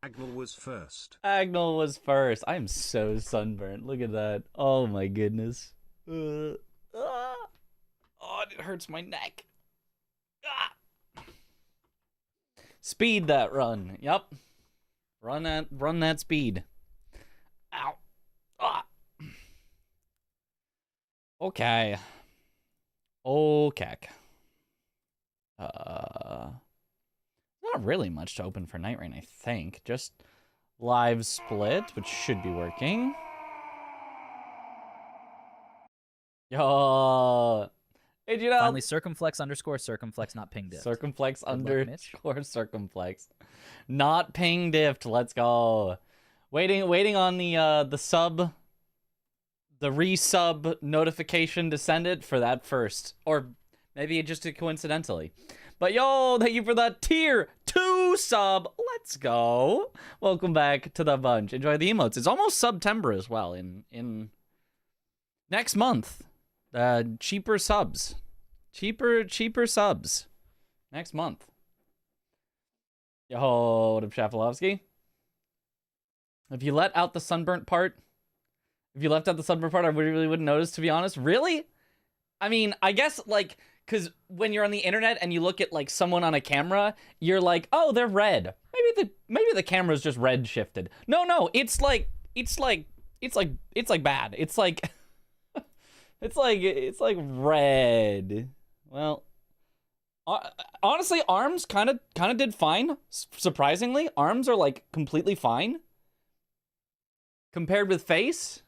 Agnel was first. Agnel was first. I'm so sunburnt. Look at that. Oh my goodness. Oh, it hurts my neck. Speed that run. Yep. Run that speed. Ow. Okay. Okay. Not really much to open for Nightreign, I think. Just live split, which should be working. Yo. Hey, you know, finally, circumflex _circumflex, not ping diff. Circumflex _circumflex. Not ping diffed. Let's go. Waiting on the sub, the resub notification to send it for that first. Or maybe it just did coincidentally. But yo, thank you for that tier 2 sub. Let's go. Welcome back to the bunch. Enjoy the emotes. It's almost September as well. In next month. Cheaper subs. Cheaper subs. Next month. Yo, what up, Shafilovsky? If you let out the sunburnt part, I really wouldn't notice, to be honest. Really? I mean, I guess, like, because when you're on the internet and you look at, like, someone on a camera, you're like, oh, they're red. Maybe the camera's just red shifted. No, it's like bad. It's like it's like red. Well, honestly, arms kind of did fine. Surprisingly, arms are like completely fine compared with face.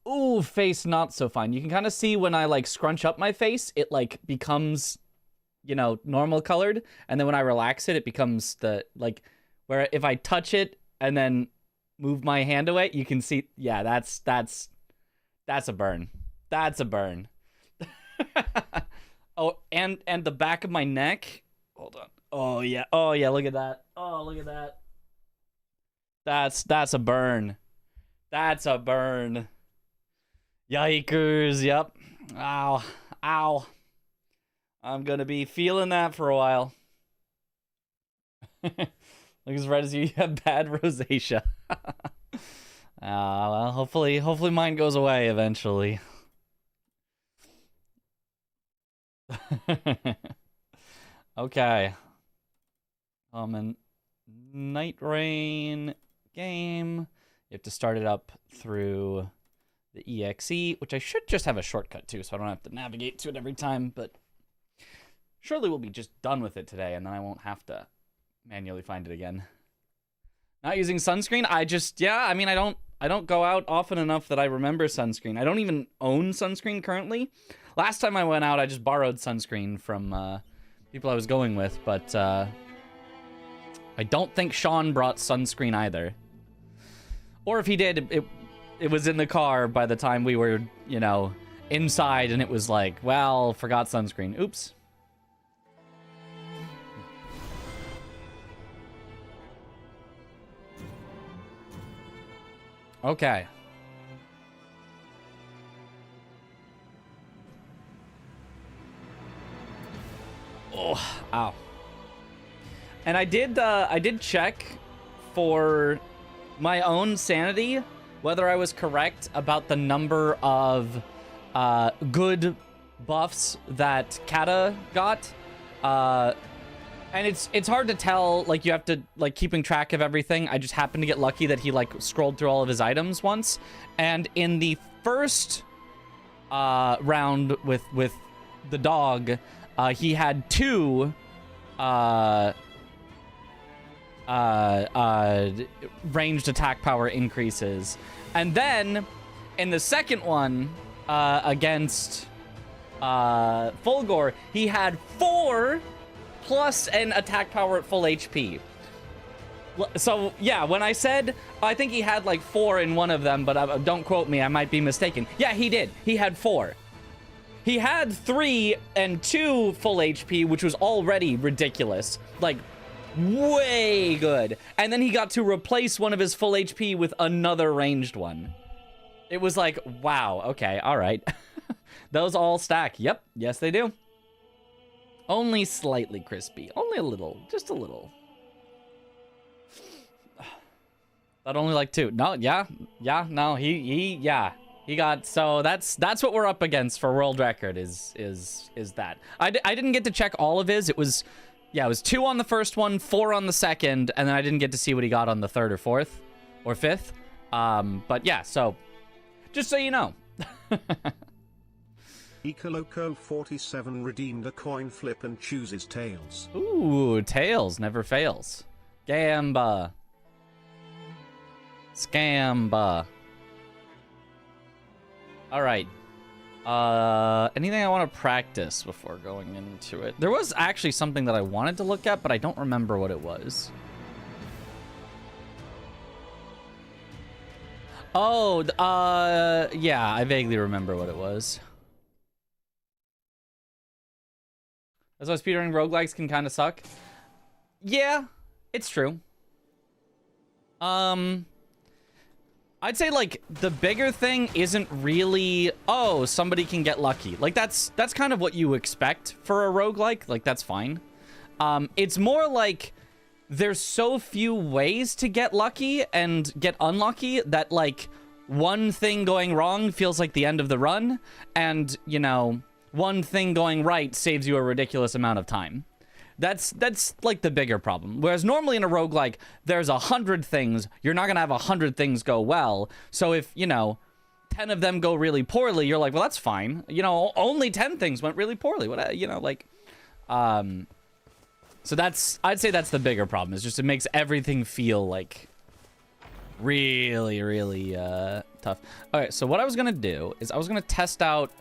Ooh, face not so fine. You can kind of see when I like scrunch up my face, it like becomes, you know, normal colored, and then when I relax it, it becomes the like where if I touch it and then move my hand away, you can see. Yeah, that's a burn. That's a burn. Oh, and the back of my neck. Hold on. Oh yeah. Look at that. Oh, look at that. That's a burn. That's a burn. Yikers. Yep. Ow. I'm gonna be feeling that for a while. Look as red as you have bad rosacea. Well, hopefully mine goes away eventually. Okay. And Nightreign game. You have to start it up through the EXE, which I should just have a shortcut to, so I don't have to navigate to it every time, but surely we'll be just done with it today, and then I won't have to manually find it again. Not using sunscreen? I don't go out often enough that I remember sunscreen. I don't even own sunscreen currently. Last time I went out, I just borrowed sunscreen from people I was going with, but I don't think Sean brought sunscreen either. Or if he did, it was in the car by the time we were, you know, inside, and it was like, well, forgot sunscreen. Oops. Okay. Oh, ow. And I did check for my own sanity whether I was correct about the number of good buffs that Kata got. And it's hard to tell, like, you have to, like, keeping track of everything. I just happened to get lucky that he, like, scrolled through all of his items once. And in the first round with the dog, he had 2 ranged attack power increases. And then, in the second one, against Fulgor, he had 4 plus an attack power at full HP. So, yeah, when I said, I think he had like 4 in one of them, but don't quote me, I might be mistaken. Yeah, he did. He had 4. He had 3 and 2 full HP, which was already ridiculous. Like, way good. And then he got to replace one of his full HP with another ranged one. It was like, wow, okay, all right. Those all stack. Yep, yes they do. Only slightly crispy. Only a little. Just a little. But only like 2. No, yeah, no, he got, so that's what we're up against for world record is that. I didn't get to check all of his. It was 2 on the first one, 4 on the second, and then I didn't get to see what he got on the third or fourth or fifth. But yeah, so just so you know. Ecoloco47 redeemed a coin flip and chooses tails. Ooh, tails never fails. Gamba. Scamba. All right. Anything I want to practice before going into it? There was actually something that I wanted to look at, but I don't remember what it was. Oh, yeah, I vaguely remember what it was. That's why speedrunning roguelikes can kind of suck. Yeah, it's true. I'd say, like, the bigger thing isn't really, oh, somebody can get lucky. Like, that's kind of what you expect for a roguelike. Like, that's fine. It's more like there's so few ways to get lucky and get unlucky that, like, one thing going wrong feels like the end of the run, and, you know, one thing going right saves you a ridiculous amount of time. That's like the bigger problem. Whereas normally in a roguelike, there's 100 things. You're not gonna have 100 things go well. So if, you know, 10 of them go really poorly, you're like, well, that's fine. You know, only 10 things went really poorly. What, you know, like, so I'd say that's the bigger problem. Is just it makes everything feel like really, really tough. All right, so what I was gonna do is I was gonna test out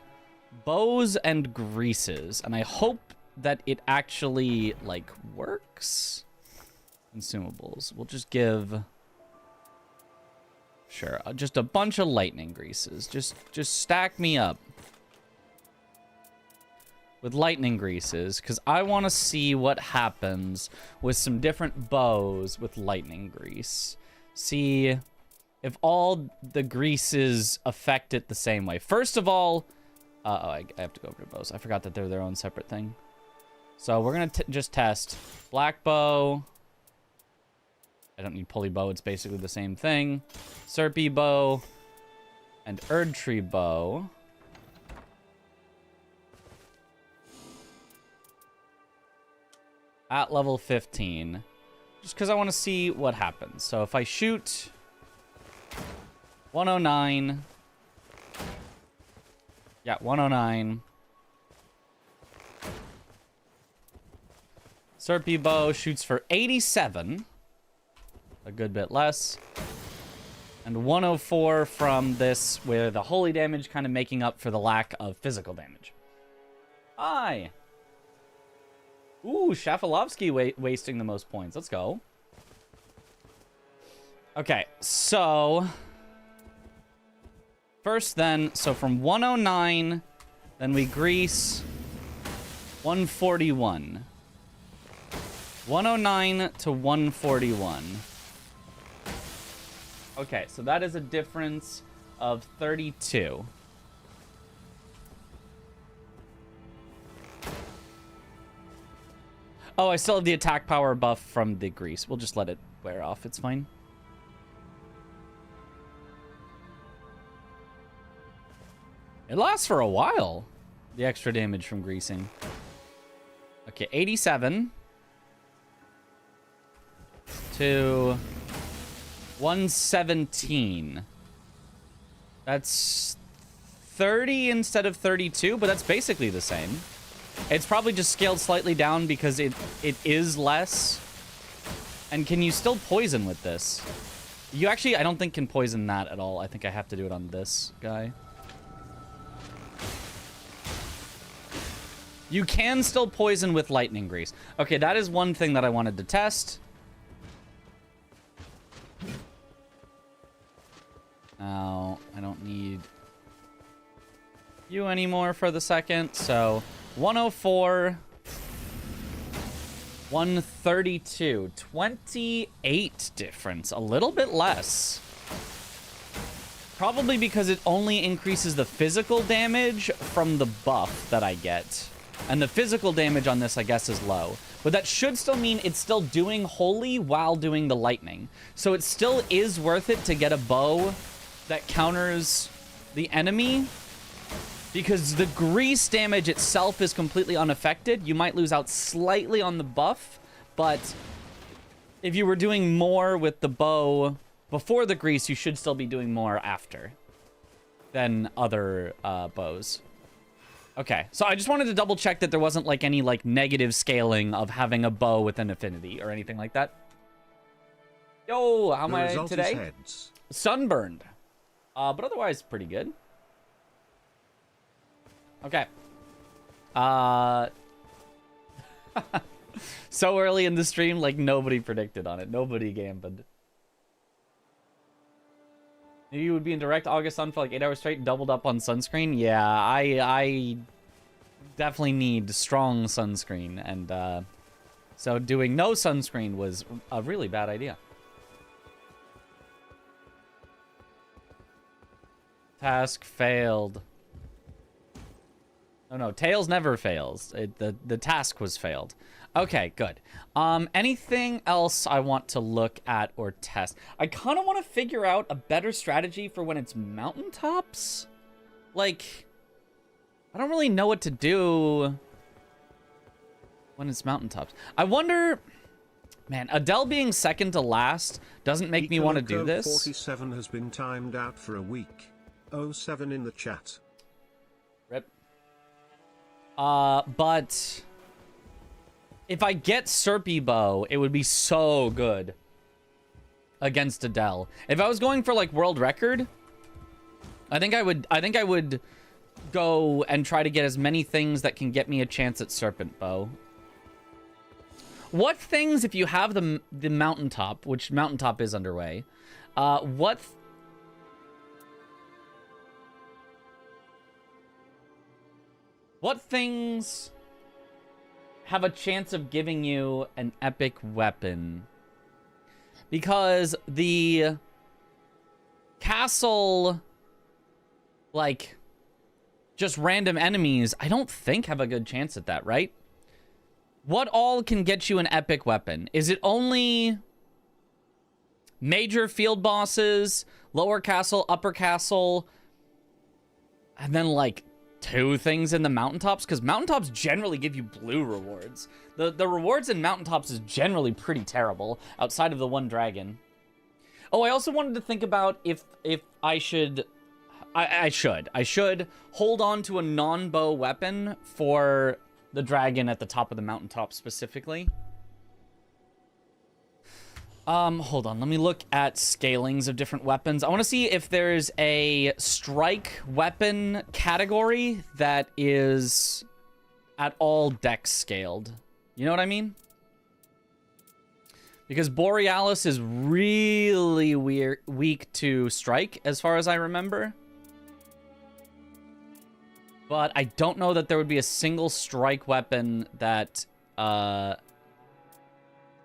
bows and greases, and I hope that it actually, like, works. Consumables. We'll just give, sure, just a bunch of lightning greases. Just stack me up with lightning greases, because I want to see what happens with some different bows with lightning grease. See if all the greases affect it the same way. First of all, I have to go over to bows. I forgot that they're their own separate thing. So we're going to just test black bow. I don't need pulley bow. It's basically the same thing. Serpy bow and Erd Tree bow. At level 15. Just because I want to see what happens. So if I shoot 109. Yeah, 109. Serpy bow shoots for 87. A good bit less. And 104 from this, with the holy damage kind of making up for the lack of physical damage. Aye. Ooh, Shafalovsky wasting the most points. Let's go. Okay, so first then, so from 109, then we grease 141. 109 to 141. Okay, so that is a difference of 32. Oh, I still have the attack power buff from the grease. We'll just let it wear off. It's fine. It lasts for a while, the extra damage from greasing. Okay, 87 to 117. That's 30 instead of 32, but that's basically the same. It's probably just scaled slightly down because it is less. And can you still poison with this? You actually, I don't think can poison that at all. I think I have to do it on this guy. You can still poison with lightning grease. Okay, that is one thing that I wanted to test. Now, I don't need you anymore for the second. So, 104, 132, 28 difference. A little bit less. Probably because it only increases the physical damage from the buff that I get. And the physical damage on this, I guess, is low. But that should still mean it's still doing holy while doing the lightning. So it still is worth it to get a bow that counters the enemy. Because the grease damage itself is completely unaffected. You might lose out slightly on the buff. But if you were doing more with the bow before the grease, you should still be doing more after than other bows. Okay, so I just wanted to double check that there wasn't like any like negative scaling of having a bow with an affinity or anything like that. Yo, how am I today? Sunburned. But otherwise pretty good. Okay. So early in the stream, like nobody predicted on it. Nobody gambled. You would be in direct August sun for like 8 hours straight, doubled up on sunscreen. Yeah, I definitely need strong sunscreen, and so doing no sunscreen was a really bad idea. Task failed. No, Tails never fails. The task was failed. Okay, good. Anything else I want to look at or test? I kind of want to figure out a better strategy for when it's mountaintops. Like, I don't really know what to do when it's mountaintops. I wonder, man, Adele being second to last doesn't make me want to do this. 47 has been timed out for a week. 07 in the chat. Rip. But if I get Serpy Bow, it would be so good against Adele. If I was going for like world record, I think I would go and try to get as many things that can get me a chance at Serpent Bow. What things, if you have the Mountaintop, which Mountaintop is underway, what things have a chance of giving you an epic weapon? Because the castle, like, just random enemies, I don't think have a good chance at that, right? What all can get you an epic weapon? Is it only major field bosses, lower castle, upper castle, and then, like, 2 things in the mountaintops? Because mountaintops generally give you blue rewards. The rewards in mountaintops is generally pretty terrible, outside of the one dragon. Oh, I also wanted to think about if I should... I should hold on to a non-bow weapon for the dragon at the top of the mountaintop specifically. Hold on. Let me look at scalings of different weapons. I want to see if there's a strike weapon category that is at all dex scaled. You know what I mean? Because Borealis is really weak to strike, as far as I remember. But I don't know that there would be a single strike weapon that,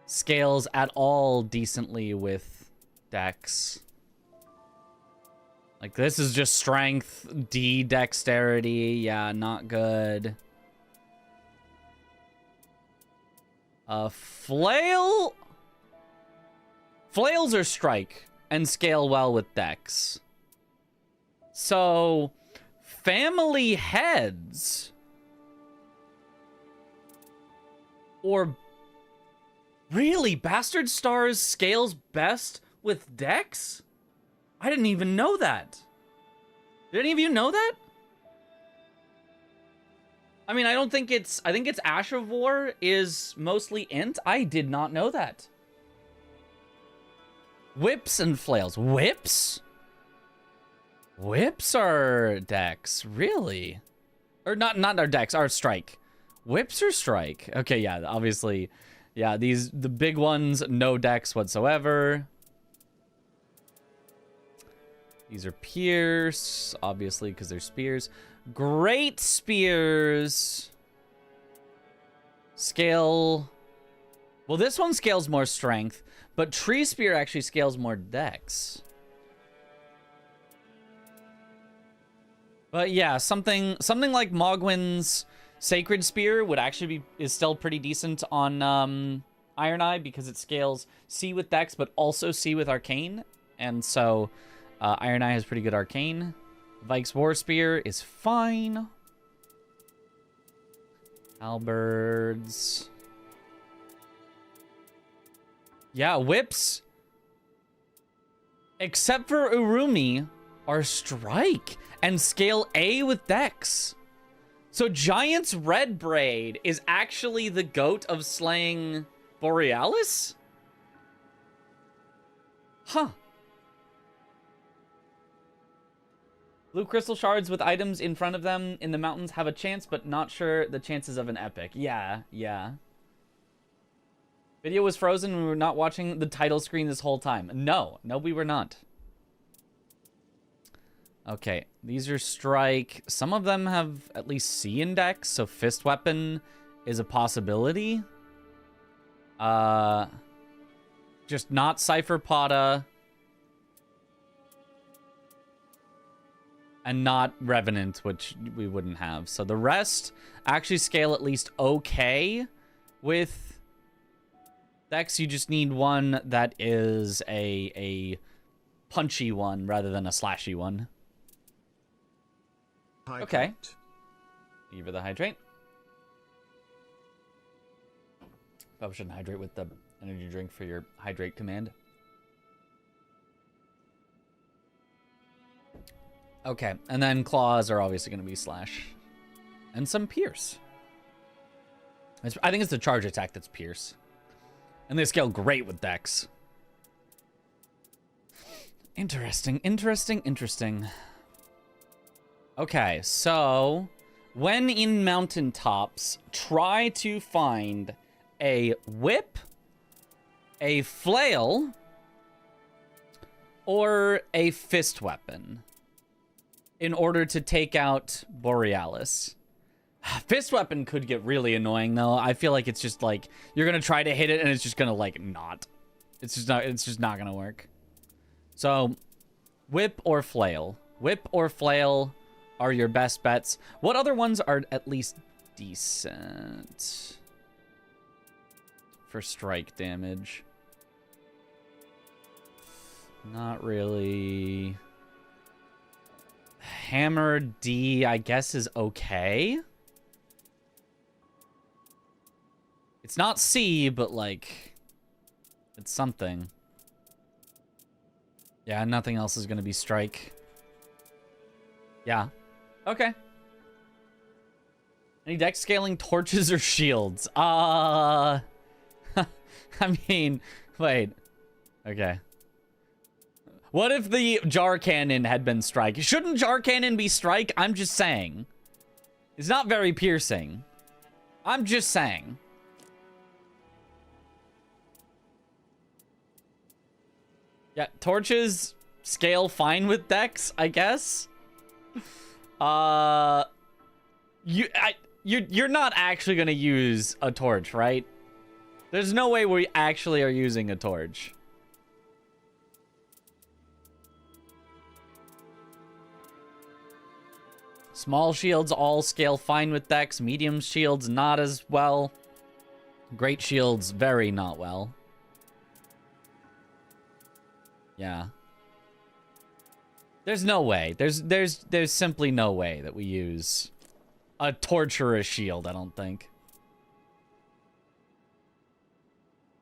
scales at all decently with dex. Like, this is just strength, D dexterity. Yeah, not good. Flail? Flails are strike and scale well with dex. So, family heads or really, Bastard Stars scales best with dex? I didn't even know that. Did any of you know that? I mean, I think it's Ash of War is mostly int. I did not know that. Whips and flails. Whips? Whips are dex, really? Or not our dex, our strike. Whips are strike. Okay, yeah, obviously. Yeah, the big ones, no dex whatsoever. These are pierce, obviously, because they're spears. Great spears. Scale. Well, this one scales more strength, but tree spear actually scales more dex. But yeah, something like Mogwin's Sacred Spear would actually is still pretty decent on Iron Eye because it scales C with Dex, but also C with Arcane. And so Iron Eye has pretty good Arcane. Vike's War Spear is fine. Halberds. Yeah, whips, except for Urumi, are strike and scale A with Dex. So Giant's Red Braid is actually the goat of slaying Borealis? Huh. Blue crystal shards with items in front of them in the mountains have a chance, but not sure the chances of an epic. Yeah. Video was frozen and we were not watching the title screen this whole time. No, we were not. Okay, these are strike. Some of them have at least C index, so fist weapon is a possibility. Just not Cypher Potta. And not Revenant, which we wouldn't have. So the rest actually scale at least okay with Dex. You just need one that is a punchy one rather than a slashy one. Hydrate. Okay. Give her the hydrate. Probably shouldn't hydrate with the energy drink for your hydrate command. Okay, and then claws are obviously going to be slash. And some pierce. I think it's the charge attack that's pierce. And they scale great with Dex. Interesting. Okay, so when in Mountaintops, try to find a whip, a flail, or a fist weapon in order to take out Borealis. Fist weapon could get really annoying though. I feel like it's just like you're gonna try to hit it and it's just gonna like not. It's just not gonna work. So whip or flail. Whip or flail are your best bets. What other ones are at least decent for strike damage? Not really. Hammer D, I guess, is okay. It's not C, but like, it's something. Yeah, nothing else is gonna be strike. Yeah. Okay. Any deck scaling torches or shields? I mean, wait. Okay. What if the jar cannon had been strike? Shouldn't jar cannon be strike? I'm just saying. It's not very piercing. I'm just saying. Yeah, torches scale fine with Dex, I guess. You're not actually gonna use a torch, right? There's no way we actually are using a torch. Small shields all scale fine with Dex. Medium shields not as well. Great shields very not well. Yeah. There's no way. There's simply no way that we use a torch or a shield, I don't think.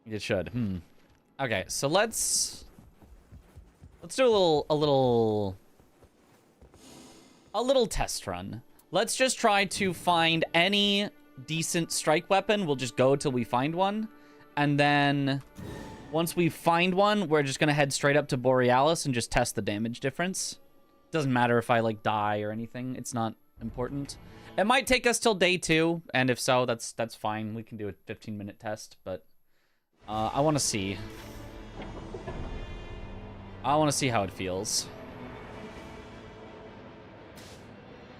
It should. Okay, so let's do a little test run. Let's just try to find any decent strike weapon. We'll just go till we find one. And then once we find one, we're just going to head straight up to Borealis and just test the damage difference. Doesn't matter if I like die or anything. It's not important. It might take us till day 2. And if so, that's fine. We can do a 15-minute test. But I want to see. I want to see how it feels.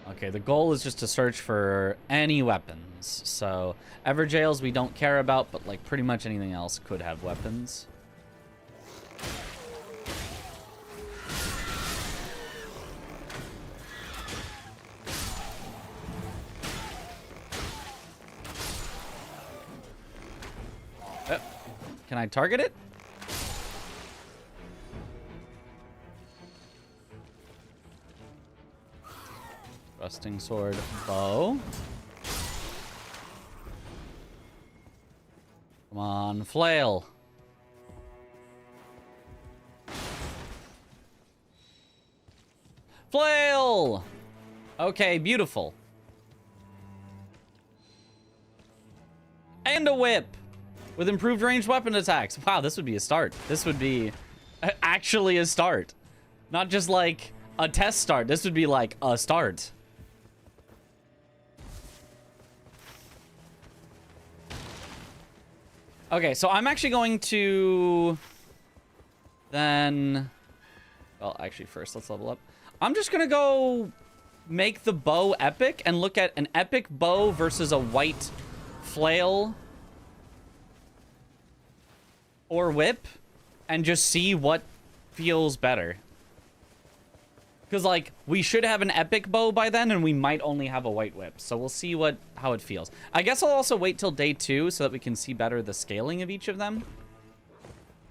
Okay, the goal is just to search for any weapons. So, Everjails we don't care about, but like pretty much anything else could have weapons. Can I target it? Thrusting sword, bow. Come on, flail. Flail! Okay, beautiful. And a whip with improved ranged weapon attacks. Wow, this would be a start. This would be actually a start. Not just like a test start. This would be like a start. Okay, so I'm actually going to then... Well, actually, first, let's level up. I'm just going to go make the bow epic and look at an epic bow versus a white flail or whip and just see what feels better. Because, like, we should have an epic bow by then, and we might only have a white whip. So we'll see how it feels. I guess I'll also wait till day 2 so that we can see better the scaling of each of them.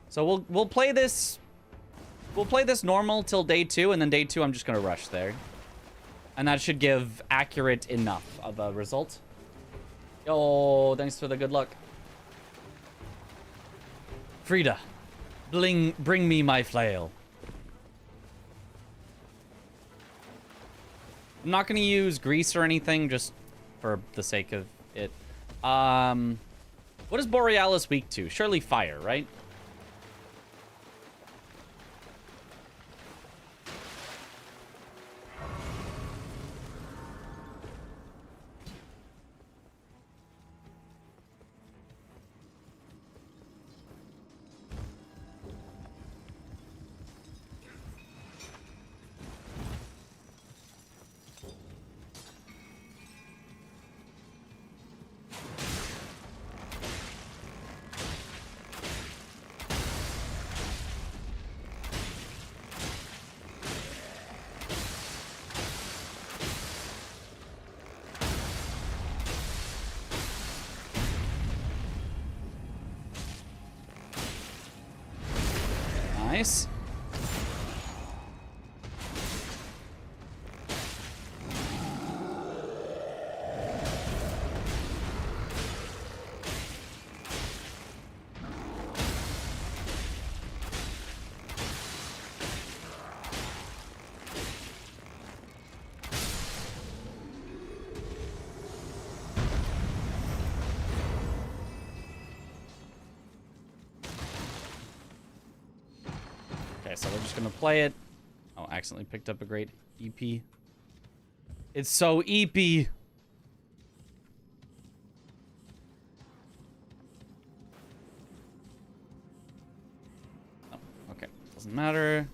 So we'll play this... We'll play this normal till day 2, and then day 2 I'm just going to rush there. And that should give accurate enough of a result. Yo, thanks for the good luck. Frida, bring me my flail. I'm not going to use grease or anything, just for the sake of it. What is Borealis weak to? Surely fire, right? Nice. So we're just gonna play it. Oh, accidentally picked up a great EP. It's so EP. Oh, okay. Doesn't matter.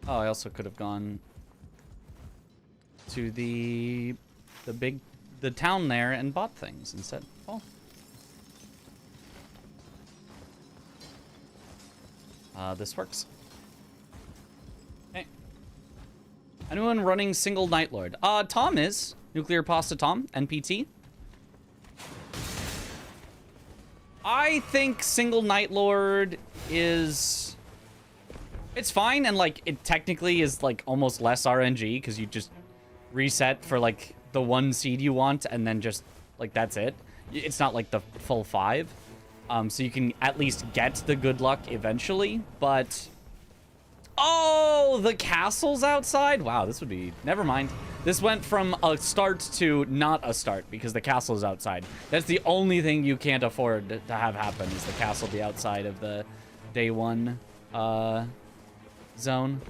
Oh, I also could have gone to the town there and bought things instead. Oh. This works. Okay. Anyone running single Nightlord? Tom is. Nuclear Pasta Tom, NPT. I think single Nightlord is... It's fine, and, like, it technically is, like, almost less RNG, because you just reset for, like, the one seed you want, and then just, like, that's it. It's not, like, the full 5. So you can at least get the good luck eventually, but... Oh, the castle's outside? Wow, this would be... Never mind. This went from a start to not a start because the castle's outside. That's the only thing you can't afford to have happen is the castle be outside of the day 1 zone.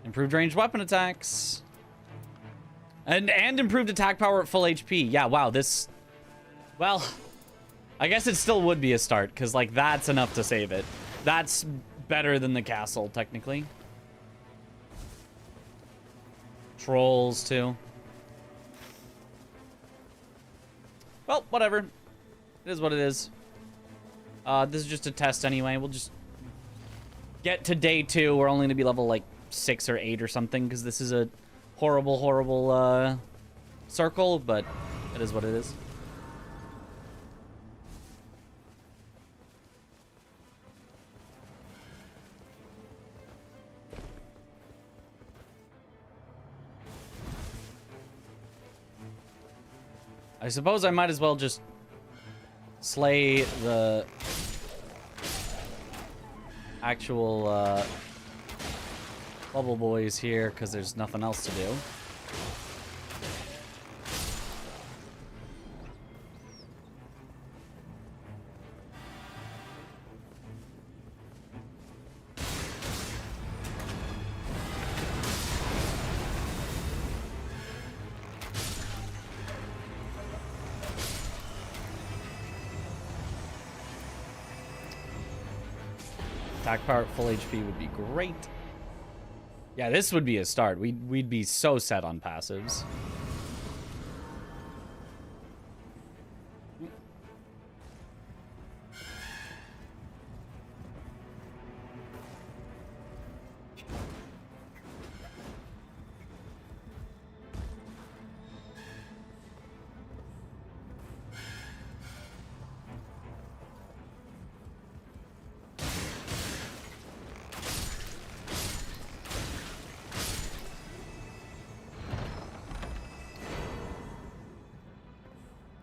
Improved ranged weapon attacks. And improved attack power at full HP. Yeah, wow, this... Well, I guess it still would be a start, because, like, that's enough to save it. That's better than the castle, technically. Trolls, too. Well, whatever. It is what it is. This is just a test anyway. We'll just get to day 2, we're only going to be level, like, 6 or 8 or something, because this is a horrible, horrible, circle, but it is what it is. I suppose I might as well just slay the actual bubble boys here, because there's nothing else to do. Attack power at full HP would be great. Yeah, this would be a start. We'd be so set on passives.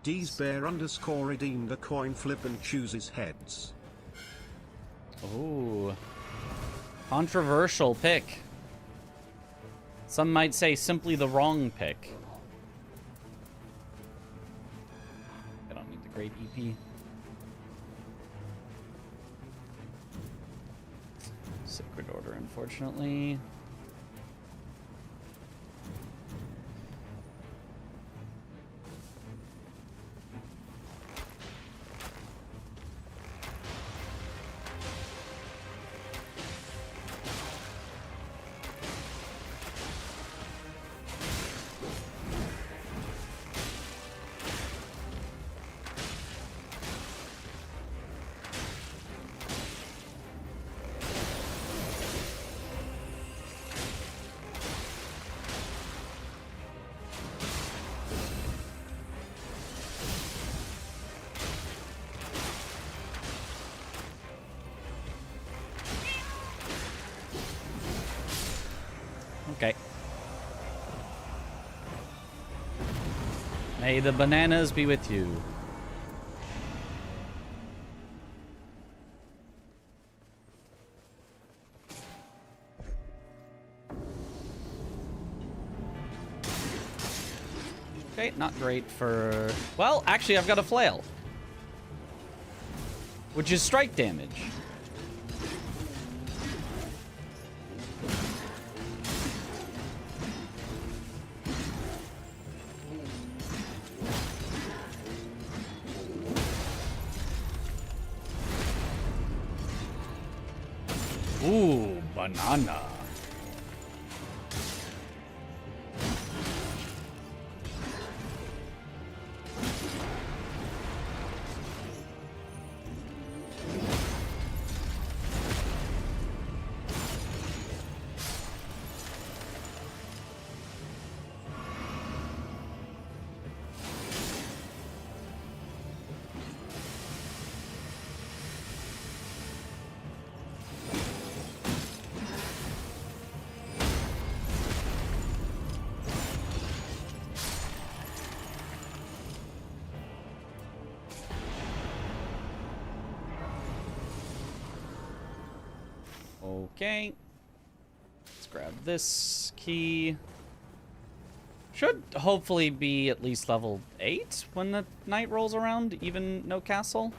Dsbear_ redeemed a coin flip and chooses heads. Ooh. Controversial pick. Some might say simply the wrong pick. I don't need the great EP. Sacred Order, unfortunately. Okay. May the bananas be with you. Okay, not great for... Well, actually, I've got a flail. Which is strike damage. Ooh, banana. Okay. Let's grab this key. Should hopefully be at least level 8 when the night rolls around, even no castle.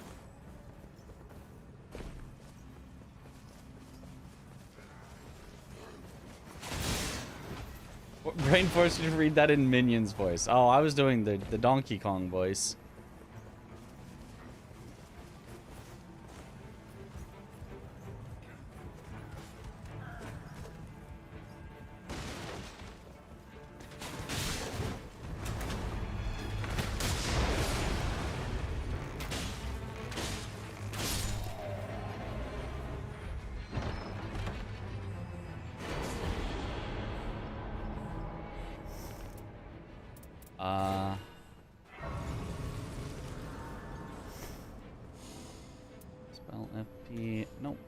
Brain forced you to read that in Minion's voice. Oh, I was doing the Donkey Kong voice. Nope.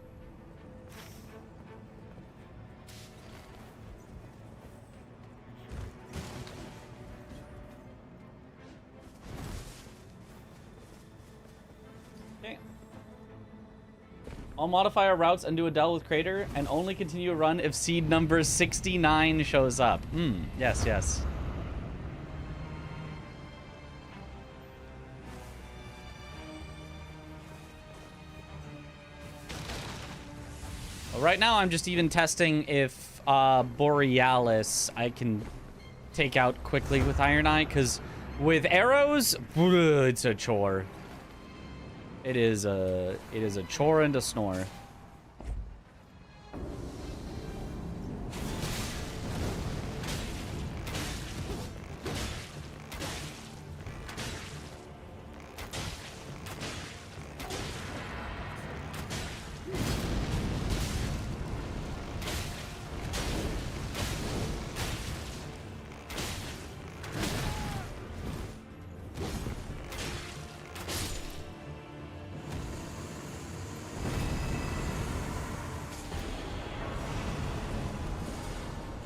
Okay. I'll modify our routes and do a Dell with Crater and only continue a run if seed number 69 shows up. Yes, yes. Well, right now I'm just even testing if Borealis I can take out quickly with Iron Eye, because with arrows, it's a chore. It is a chore and a snore.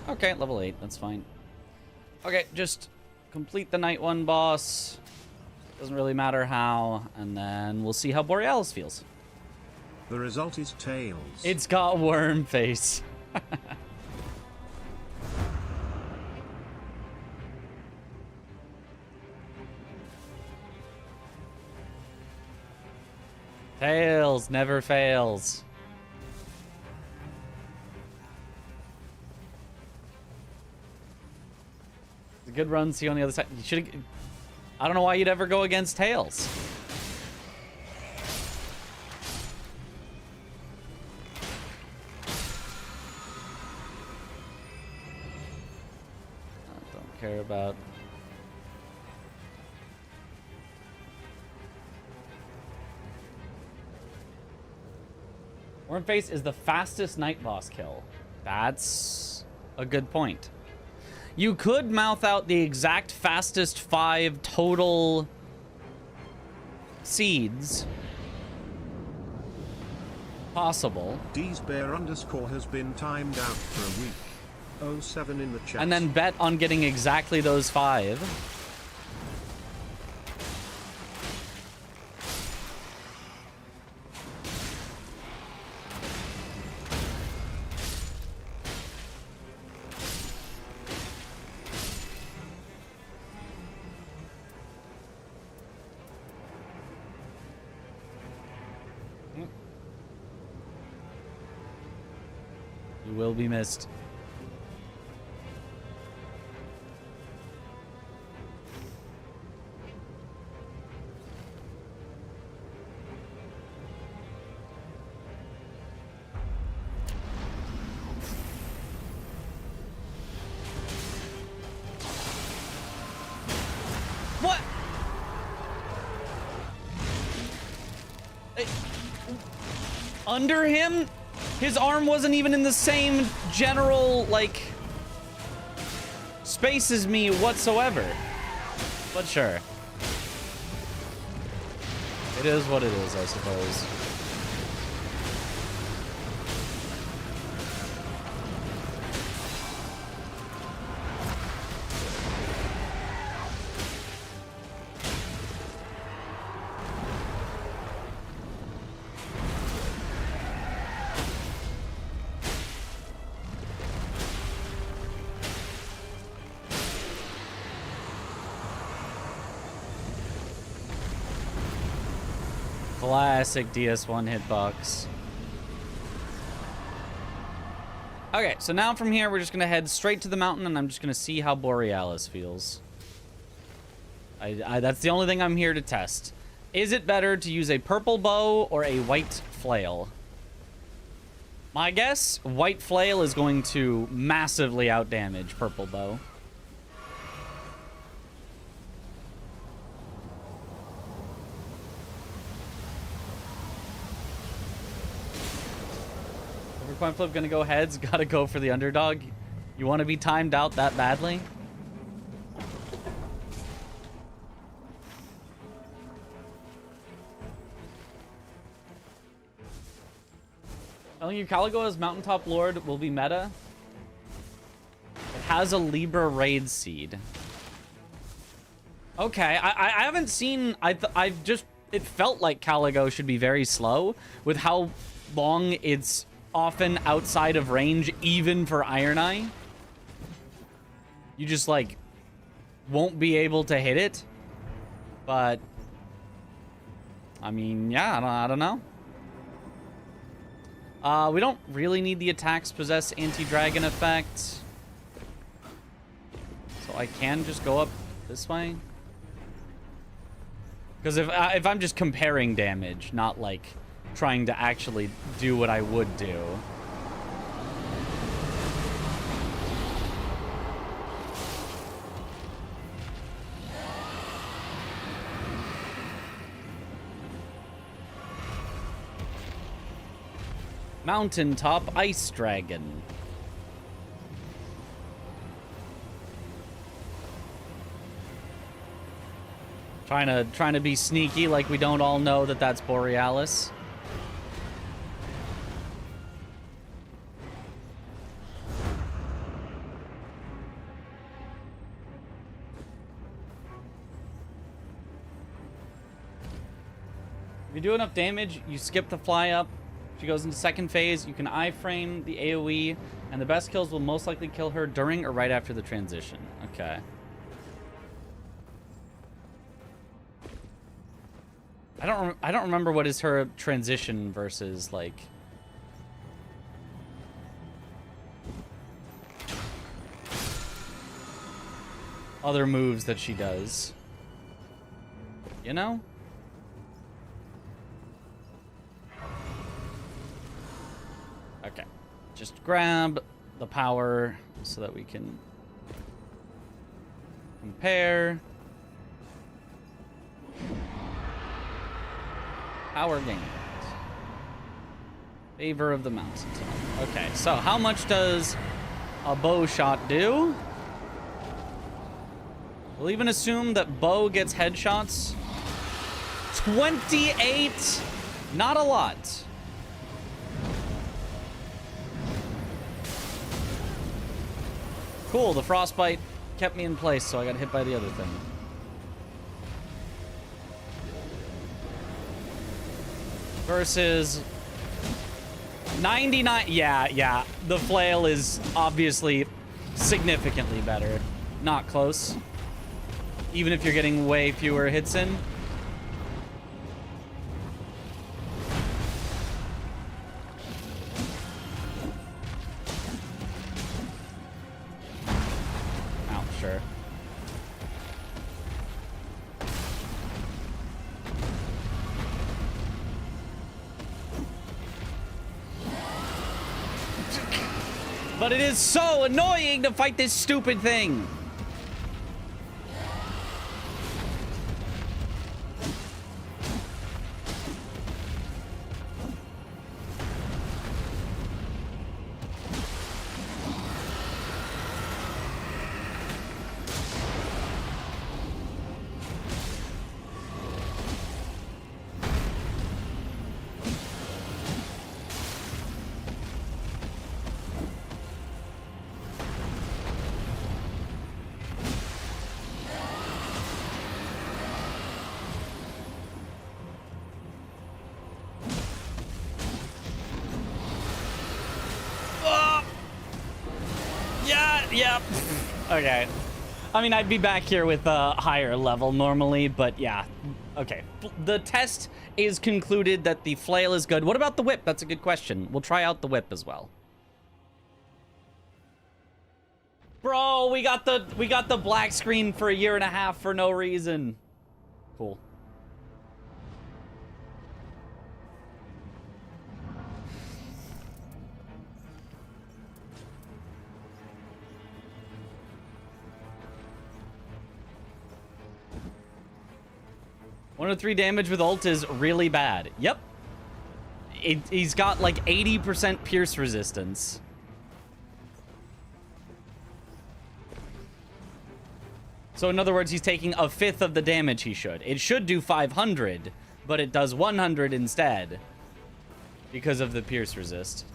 Okay, level 8, that's fine. Okay, just complete the night 1 boss. Doesn't really matter how, and then we'll see how Borealis feels. The result is Tails. It's got worm face. Tails never fails. Good run, see you on the other side. You should. I don't know why you'd ever go against Tails. I don't care about. Wormface is the fastest night boss kill. That's a good point. You could mouth out the exact fastest 5 total seeds. Possible. D's_Bear_ has been timed out for a week. 07 in the chat. And then bet on getting exactly those 5. Will be missed. What? Under him? His arm wasn't even in the same general, like, space as me whatsoever. But sure. It is what it is, I suppose. Classic DS1 hitbox. Okay, so now from here, we're just going to head straight to the mountain, and I'm just going to see how Borealis feels. That's the only thing I'm here to test. Is it better to use a purple bow or a white flail? My guess, white flail is going to massively outdamage purple bow. Coin flip gonna go heads, gotta go for the underdog. You want to be timed out that badly? Telling you, Caligo as Mountaintop Lord will be meta. It has a Libra raid seed. Okay, I haven't seen... I've just... It felt like Caligo should be very slow with how long it's often outside of range, even for Iron Eye. You just, like, won't be able to hit it. But... I mean, yeah, I don't know. We don't really need the attacks possess anti-dragon effect. So I can just go up this way. Because if I'm just comparing damage, not like trying to actually do what I would do. Mountaintop Ice Dragon. Trying to be sneaky like we don't all know that that's Borealis. If you do enough damage, you skip the fly up. She goes into second phase. You can iframe the AoE, and the best kills will most likely kill her during or right after the transition. Okay. I don't remember what is her transition versus like other moves that she does. You know? Okay. Just grab the power so that we can compare. Power gained. Favor of the Mountaintop. Okay, so how much does a bow shot do? We'll even assume that bow gets headshots. 28! Not a lot. Cool, the frostbite kept me in place, so I got hit by the other thing. Versus 99. Yeah. The flail is obviously significantly better. Not close. Even if you're getting way fewer hits in. Oh, sure. But it is so annoying to fight this stupid thing. Yep. Okay. I mean, I'd be back here with a higher level normally, but yeah. Okay. The test is concluded that the flail is good. What about the whip? That's a good question. We'll try out the whip as well. Bro, we got the black screen for 1.5 years for no reason. Cool. One of 3 damage with ult is really bad. Yep. He's got like 80% pierce resistance. So in other words, he's taking 1/5 of the damage he should. It should do 500, but it does 100 instead. because of the pierce resist.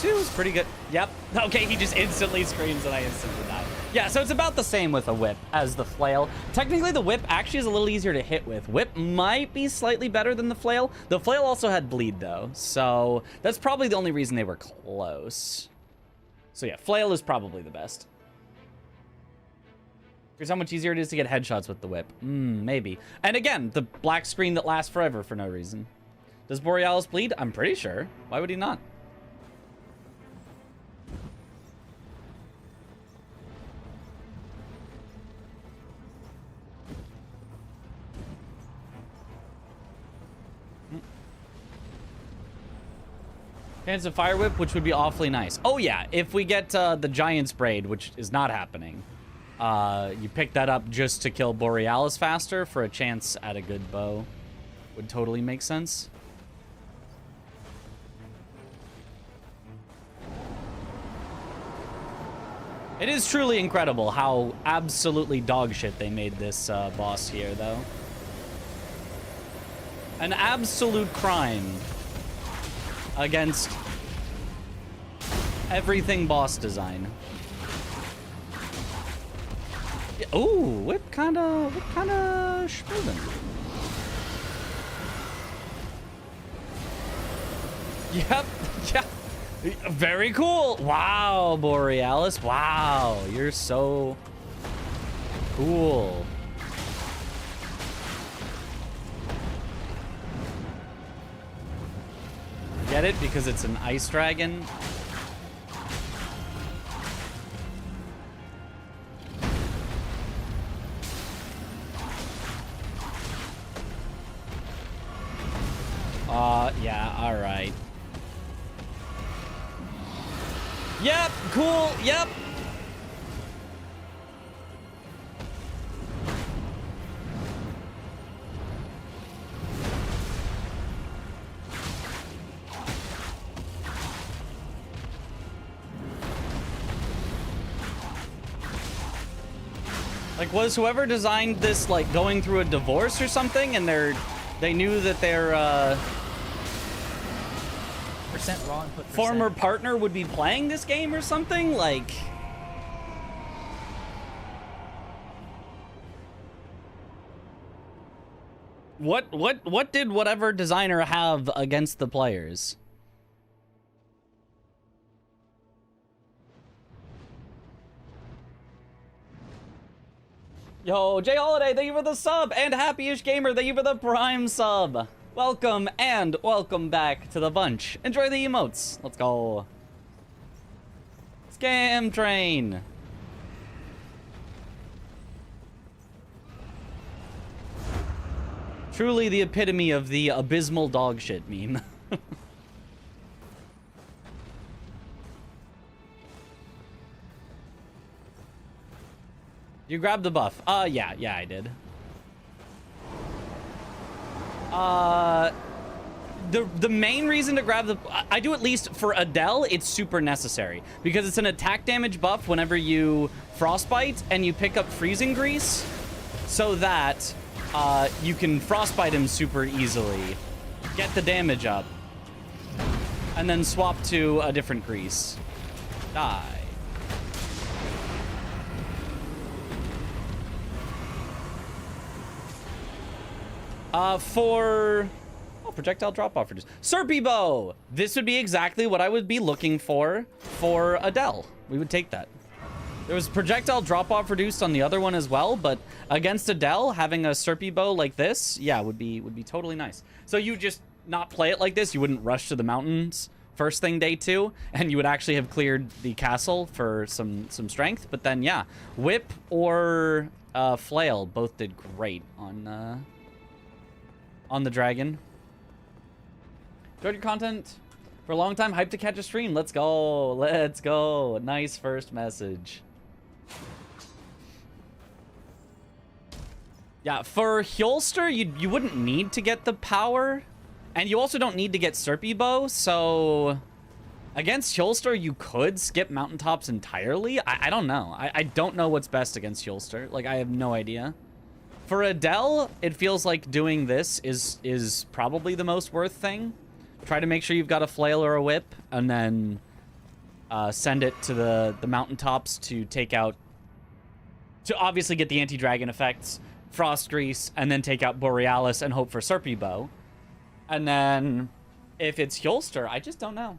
Two is pretty good. Yep. Okay, he just instantly screams and I instantly die. Yeah, so it's about the same with a whip as the flail. Technically, the whip actually is a little easier to hit with. Whip might be slightly better than the flail. The flail also had bleed, though, so that's probably the only reason they were close. So yeah, flail is probably the best. Here's how much easier it is to get headshots with the whip. Maybe. And again, the black screen that lasts forever for no reason. Does Borealis bleed? I'm pretty sure. Why would he not? Chance of Fire Whip, which would be awfully nice. Oh yeah, if we get the Giant's Braid, which is not happening, you pick that up just to kill Borealis faster for a chance at a good bow. Would totally make sense. It is truly incredible how absolutely dog shit they made this boss here, though. An absolute crime against everything boss design. Ooh, whip kinda schmovin'. Yep, yeah. Very cool. Wow, Borealis. Wow, you're so cool. Get it? Because it's an ice dragon. Yeah, all right. Yep, cool, yep. Like, was whoever designed this, like, going through a divorce or something, and they knew that their, raw input former partner would be playing this game or something? Like, what did whatever designer have against the players? Yo, Jay Holiday, thank you for the sub, and Happy-ish Gamer, thank you for the Prime sub. Welcome and welcome back to the bunch. Enjoy the emotes. Let's go. Scam train. Truly the epitome of the abysmal dog shit meme. You grabbed the buff. Yeah, I did. The main reason to grab the... I do, at least for Adele, it's super necessary. Because it's an attack damage buff whenever you frostbite and you pick up freezing grease. So that you can frostbite him super easily. Get the damage up. And then swap to a different grease. Die. For projectile drop off reduce. Serpy bow. This would be exactly what I would be looking for Adele. We would take that. There was projectile drop off reduced on the other one as well, but against Adele, having a Serpy bow like this, yeah, would be totally nice. So you just not play it like this. You wouldn't rush to the mountains first thing day 2, and you would actually have cleared the castle for some strength. But then yeah, whip or flail both did great on the dragon. Enjoyed your content for a long time. Hyped to catch a stream. Let's go. Let's go. Nice first message. Yeah, for Hjolster, you wouldn't need to get the power And you also don't need to get Serpy Bow, so against Hulster, you could skip Mountaintops entirely. I don't know. I don't know what's best against Hulster. Like, I have no idea. For Adele, it feels like doing this is probably the most worth thing. Try to make sure you've got a flail or a whip, and then send it to the Mountaintops to take out... To obviously get the anti-dragon effects, Frost Grease, and then take out Borealis and hope for Serpy Bow. And then, if it's Hulster, I just don't know.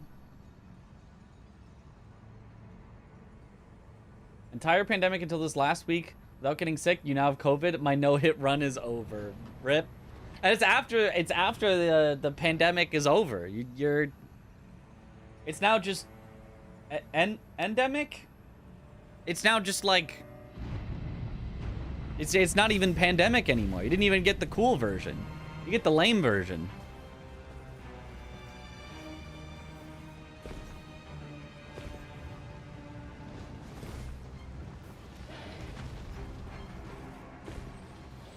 Entire pandemic until this last week, without getting sick, you now have COVID. My no-hit run is over. Rip. And it's after the pandemic is over. You're. It's now just endemic. It's now just like. It's not even pandemic anymore. You didn't even get the cool version. You get the lame version.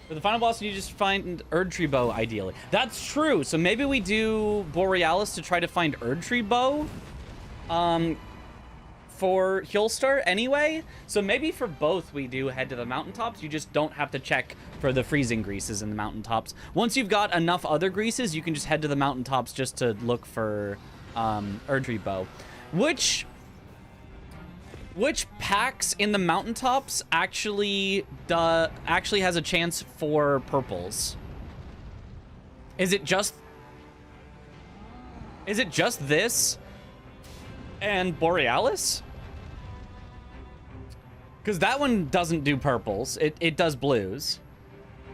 For the final boss, you just find Erdtree Bow, ideally. That's true. So maybe we do Borealis to try to find Erdtree Bow for Hulster anyway. So maybe for both we do head to the Mountaintops. You just don't have to check for the freezing greases in the Mountaintops. Once you've got enough other greases, you can just head to the Mountaintops just to look for Erdtree Bow. Which packs in the Mountaintops actually has a chance for purples? Is it just this and Borealis? Because that one doesn't do purples. It does blues.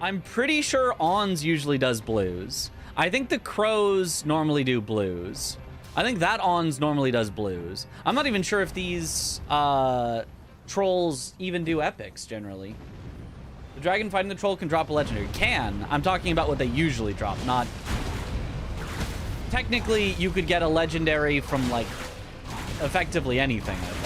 I'm pretty sure Ons usually does blues. I think the Crows normally do blues. I think that Ons normally does blues. I'm not even sure if these trolls even do epics, generally. The dragon fighting the troll can drop a legendary. Can. I'm talking about what they usually drop, not... Technically, you could get a legendary from, like, effectively anything, I think.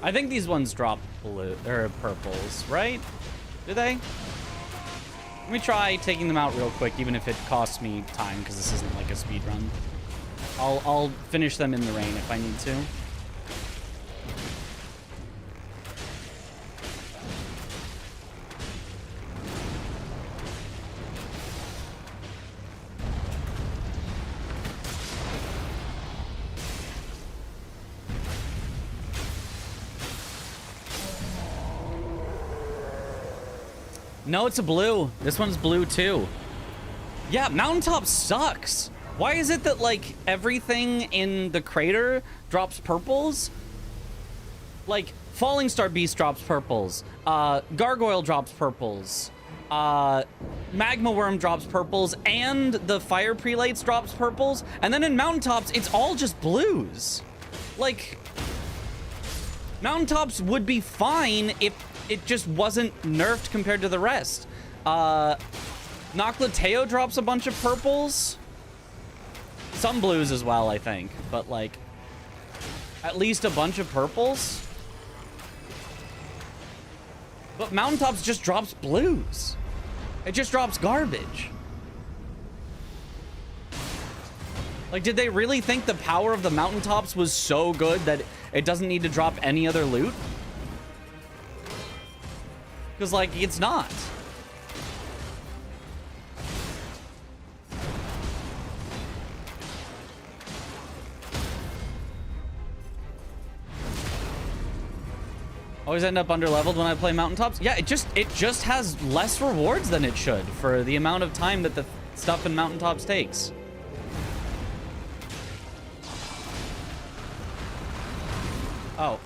I think these ones drop blue or purples, right? Do they? Let me try taking them out real quick, even if it costs me time, because this isn't like a speed run. I'll finish them in the rain if I need to. No, it's a blue. This one's blue too. Yeah, Mountaintop sucks. Why is it that like everything in the crater drops purples? Like Falling Star Beast drops purples. Gargoyle drops purples. Magma Worm drops purples, and the Fire Prelates drops purples. And then in Mountaintops, it's all just blues. Like, Mountaintops would be fine if it just wasn't nerfed compared to the rest. Noclateo drops a bunch of purples. Some blues as well, I think. But, like, at least a bunch of purples. But Mountaintops just drops blues. It just drops garbage. Like, did they really think the power of the Mountaintops was so good that it doesn't need to drop any other loot? Because, like, it's not. Always end up underleveled when I play Mountaintops. Yeah, it just has less rewards than it should for the amount of time that the stuff in Mountaintops takes. Oh.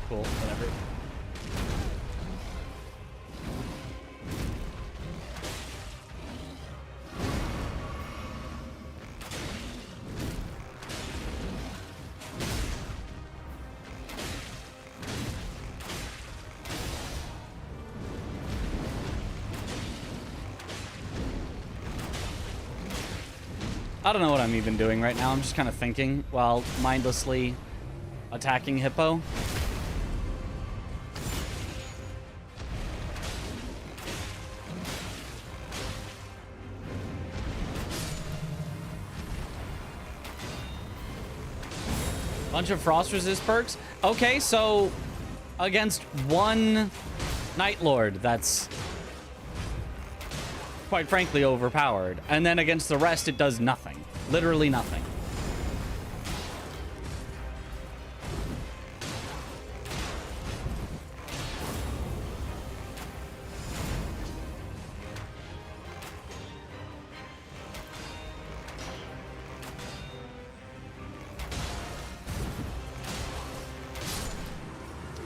Cool, whatever. I don't know what I'm even doing right now. I'm just kind of thinking while mindlessly attacking Hippo. Bunch of frost resist perks. Okay, so against one Night Lord, that's quite frankly overpowered. And then against the rest, it does nothing. Literally nothing.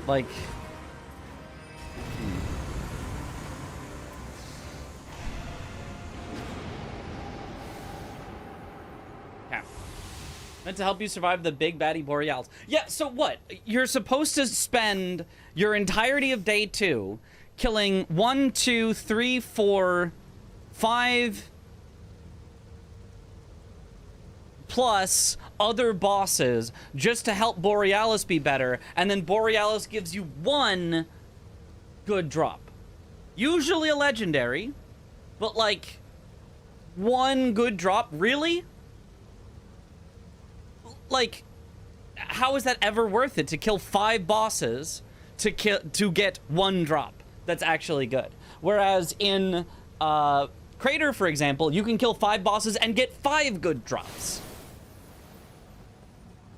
Like, yeah. Meant to help you survive the big baddie Borealis. Yeah, so what? You're supposed to spend your entirety of day 2 killing 1, 2, 3, 4, 5 plus other bosses just to help Borealis be better, and then Borealis gives you 1 good drop. Usually a legendary, but like 1 good drop, really? Like, how is that ever worth it to kill 5 bosses to get 1 drop that's actually good? Whereas in Crater, for example, you can kill 5 bosses and get 5 good drops.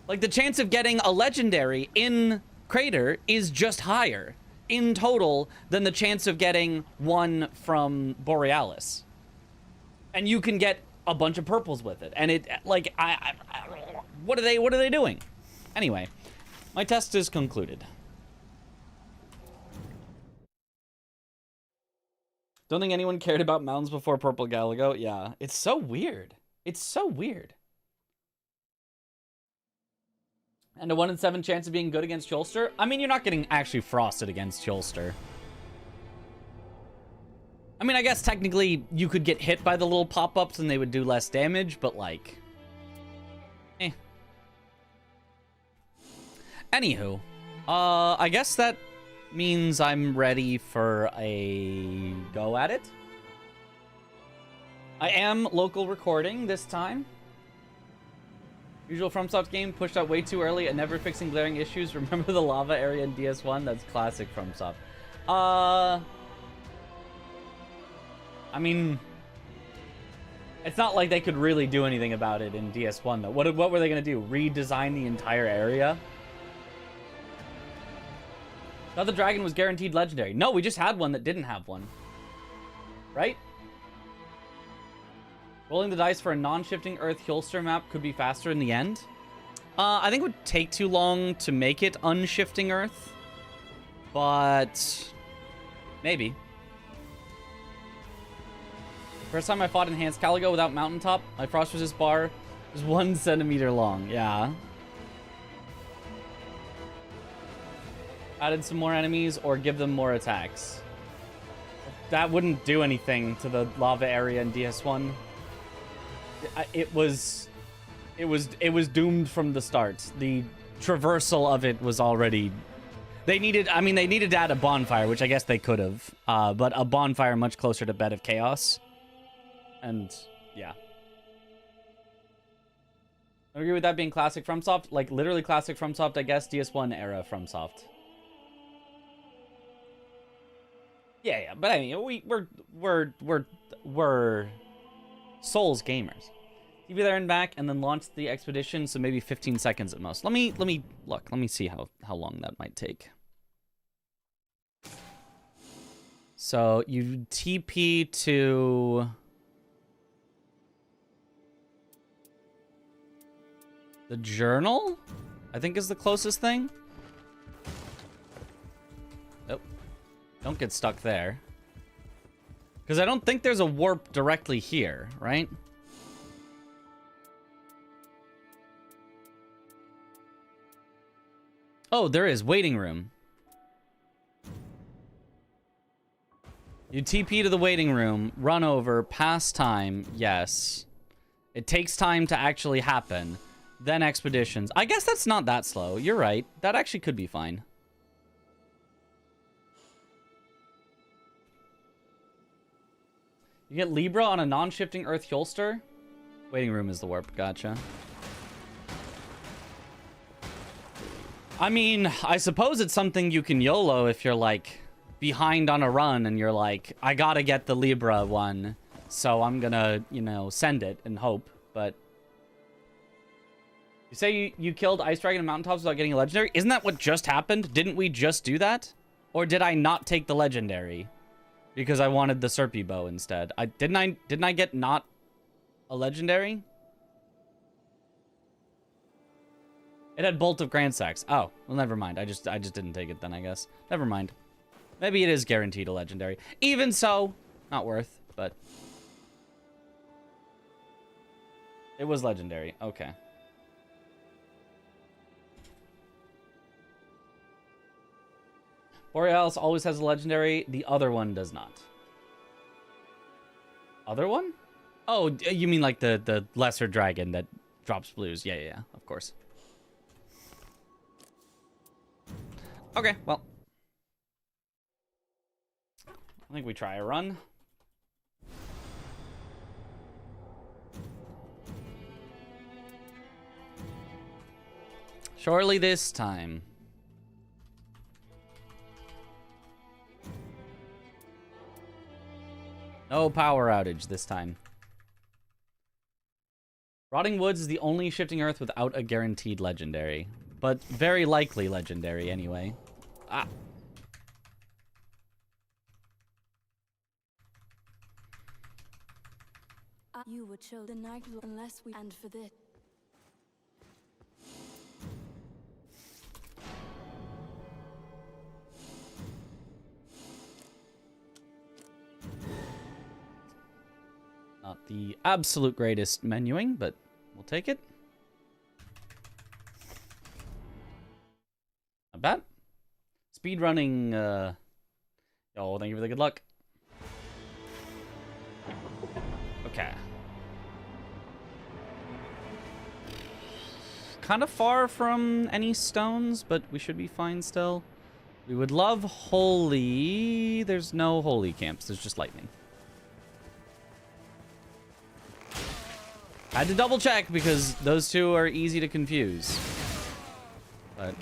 Like, the chance of getting a legendary in Crater is just higher in total than the chance of getting 1 from Borealis. And you can get a bunch of purples with it. And it, like, what are they doing? Anyway, my test is concluded. Don't think anyone cared about mountains before Purple Galago. Yeah, it's so weird. It's so weird. And a 1 in 7 chance of being good against Hulster? I mean, you're not getting actually frosted against Hulster. I mean, I guess technically you could get hit by the little pop-ups and they would do less damage, but like... eh. Anywho. I guess that means I'm ready for a go at it. I am local recording this time. Usual FromSoft game pushed out way too early and never fixing glaring issues. Remember the lava area in DS1? That's classic FromSoft. I mean, it's not like they could really do anything about it in DS1 though. What were they gonna do? Redesign the entire area? Thought the dragon was guaranteed legendary. No, we just had one that didn't have one. Right? Rolling the dice for a non-shifting Earth Hulster map could be faster in the end. I think it would take too long to make it unshifting Earth. But... maybe. First time I fought Enhanced Caligo without Mountaintop, my frost resist bar was 1 centimeter long. Yeah. Added some more enemies or give them more attacks. That wouldn't do anything to the lava area in DS1. It was doomed from the start. The traversal of it was already... they needed to add a bonfire, which I guess they could have. But a bonfire much closer to Bed of Chaos. And, yeah. I agree with that being classic FromSoft. Like, literally classic FromSoft, I guess. DS1 era FromSoft. Yeah, but I mean, we're Souls gamers. You be there and back, and then launch the expedition, so maybe 15 seconds at most. Let me look. Let me see how long that might take. So you TP to the journal, I think is the closest thing. Nope. Don't get stuck there. Because I don't think there's a warp directly here, right? Oh, there is. Waiting room. You TP to the waiting room, run over, pass time, yes. It takes time to actually happen. Then expeditions. I guess that's not that slow. You're right. That actually could be fine. You get Libra on a non-shifting Earth Holster? Waiting room is the warp. Gotcha. I mean, I suppose it's something you can YOLO if you're, like, behind on a run and you're like, I gotta get the Libra one, so I'm gonna, you know, send it and hope, but... You say you killed Ice Dragon and Mountaintops without getting a legendary? Isn't that what just happened? Didn't we just do that? Or did I not take the legendary? Because I wanted the Serpy bow instead. Didn't I get not a legendary? It had Bolt of Grand Sax. Oh, well, never mind. I just didn't take it then, I guess. Never mind. Maybe it is guaranteed a legendary. Even so, not worth, but... It was legendary. Okay. Borealis always has a legendary. The other one does not. Other one? Oh, you mean like the lesser dragon that drops blues. Yeah, of course. Okay, well. I think we try a run. Surely this time. No power outage this time. Rotting Woods is the only shifting earth without a guaranteed legendary. But very likely legendary anyway. Ah. You were chosen Nightreign unless we and for this. Not the absolute greatest menuing, but we'll take it. Not bad. Speedrunning, oh, thank you for the good luck. Okay. Kind of far from any stones, but we should be fine still. We would love holy. There's no holy camps. There's just lightning. I had to double check because those two are easy to confuse. But...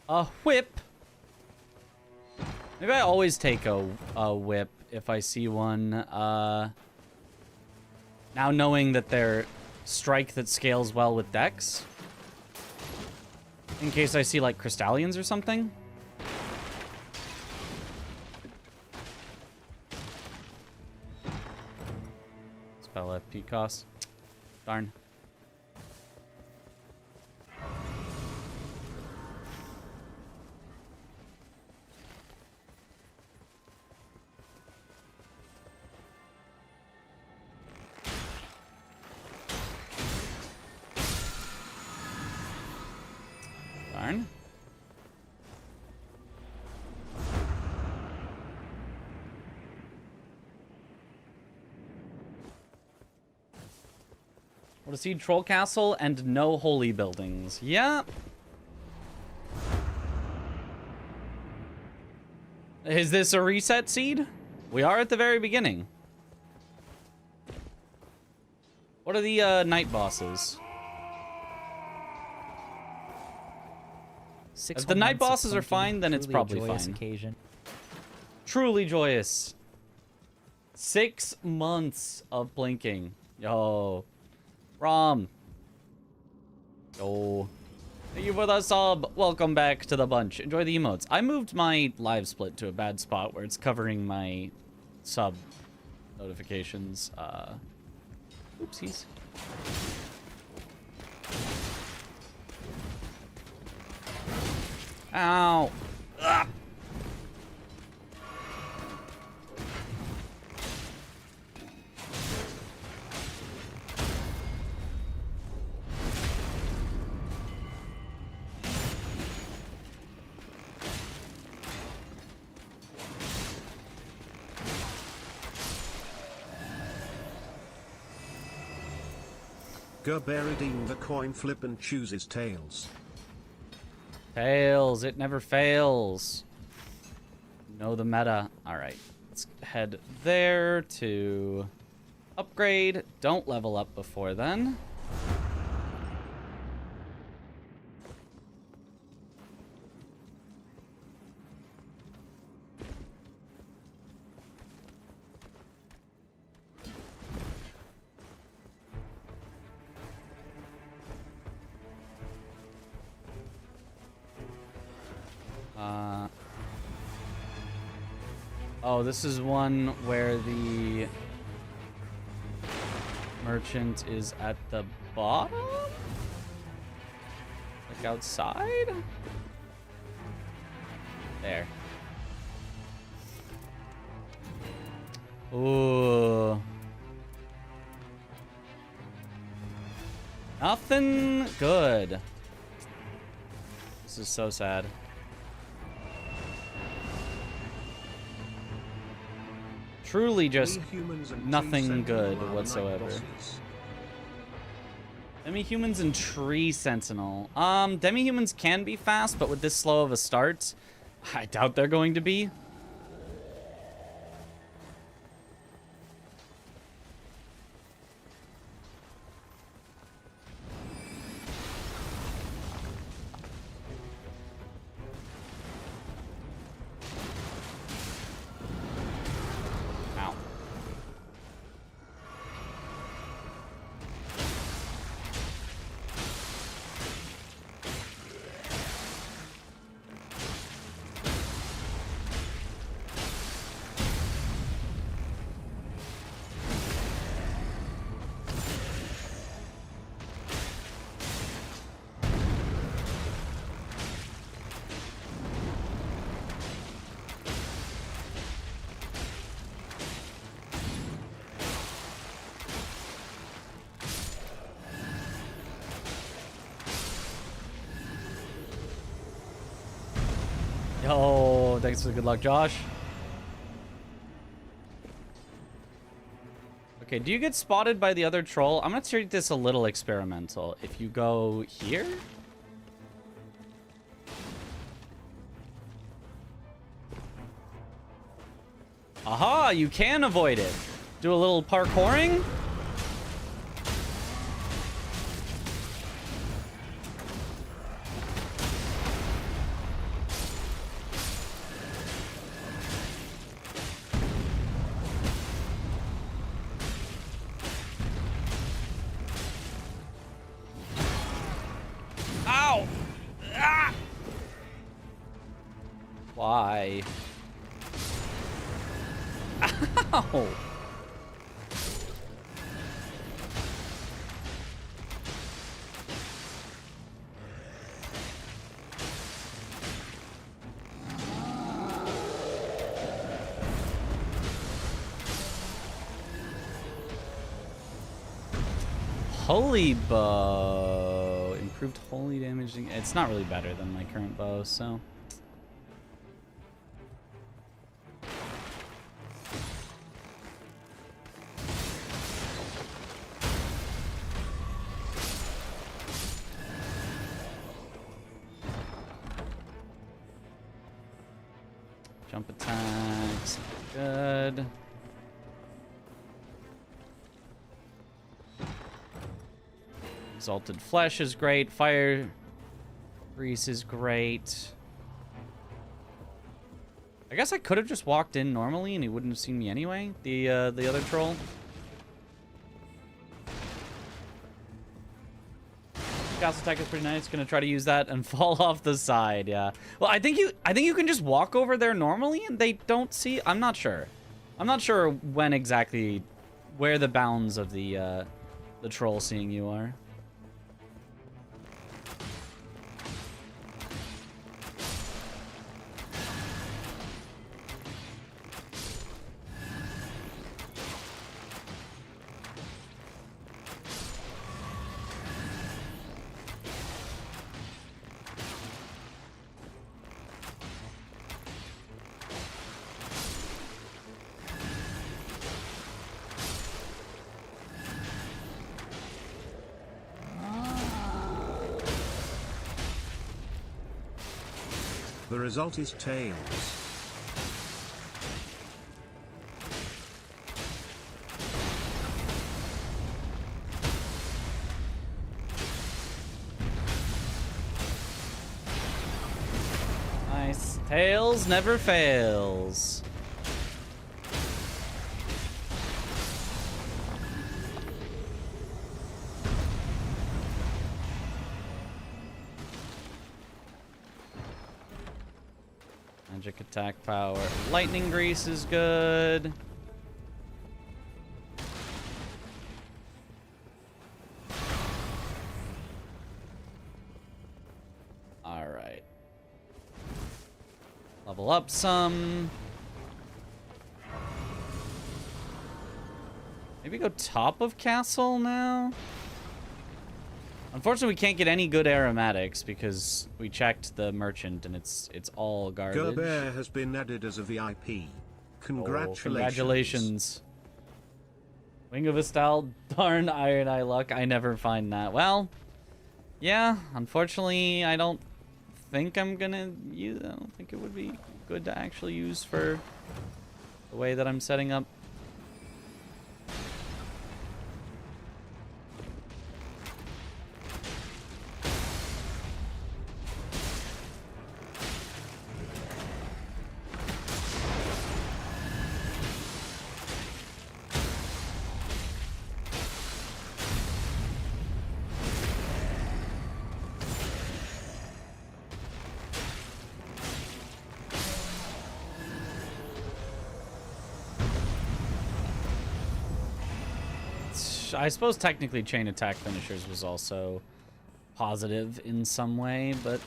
a whip. Maybe I always take a whip if I see one. Now knowing that they're strike that scales well with dex. In case I see like Crystallians or something. Spell FP cost. Darn. Darn. What a seed, Troll Castle and no holy buildings. Yeah. Is this a reset seed? We are at the very beginning. What are the night bosses? If the night bosses are fine, then it's probably fine. Occasion. Truly joyous. 6 months of blinking. Yo. Rom. Yo. Thank you for the sub. Welcome back to the bunch. Enjoy the emotes. I moved my live split to a bad spot where it's covering my sub notifications. Oopsies. Ow. Ugh. Gerber redeemed a coin flip and chooses tails. Tails, it never fails. Know the meta. Alright, let's head there to upgrade. Don't level up before then. Oh, this is one where the merchant is at the bottom? Like outside? There. Ooh. Nothing good. This is so sad. Truly just nothing good whatsoever. Demi-humans and tree sentinel. Demi-humans can be fast, but with this slow of a start, I doubt they're going to be. Yo, thanks for the good luck, Josh. Okay, do you get spotted by the other troll? I'm gonna treat this a little experimental. If you go here? Aha, you can avoid it. Do a little parkouring. Ow! Ah! Why? Ow! Holy bow. Improved holy damage. It's not really better than my current bow, so. Jump attacks. Good. Exalted Flesh is great. Fire Grease is great. I guess I could have just walked in normally and he wouldn't have seen me anyway. The other troll. Gas attack is pretty nice. Gonna try to use that and fall off the side. Yeah. Well, I think you can just walk over there normally and they don't see. I'm not sure. I'm not sure when exactly where the bounds of the troll seeing you are. The result is tails. Nice. Tails never fails. Magic attack power. Lightning grease is good. All right. Level up some. Maybe go top of castle now? Unfortunately, we can't get any good aromatics because we checked the merchant and it's all garbage. Gerber has been added as a VIP. Congratulations. Oh, congratulations. Wing of Astal, darn Iron Eye luck. I never find that. Well, yeah, unfortunately, I don't think I'm gonna use. I don't think it would be good to actually use for the way that I'm setting up. I suppose technically chain attack finishers was also positive in some way, but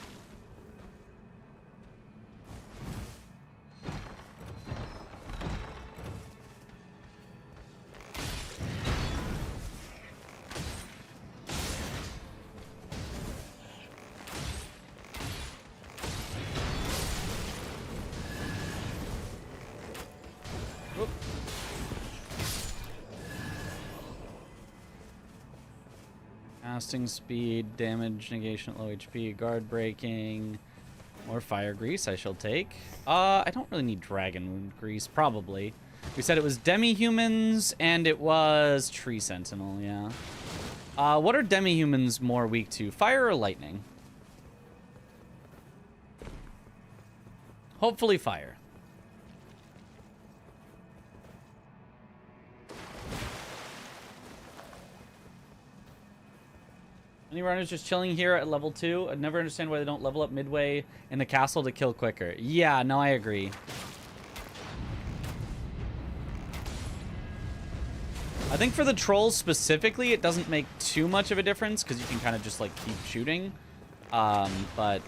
casting speed, damage negation at low HP, guard breaking, more fire grease I shall take. I don't really need dragon wound grease, probably. We said it was demi-humans and it was tree sentinel, yeah. What are demi-humans more weak to, fire or lightning? Hopefully fire. Any runners just chilling here at level 2? I never understand why they don't level up midway in the castle to kill quicker. Yeah, no, I agree. I think for the trolls specifically, it doesn't make too much of a difference because you can kind of just like keep shooting. But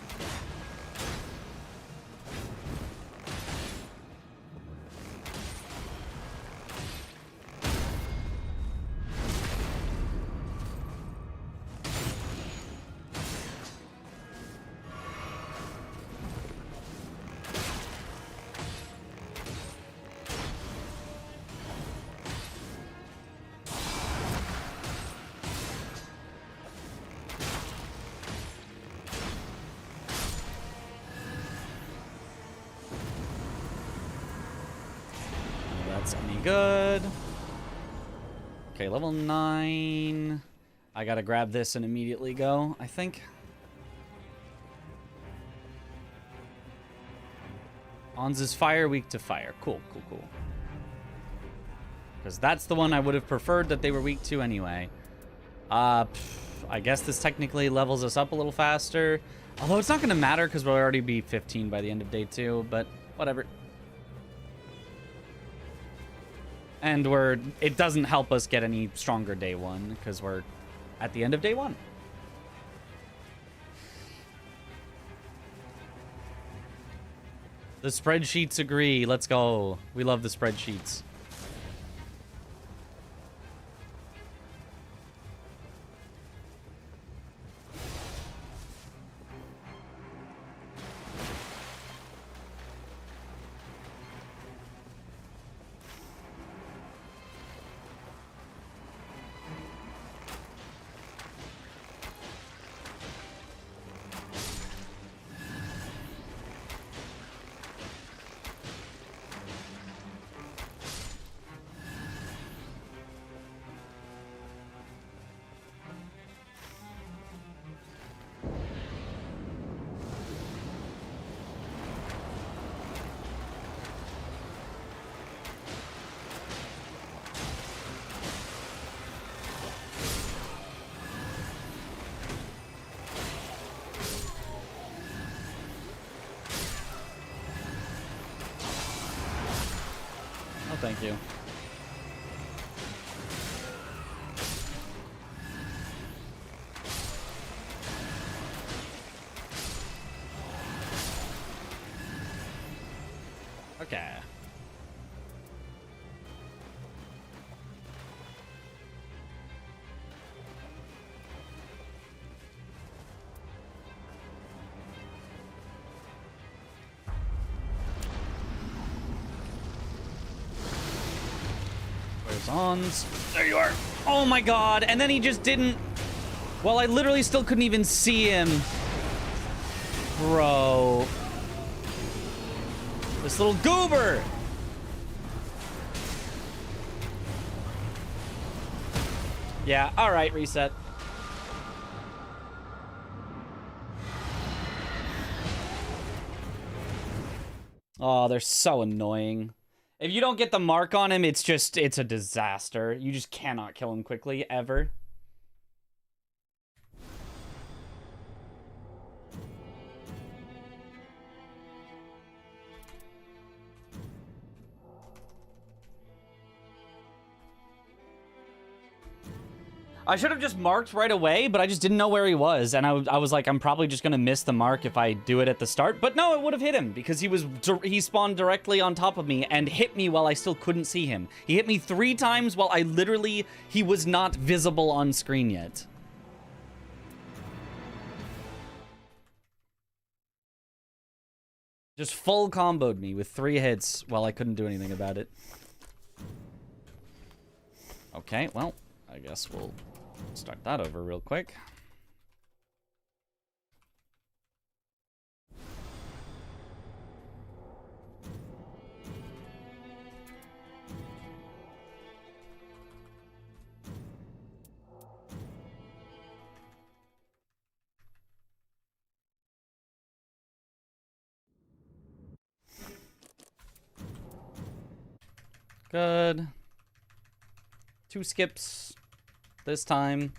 good. Okay, level 9. I gotta grab this and immediately go, I think. Ons is fire, weak to fire. Cool, cool, cool. Because that's the one I would have preferred that they were weak to anyway. I guess this technically levels us up a little faster. Although it's not going to matter because we'll already be 15 by the end of day 2, but whatever. And it doesn't help us get any stronger day 1 because we're at the end of day 1. The spreadsheets agree. Let's go. We love the spreadsheets. Thank you. Okay. Where's Ons? There you are. Oh my god, and then he just didn't... Well, I literally still couldn't even see him. Bro. This little goober! Yeah, alright, reset. Oh, they're so annoying. If you don't get the mark on him, it's a disaster. You just cannot kill him quickly, ever. I should have just marked right away, but I just didn't know where he was. And I was like, I'm probably just going to miss the mark if I do it at the start. But no, it would have hit him because he spawned directly on top of me and hit me while I still couldn't see him. He hit me 3 times while he was not visible on screen yet. Just full comboed me with 3 hits while I couldn't do anything about it. Okay, well, I guess we'll start that over real quick. Good. 2 skips this time.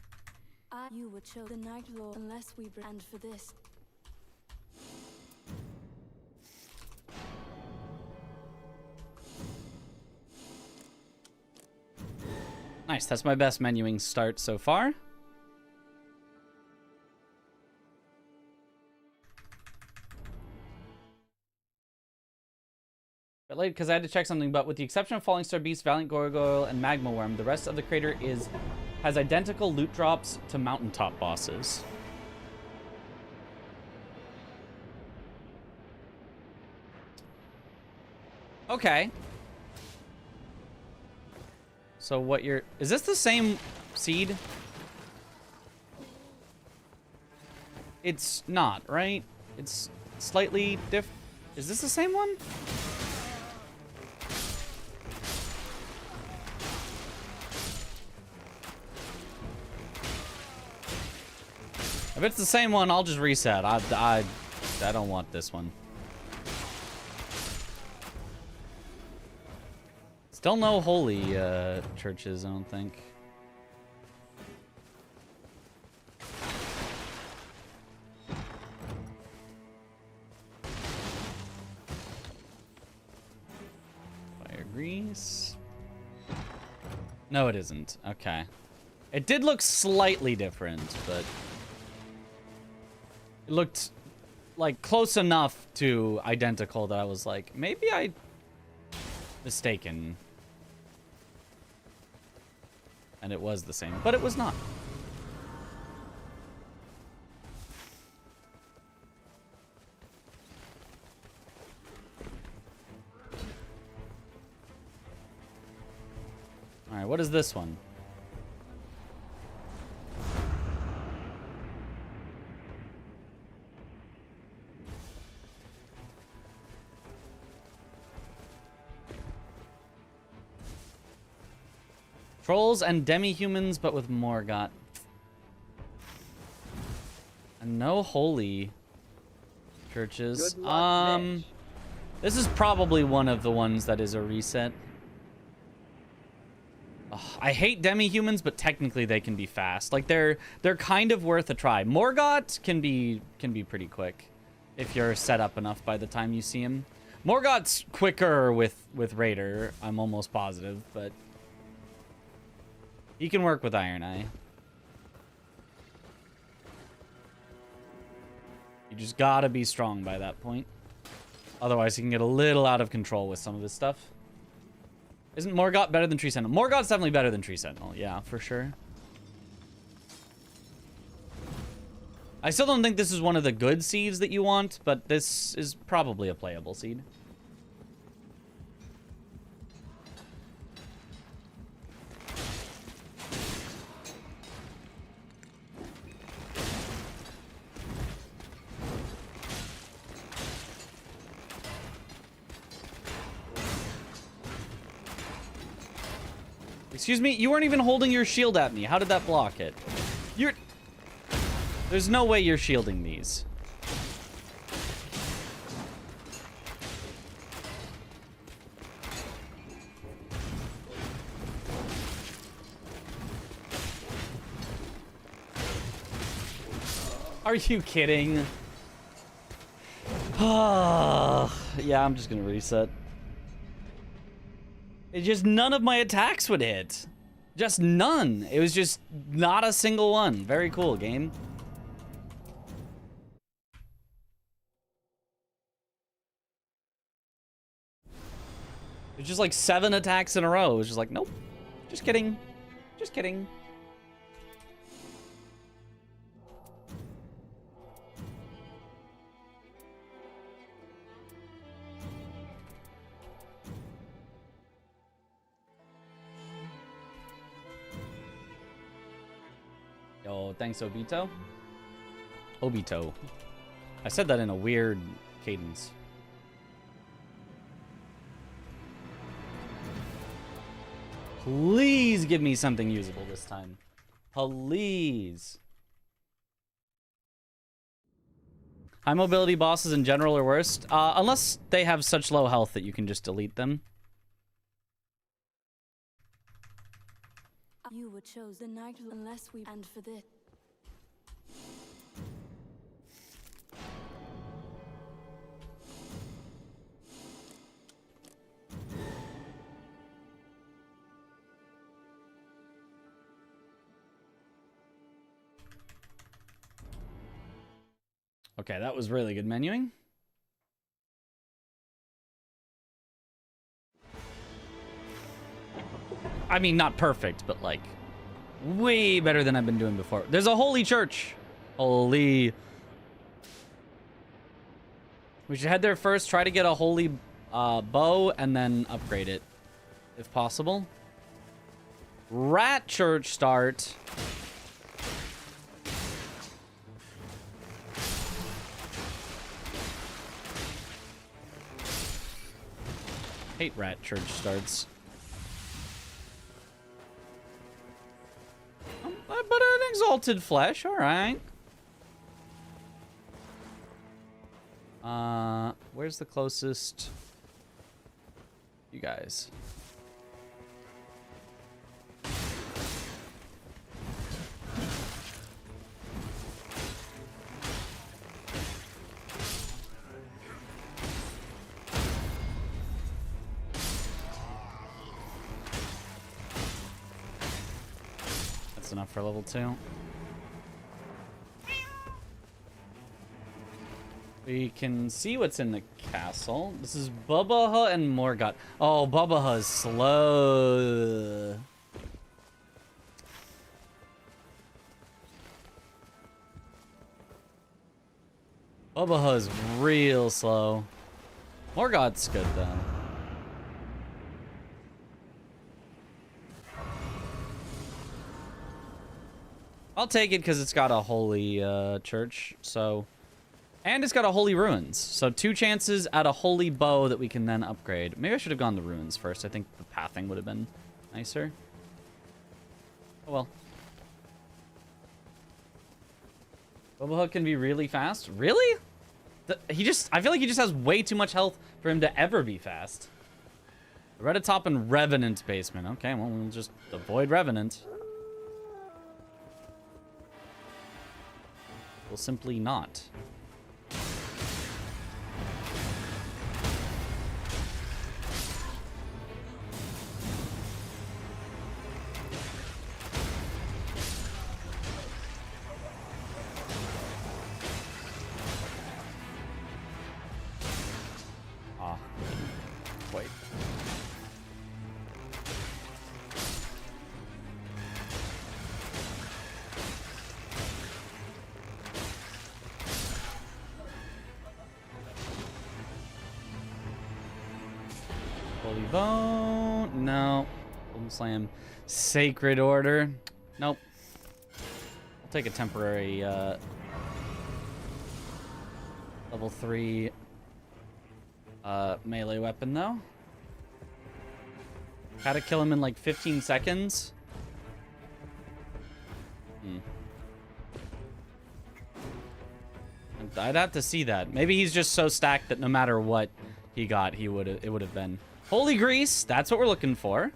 You would show the Night Lord unless we and for this. Nice, that's my best menuing start so far. But late because I had to check something, but with the exception of Falling Star Beast, Valiant Gargoyle, and Magma Worm, the rest of the crater has identical loot drops to Mountaintop bosses. Okay. So what is this the same seed? It's not, right? It's slightly is this the same one? If it's the same one, I'll just reset. I don't want this one. Still no holy churches, I don't think. Fire grease. No, it isn't. Okay. It did look slightly different, but it looked like close enough to identical that I was like, maybe I mistaken. And it was the same, but it was not. All right, what is this one? Trolls and demi-humans, but with Morgott. And no holy churches. Good luck, bitch. This is probably one of the ones that is a reset. Ugh, I hate demi-humans, but technically they can be fast. Like they're kind of worth a try. Morgott can be pretty quick if you're set up enough by the time you see him. Morgoth's quicker with Raider, I'm almost positive, but he can work with Iron Eye. You just gotta be strong by that point. Otherwise, he can get a little out of control with some of this stuff. Isn't Morgoth better than Tree Sentinel? Morgoth's definitely better than Tree Sentinel. Yeah, for sure. I still don't think this is one of the good seeds that you want, but this is probably a playable seed. Excuse me, you weren't even holding your shield at me. How did that block it? There's no way you're shielding these. Are you kidding? Yeah, I'm just gonna reset. It just none of my attacks would hit. Just none. It was just not a single one. Very cool, game. It's just like 7 attacks in a row. It was just like, nope. Just kidding. Just kidding. Yo, thanks, Obito. Obito. I said that in a weird cadence. Please give me something usable this time. Please. High mobility bosses in general are worst. Unless they have such low health that you can just delete them. You were chosen Nightreign unless we and for this. Okay, that was really good menuing. I mean, not perfect, but like way better than I've been doing before. There's a holy church. Holy. We should head there first, try to get a holy bow, and then upgrade it, if possible. Rat church start. Hate rat church starts. But an exalted flesh, all right. Where's the closest? You guys. Enough for level 2. We can see what's in the castle. This is Bubaha and Morgoth. Oh, Bubaha is slow. Bubaha is real slow. Morgoth's good though. I'll take it because it's got a holy church, so... And it's got a holy ruins. So 2 chances at a holy bow that we can then upgrade. Maybe I should have gone the ruins first. I think the pathing would have been nicer. Oh well. Bobahook can be really fast. Really? I feel like he just has way too much health for him to ever be fast. Redditop and Revenant basement. Okay, well, we'll just avoid Revenant. We'll simply not. bow. No. Boom slam. Sacred order. Nope. I'll take a temporary level 3 melee weapon though. Gotta kill him in like 15 seconds. I'd have to see that. Maybe he's just so stacked that no matter what he got, it would have been. Holy grease, that's what we're looking for.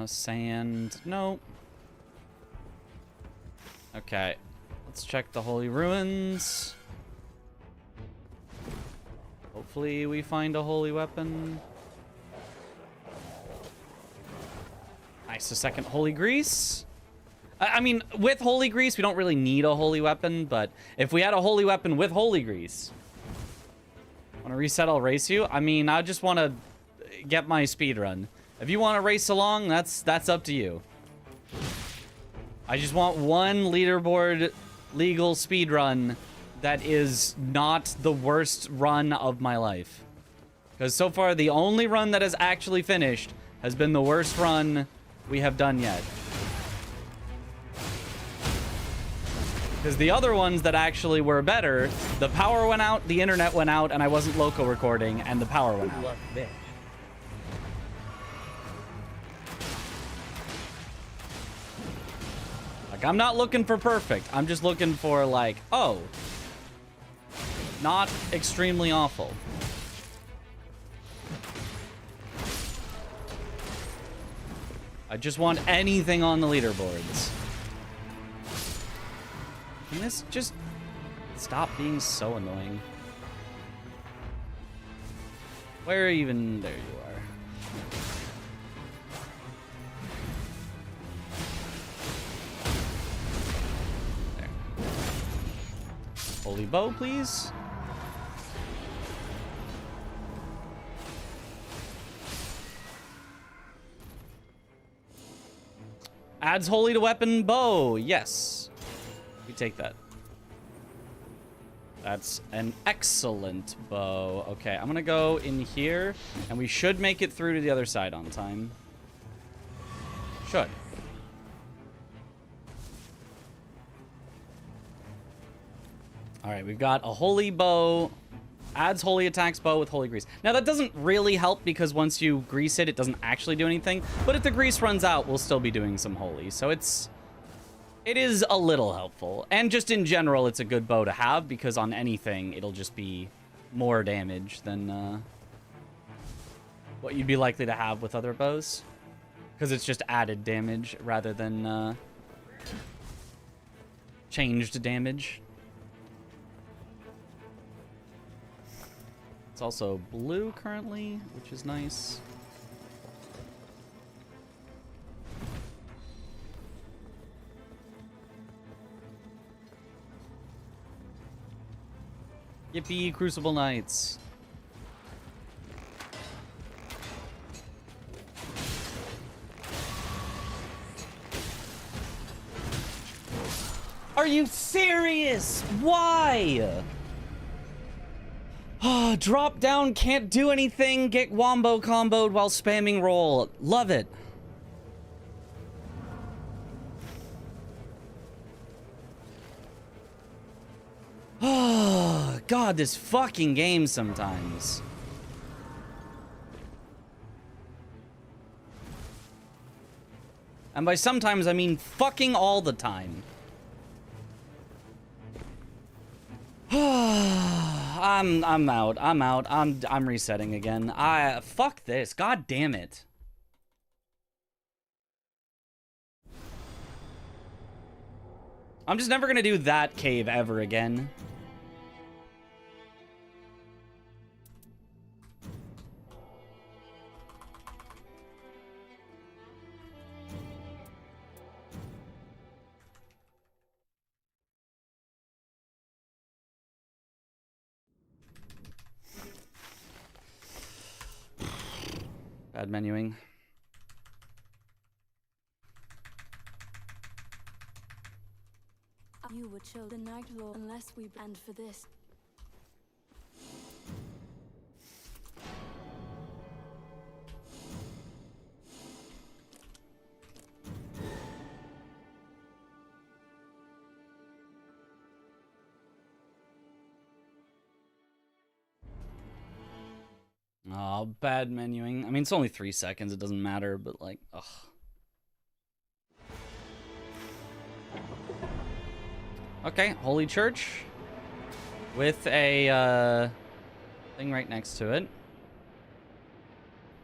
Sand, no. Okay, let's check the holy ruins. Hopefully we find a holy weapon. Nice, a second holy grease. I mean, with holy grease, we don't really need a holy weapon, but if we had a holy weapon with holy grease, want to reset, I'll race you. I mean, I just want to get my speed run. If you want to race along, that's up to you. I just want one leaderboard legal speed run that is not the worst run of my life. Because so far, the only run that has actually finished has been the worst run we have done yet. Because the other ones that actually were better, the power went out, the internet went out, and I wasn't local recording, and the power went out. Like, I'm not looking for perfect. I'm just looking for, like, oh, not extremely awful. I just want anything on the leaderboards. Can this just stop being so annoying? Where even... There you are. There. Holy bow, please. Adds holy to weapon bow. Yes. We take that. That's an excellent bow. Okay, I'm gonna go in here, and we should make it through to the other side on time. Should. All right, we've got a holy bow. Adds holy attacks bow with holy grease. Now, that doesn't really help because once you grease it, it doesn't actually do anything. But if the grease runs out, we'll still be doing some holy. So it is a little helpful. And just in general, it's a good bow to have because on anything, it'll just be more damage than what you'd be likely to have with other bows. Because it's just added damage rather than changed damage. It's also blue currently, which is nice. Yippee, Crucible Knights. Are you serious? Why? Drop down, can't do anything, get wombo comboed while spamming roll. Love it. Oh, God, this fucking game sometimes. And by sometimes, I mean fucking all the time. I'm out. I'm resetting again. Fuck this. God damn it. I'm just never gonna do that cave ever again. Bad menuing. You were chosen Night Lord unless we and for this. Oh, bad menuing. I mean, it's only 3 seconds. It doesn't matter, but like, ugh. Okay, Holy Church with a thing right next to it.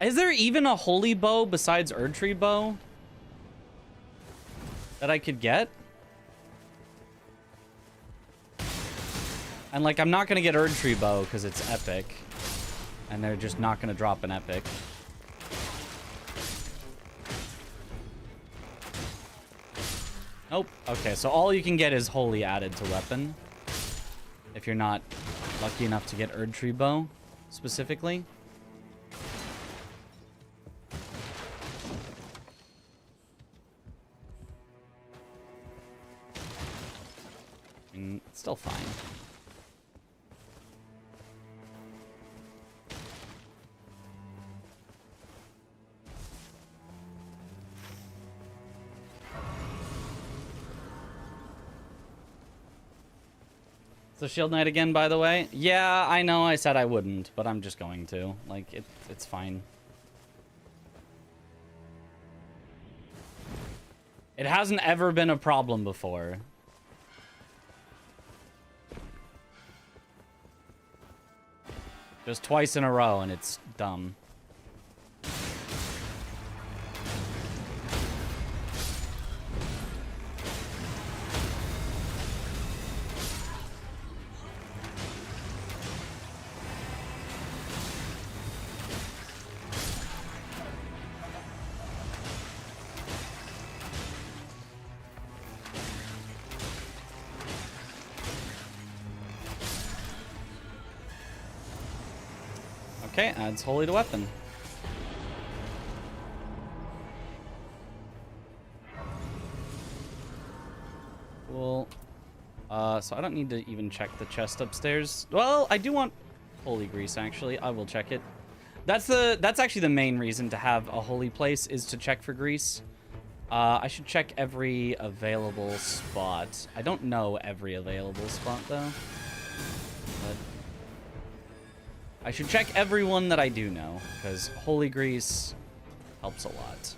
Is there even a holy bow besides Erdtree bow that I could get? And like, I'm not gonna get Erdtree bow because it's epic. And they're just not going to drop an epic. Nope. Okay, so all you can get is holy added to weapon. If you're not lucky enough to get Erdtree bow, specifically. I mean, it's still fine. So Shield Knight again, by the way. Yeah, I know I said I wouldn't, but I'm just going to. Like, it's fine. It hasn't ever been a problem before. Just twice in a row, and it's dumb. Okay, adds holy to weapon. Cool. So I don't need to even check the chest upstairs. Well, I do want holy grease, actually. I will check it. That's actually the main reason to have a holy place, is to check for grease. I should check every available spot. I don't know every available spot, though. But I should check every one that I do know, because holy grease helps a lot.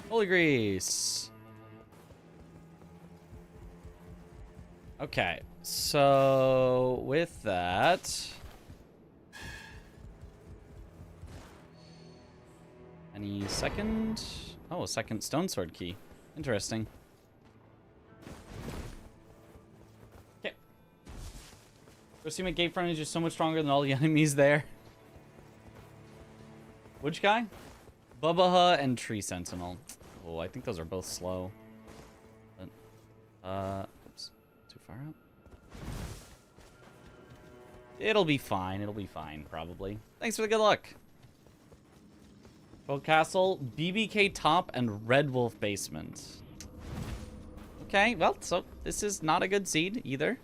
Holy grease. Okay, so with that, any second? Oh, a second stone sword key. Interesting. Okay. Proximate gate frontage is so much stronger than all the enemies there. Which guy? Bubbaha and Tree Sentinel. Oh, I think those are both slow. But, oops. Too far out. It'll be fine. It'll be fine, probably. Thanks for the good luck. Gold Castle, BBK top, and Red Wolf basement. Okay, well, so this is not a good seed either.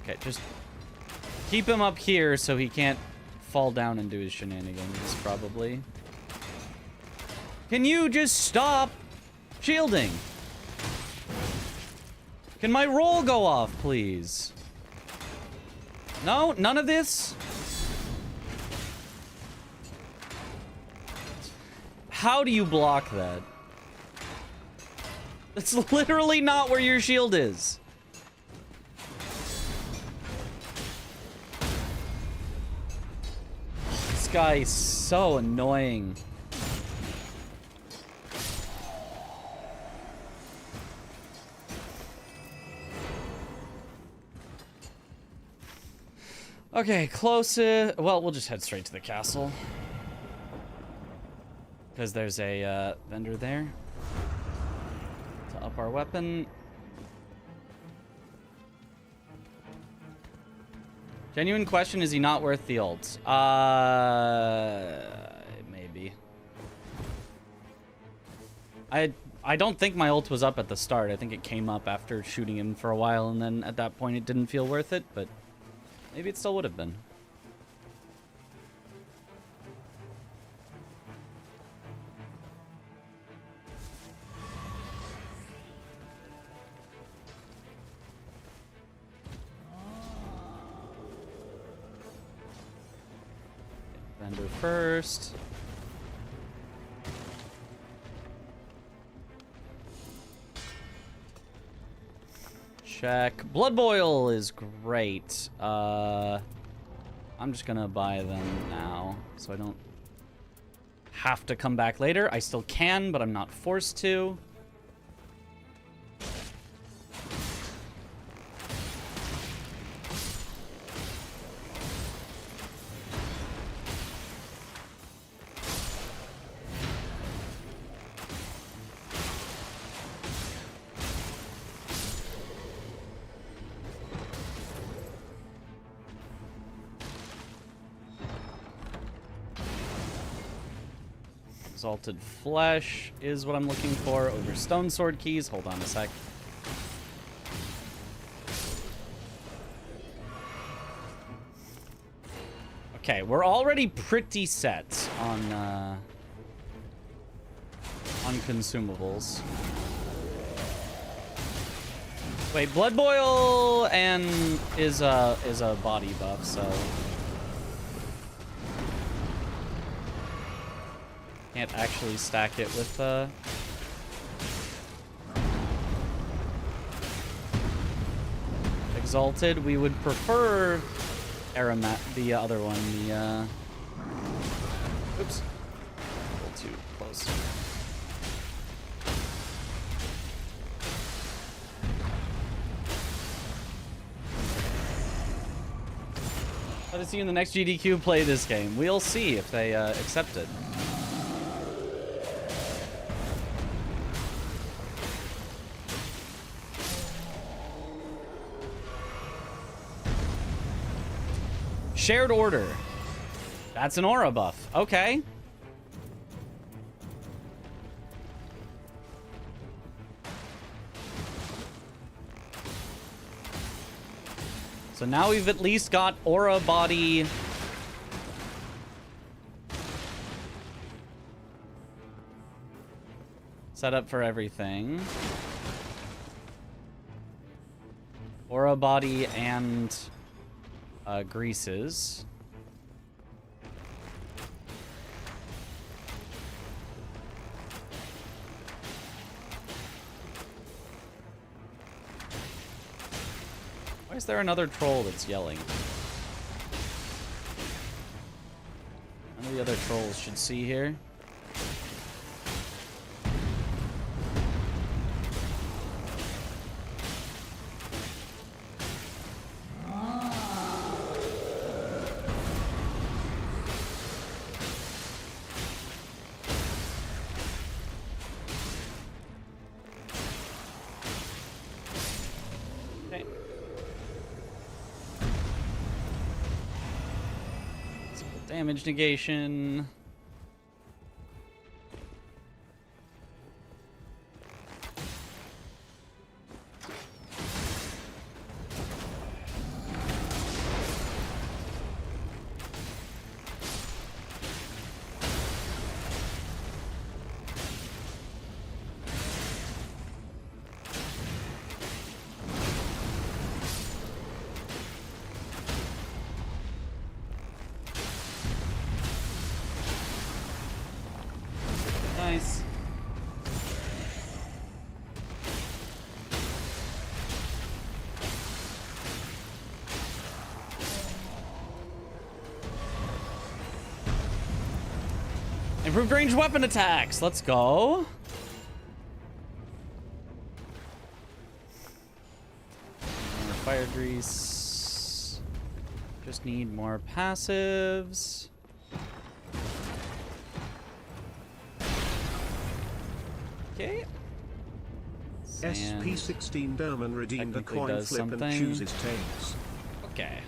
Okay, just keep him up here so he can't fall down and do his shenanigans, probably. Can you just stop shielding? Can my roll go off, please? No? None of this? How do you block that? That's literally not where your shield is. This guy is so annoying. Okay, close. Well, we'll just head straight to the castle. Because there's a vendor there to up our weapon. Genuine question, is he not worth the ult? Maybe. I don't think my ult was up at the start. I think it came up after shooting him for a while, and then at that point it didn't feel worth it, but maybe it still would have been. Vendor first. Check. Blood Boil is great. I'm just gonna buy them now, so I don't have to come back later. I still can, but I'm not forced to. Exalted Flesh is what I'm looking for over Stone Sword Keys. Hold on a sec. Okay, we're already pretty set on consumables. Wait, Blood Boil and is a body buff, so can't actually stack it with Exalted. We would prefer Aromat, the other one, the oops. A little too close. Let us see in the next GDQ play this game. We'll see if they accept it. Shared Order. That's an aura buff. Okay. So now we've at least got aura body set up for everything. Aura body and greases. Why is there another troll that's yelling? None of the other trolls should see here. Damage negation. Nice. Improved ranged weapon attacks. Let's go. More fire grease. Just need more passives. Okay. Sand SP16 Derman redeemed a technically coin does flip something. and chooses tails. Okay.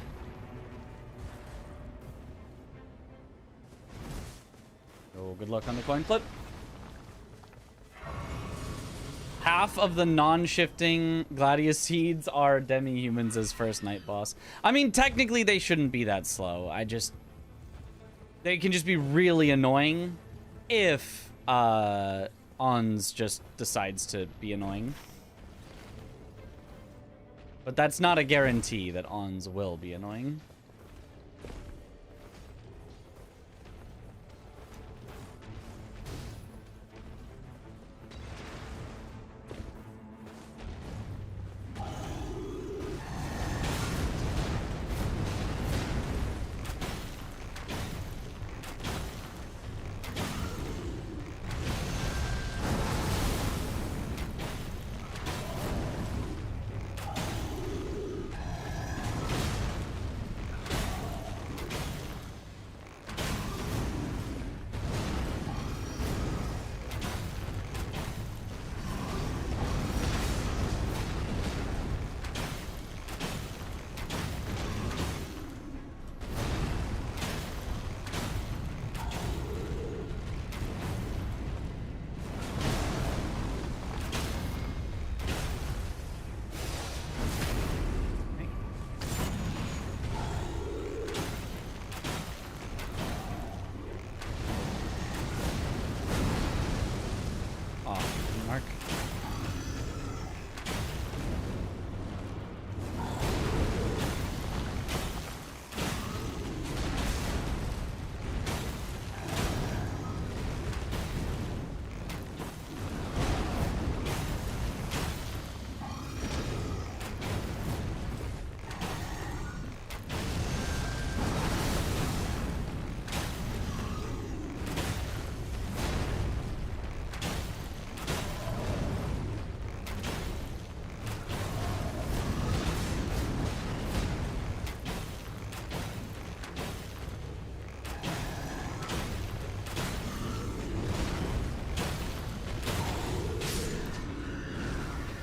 Oh, good luck on the coin flip. Half of the non-shifting Gladius seeds are demi-humans as first night boss. I mean, technically they shouldn't be that slow. They can just be really annoying if Ons just decides to be annoying. But that's not a guarantee that Ons will be annoying.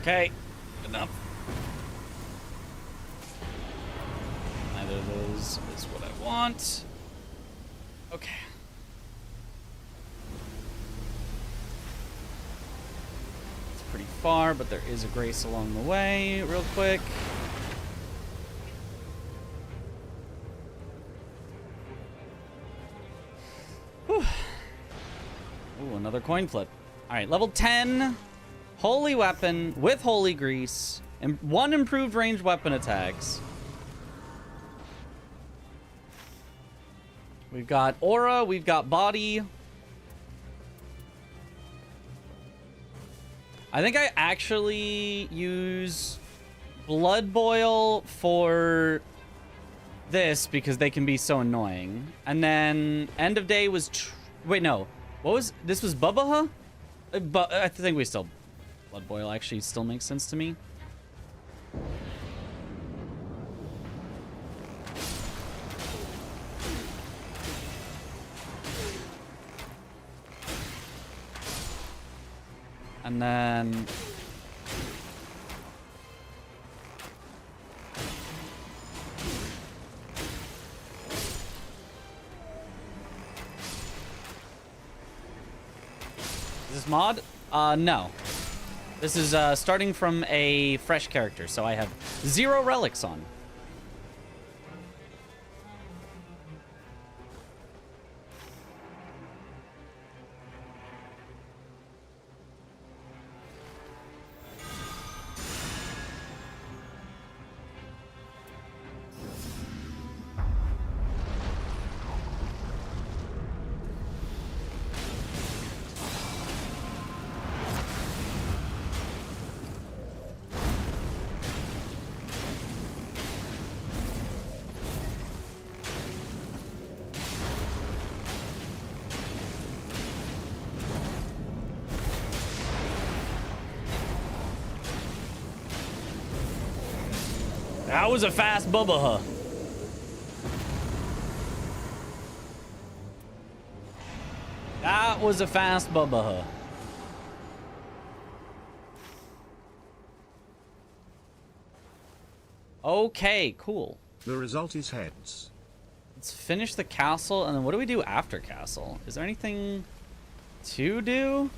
Okay, enough. Neither of those is what I want. Okay. It's pretty far, but there is a grace along the way, real quick. Whew. Ooh, another coin flip. All right, level 10. Holy weapon with holy grease and 1 improved ranged weapon attacks. We've got aura, we've got body. I think I actually use blood boil for this because they can be so annoying. And then end of day was wait, no. What was this? Was Bubba? But I think we still blood boil actually still makes sense to me. And then is this mod? No. This is starting from a fresh character, so I have 0 relics on. That was a fast Bubba, huh? That was a fast Bubba, huh? Okay, cool. The result is heads. Let's finish the castle, and then what do we do after castle? Is there anything to do?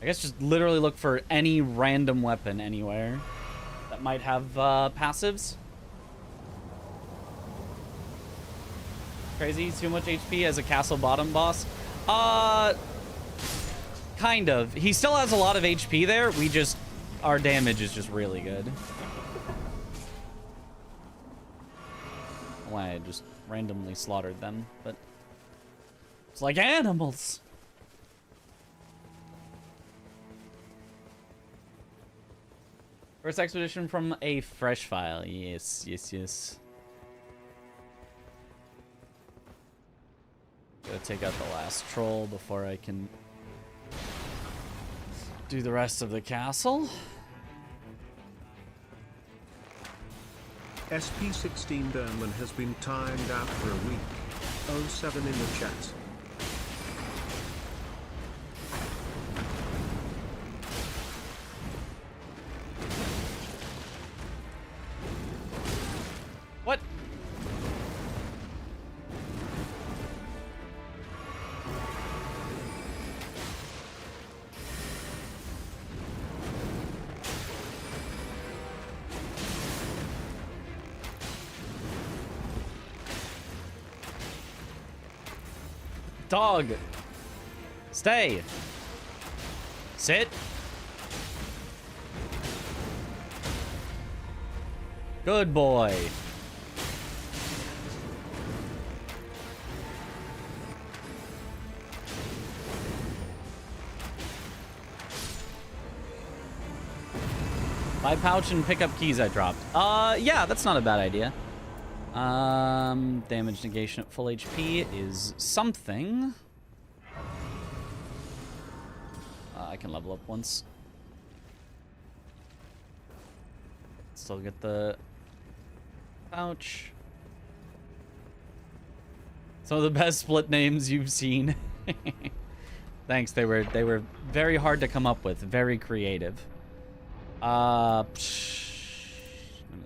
I guess just literally look for any random weapon anywhere that might have passives. Crazy, too much HP as a castle bottom boss? Kind of. He still has a lot of HP there. Our damage is just really good. Why I just randomly slaughtered them, but it's like animals. First expedition from a fresh file. Yes, yes, yes. Gotta take out the last troll before I can do the rest of the castle. SP16 Derman has been timed out for a week. 07 in the chat. What? Dog. Stay. Sit. Good boy. Buy pouch and pick up keys I dropped. Yeah, that's not a bad idea. Damage negation at full HP is something. I can level up once. Still get the pouch. Some of the best split names you've seen. Thanks, they were very hard to come up with, very creative. None of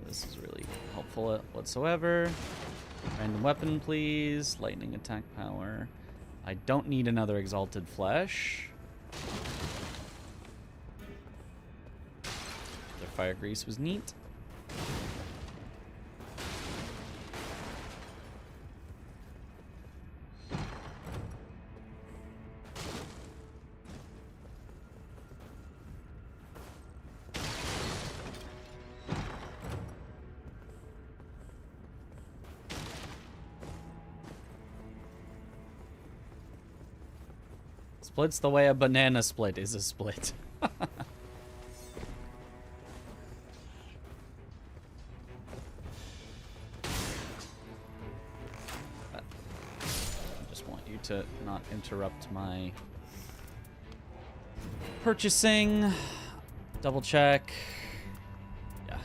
this is really helpful whatsoever. Random weapon, please. Lightning attack power. I don't need another exalted flesh. Their fire grease was neat. Split's the way a banana split is a split. I just want you to not interrupt my purchasing. Double check. Yeah.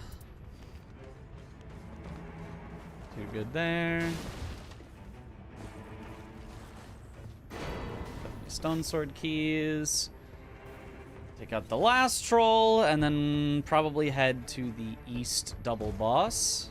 Too good there. Stone sword keys. Take out the last troll and then probably head to the east double boss.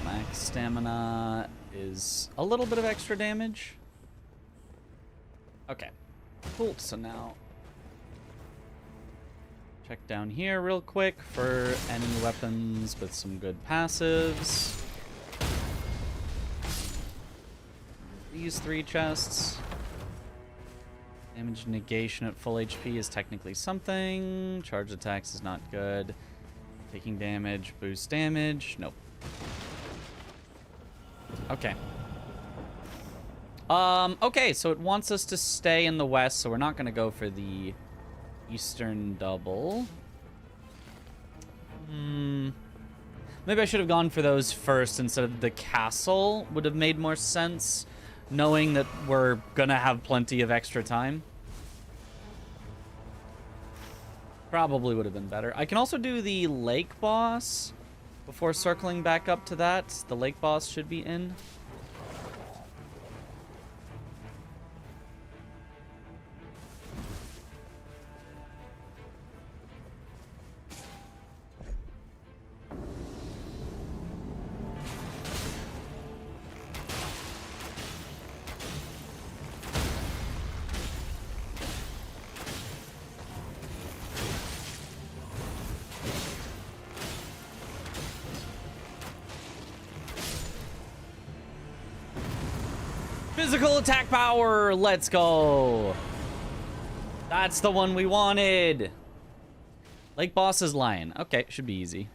Max stamina is a little bit of extra damage. Okay, cool. So now check down here real quick for any weapons with some good passives. These 3 chests. Damage negation at full HP is technically something. Charge attacks is not good. Taking damage, boost damage. Nope. Okay. Okay, so it wants us to stay in the west, so we're not going to go for the eastern double. Maybe I should have gone for those first instead of the castle. Would have made more sense, knowing that we're going to have plenty of extra time. Probably would have been better. I can also do the lake boss before circling back up to that. The lake boss should be in. Physical attack power, let's go. That's the one we wanted. Lake boss is lion. Okay, should be easy.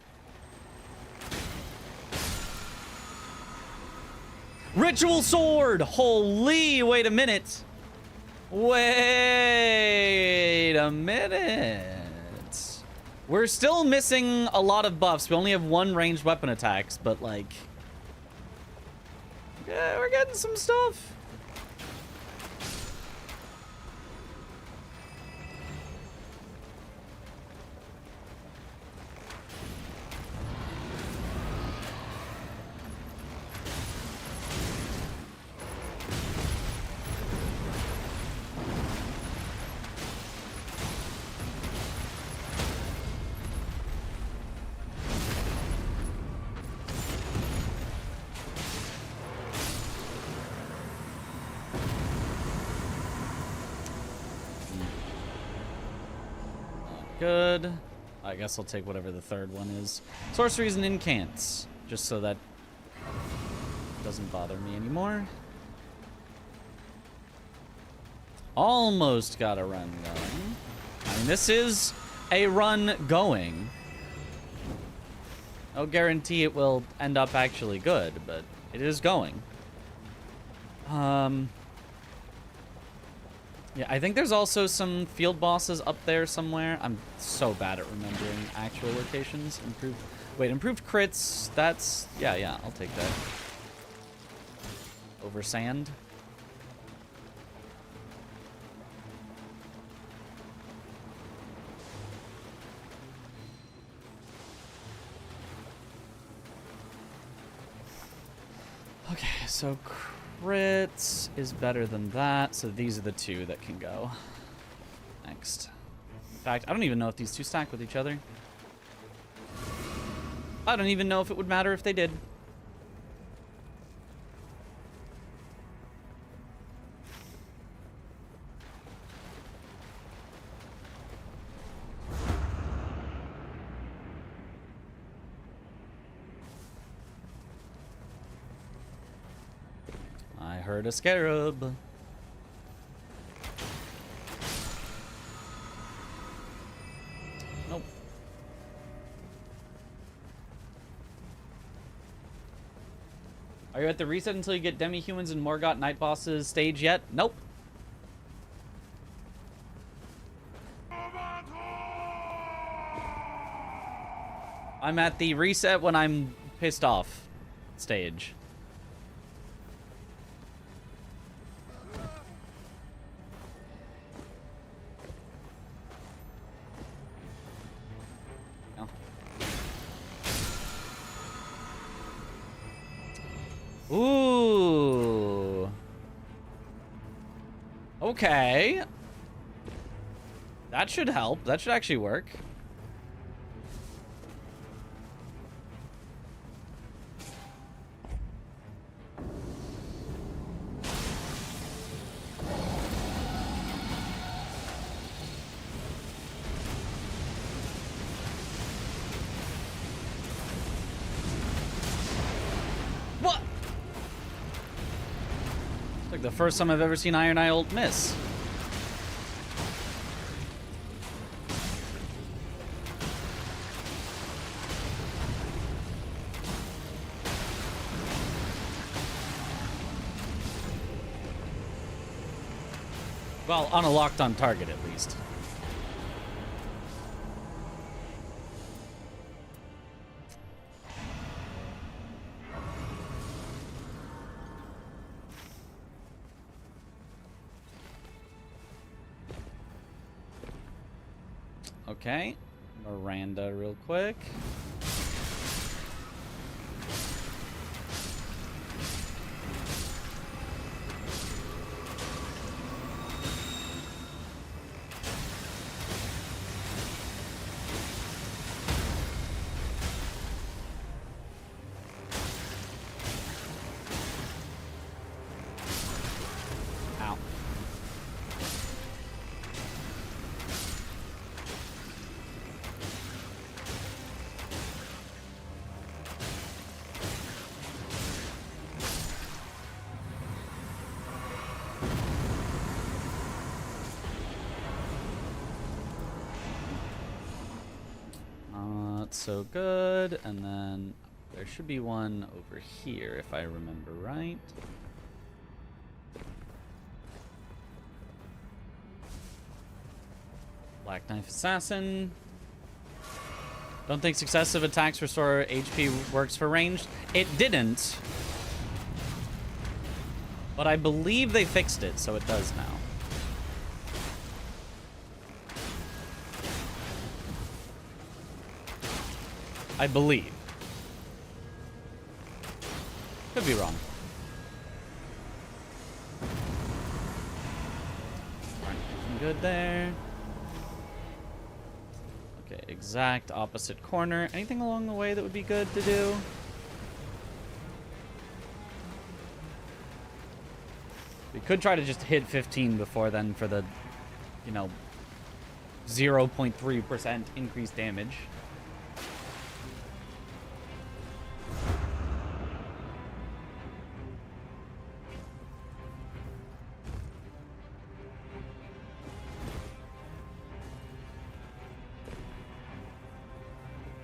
Ritual sword, holy, wait a minute. Wait a minute. We're still missing a lot of buffs. We only have one ranged weapon attacks, but like, yeah, we're getting some stuff. Good. I guess I'll take whatever the third one is. Sorceries and incants, just so that doesn't bother me anymore. Almost got a run going. I mean, this is a run going. No guarantee it will end up actually good, but it is going. Yeah, I think there's also some field bosses up there somewhere. I'm so bad at remembering actual locations. Improved crits. That's, yeah, I'll take that. Over sand. Okay, so crits is better than that, so these are the two that can go next. In fact, I don't even know if these two stack with each other. I don't even know if it would matter if they did. I heard a scarab. Nope. Are you at the reset until you get demi-humans and Morgott night bosses stage yet? Nope. I'm at the reset when I'm pissed off stage. Ooh. Okay. That should help. That should actually work. The first time I've ever seen Iron Eye ult miss. Well, on a locked-on target, at least. Okay. Miranda real quick. Ow. Not so good. And then there should be one over here, if I remember right. Black Knife Assassin. Don't think successive attacks restore HP works for ranged. It didn't. But I believe they fixed it, so it does now. I believe. Could be wrong. Alright, good there. Okay, exact opposite corner. Anything along the way that would be good to do? We could try to just hit 15 before then for the, 0.3% increased damage.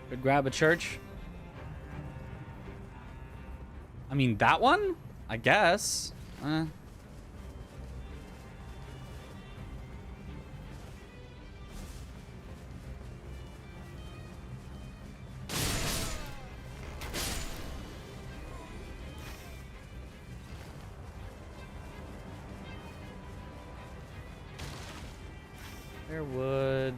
Could grab a church. I mean, that one? I guess. There would...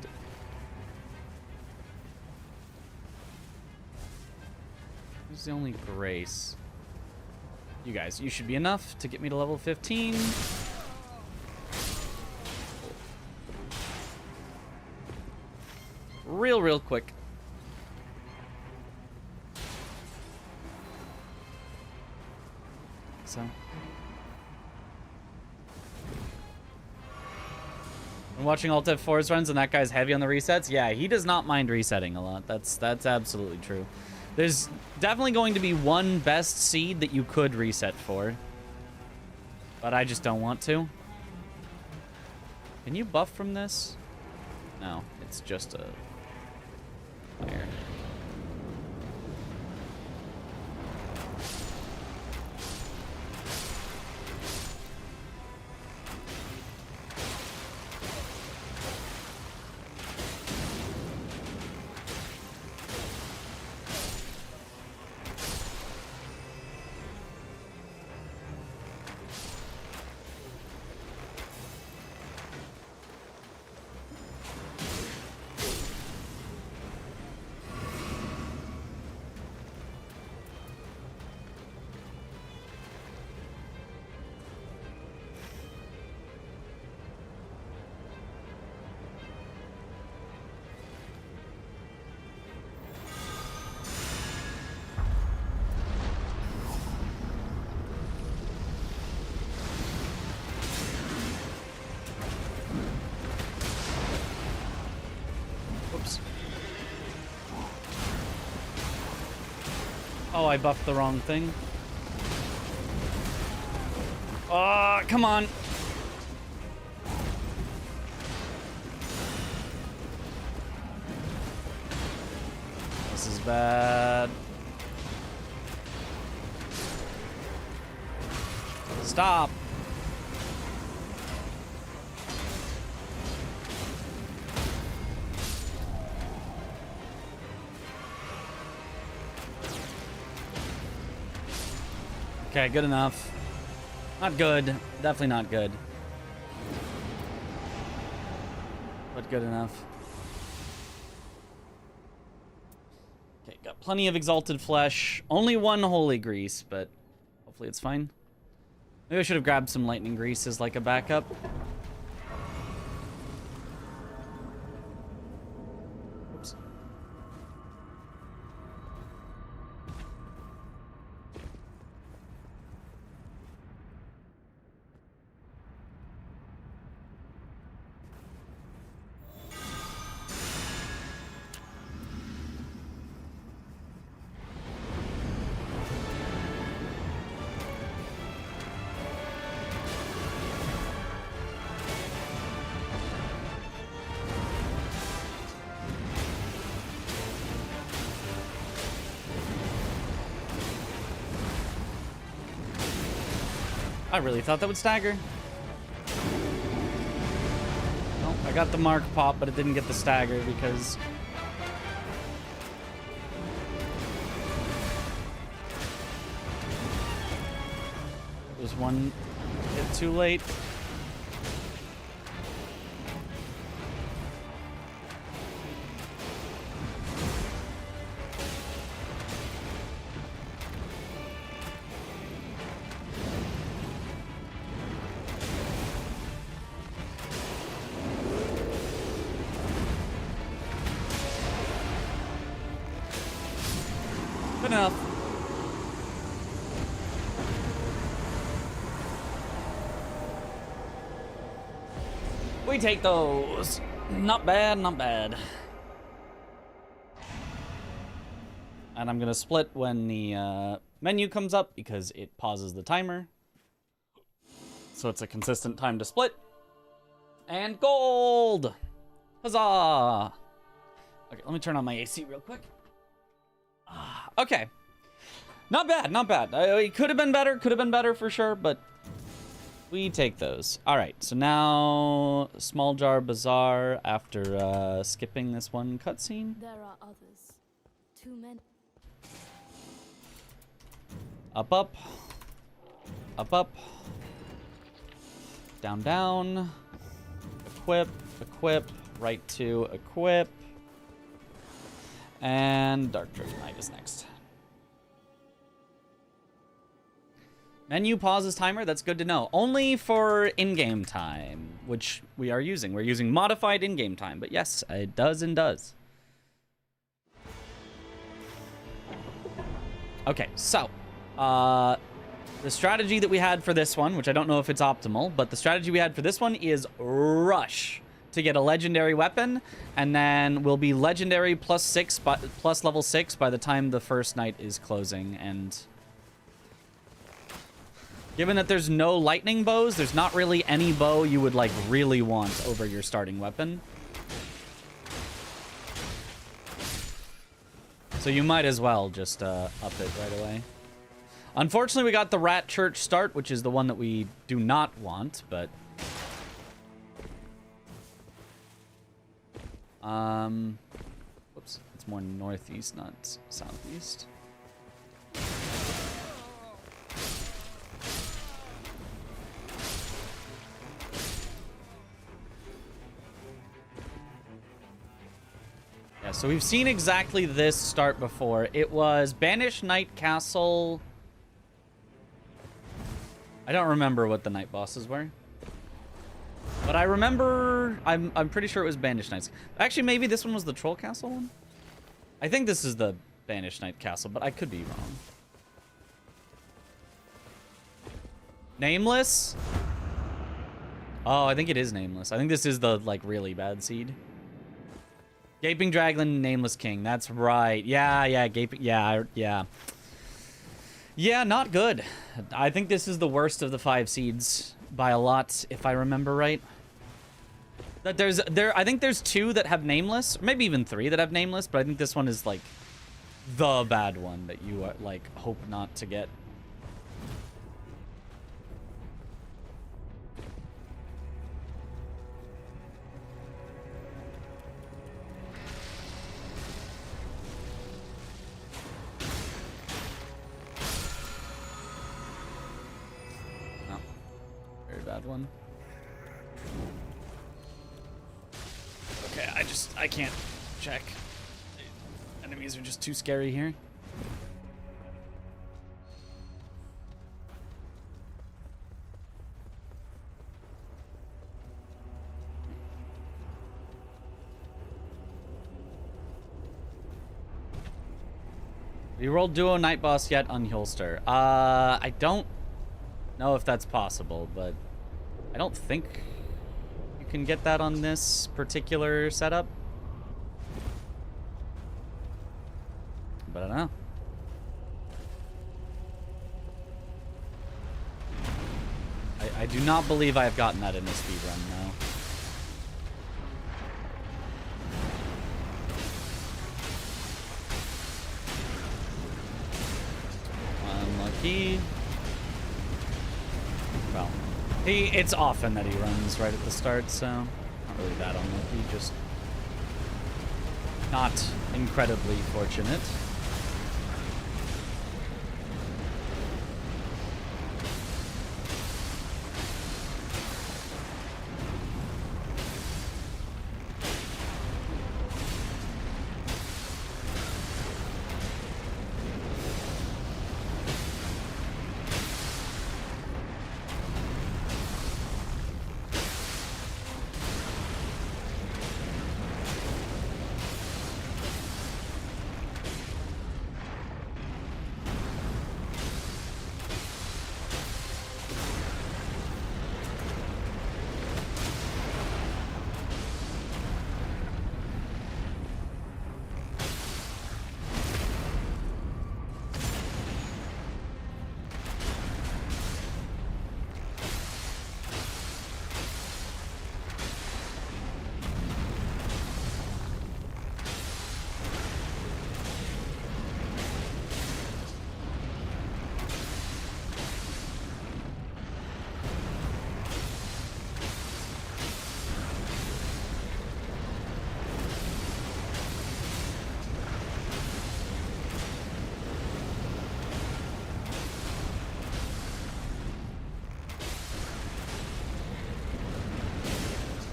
Who's the only grace? You guys, you should be enough to get me to level 15. Real quick. So. I'm watching Alt F4's runs and that guy's heavy on the resets. Yeah, he does not mind resetting a lot. That's absolutely true. There's definitely going to be one best seed that you could reset for. But I just don't want to. Can you buff from this? No, it's just a fire. Oh, I buffed the wrong thing. Oh, come on. This is bad. Okay, good enough. Not good. Definitely not good. But good enough. Okay, got plenty of exalted flesh. Only one holy grease, but hopefully it's fine. Maybe I should have grabbed some lightning grease as like a backup. Oops. I really thought that would stagger. Oh, I got the mark pop, but it didn't get the stagger because... it was one hit too late. Enough. We take those. Not bad, not bad. And I'm gonna split when the menu comes up because it pauses the timer. So it's a consistent time to split. And gold! Huzzah! Okay, let me turn on my AC real quick. Okay. Not bad, not bad. It could have been better for sure, but we take those. All right, so now Small Jar Bazaar after skipping this one cutscene. There are others. Too many. Up, up. Up, up. Down, down. Equip, equip. Right to equip. And Dark Treasure Knight is next. Menu pauses timer, that's good to know. Only for in-game time, which we are using. We're using modified in-game time, but yes, it does and does. Okay, so, the strategy that we had for this one, which I don't know if it's optimal, but the strategy we had for this one is rush to get a legendary weapon, and then we'll be legendary plus level 6 by the time the first night is closing. And given that there's no lightning bows, there's not really any bow you would like really want over your starting weapon. So you might as well just up it right away. Unfortunately, we got the Rat Church start, which is the one that we do not want, but whoops, it's more northeast, not southeast. Yeah, so we've seen exactly this start before. It was Banished Knight Castle. I don't remember what the night bosses were. But I remember, I'm pretty sure it was Banished Knights. Actually, maybe this one was the Troll Castle one? I think this is the Banished Knight Castle, but I could be wrong. Nameless? Oh, I think it is Nameless. I think this is the, like, really bad seed. Gaping Dragon, Nameless King. That's right. Yeah, Gaping, yeah. Yeah, not good. I think this is the worst of the 5 seeds by a lot, if I remember right. That I think there's 2 that have Nameless, or maybe even 3 that have Nameless, but I think this one is like the bad one that you like hope not to get. bad one. Okay, I can't check. Enemies are just too scary here. You rolled duo night boss yet on Hulster? I don't know if that's possible, but I don't think you can get that on this particular setup. But I don't know. I do not believe I have gotten that in this speedrun, no. Unlucky. Well, it's often that he runs right at the start, so not really that unlucky, just not incredibly fortunate.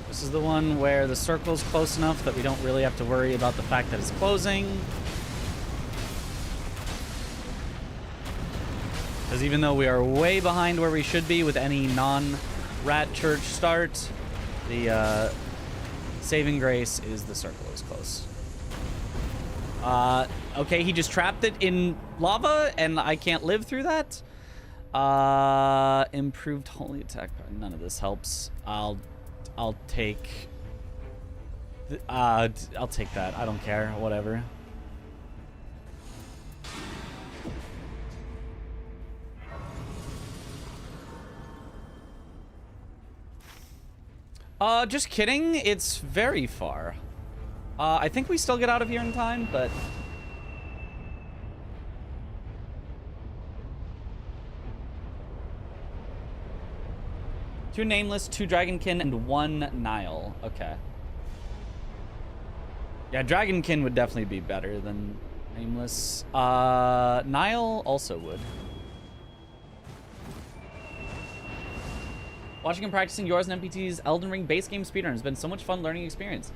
This is the one where the circle's close enough that we don't really have to worry about the fact that it's closing. Because even though we are way behind where we should be with any non-rat church start, the saving grace is the circle is close. Okay, he just trapped it in lava and I can't live through that. Improved holy attack. None of this helps. I'll take that. I don't care. Whatever. Just kidding. It's very far. I think we still get out of here in time, but... Two Nameless, 2 Dragonkin, and 1 Nile. Okay. Yeah, Dragonkin would definitely be better than Nameless. Nile also would. Watching and practicing yours and MPT's Elden Ring base game speedrun has been so much fun learning experience.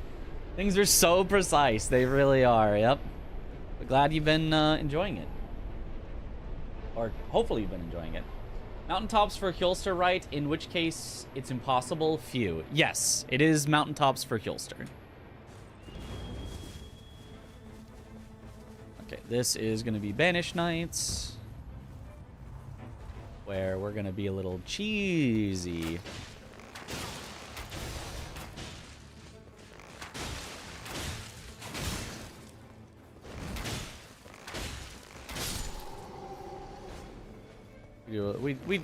Things are so precise. They really are. Yep. But glad you've been enjoying it. Or hopefully you've been enjoying it. Mountaintops for Hulster, right? In which case, it's impossible. Phew. Yes, it is Mountaintops for Hulster. Okay, this is going to be Banish Nights, where we're going to be a little cheesy.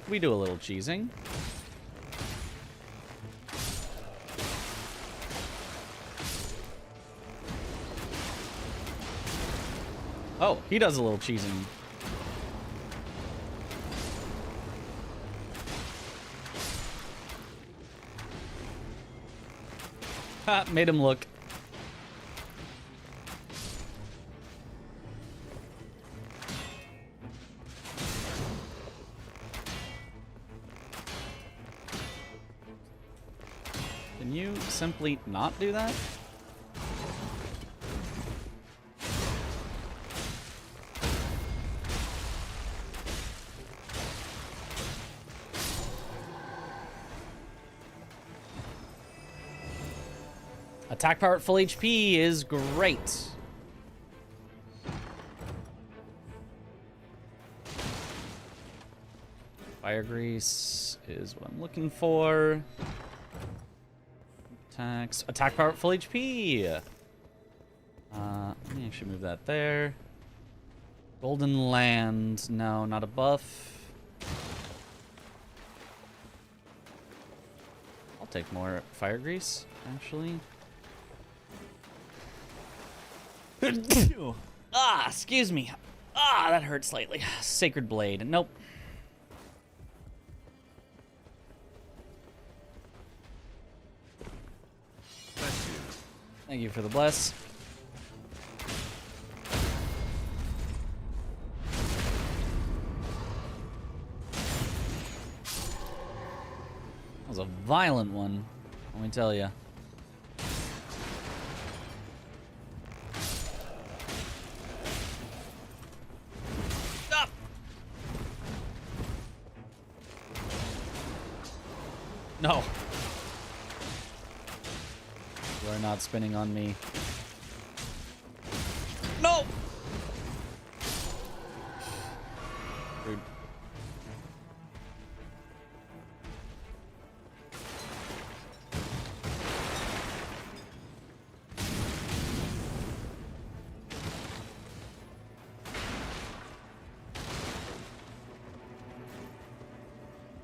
We do a little cheesing. Oh, he does a little cheesing. Ha, made him look. simply not do that? Attack power at full HP is great. Fire grease is what I'm looking for. Attacks. Attack power at full HP. Let me actually move that there. Golden Land. No, not a buff. I'll take more fire grease, actually. Excuse me. That hurt slightly. Sacred Blade. Nope. Thank you for the bless. That was a violent one, let me tell you. Stop! No. You are not spinning on me. No! Rude.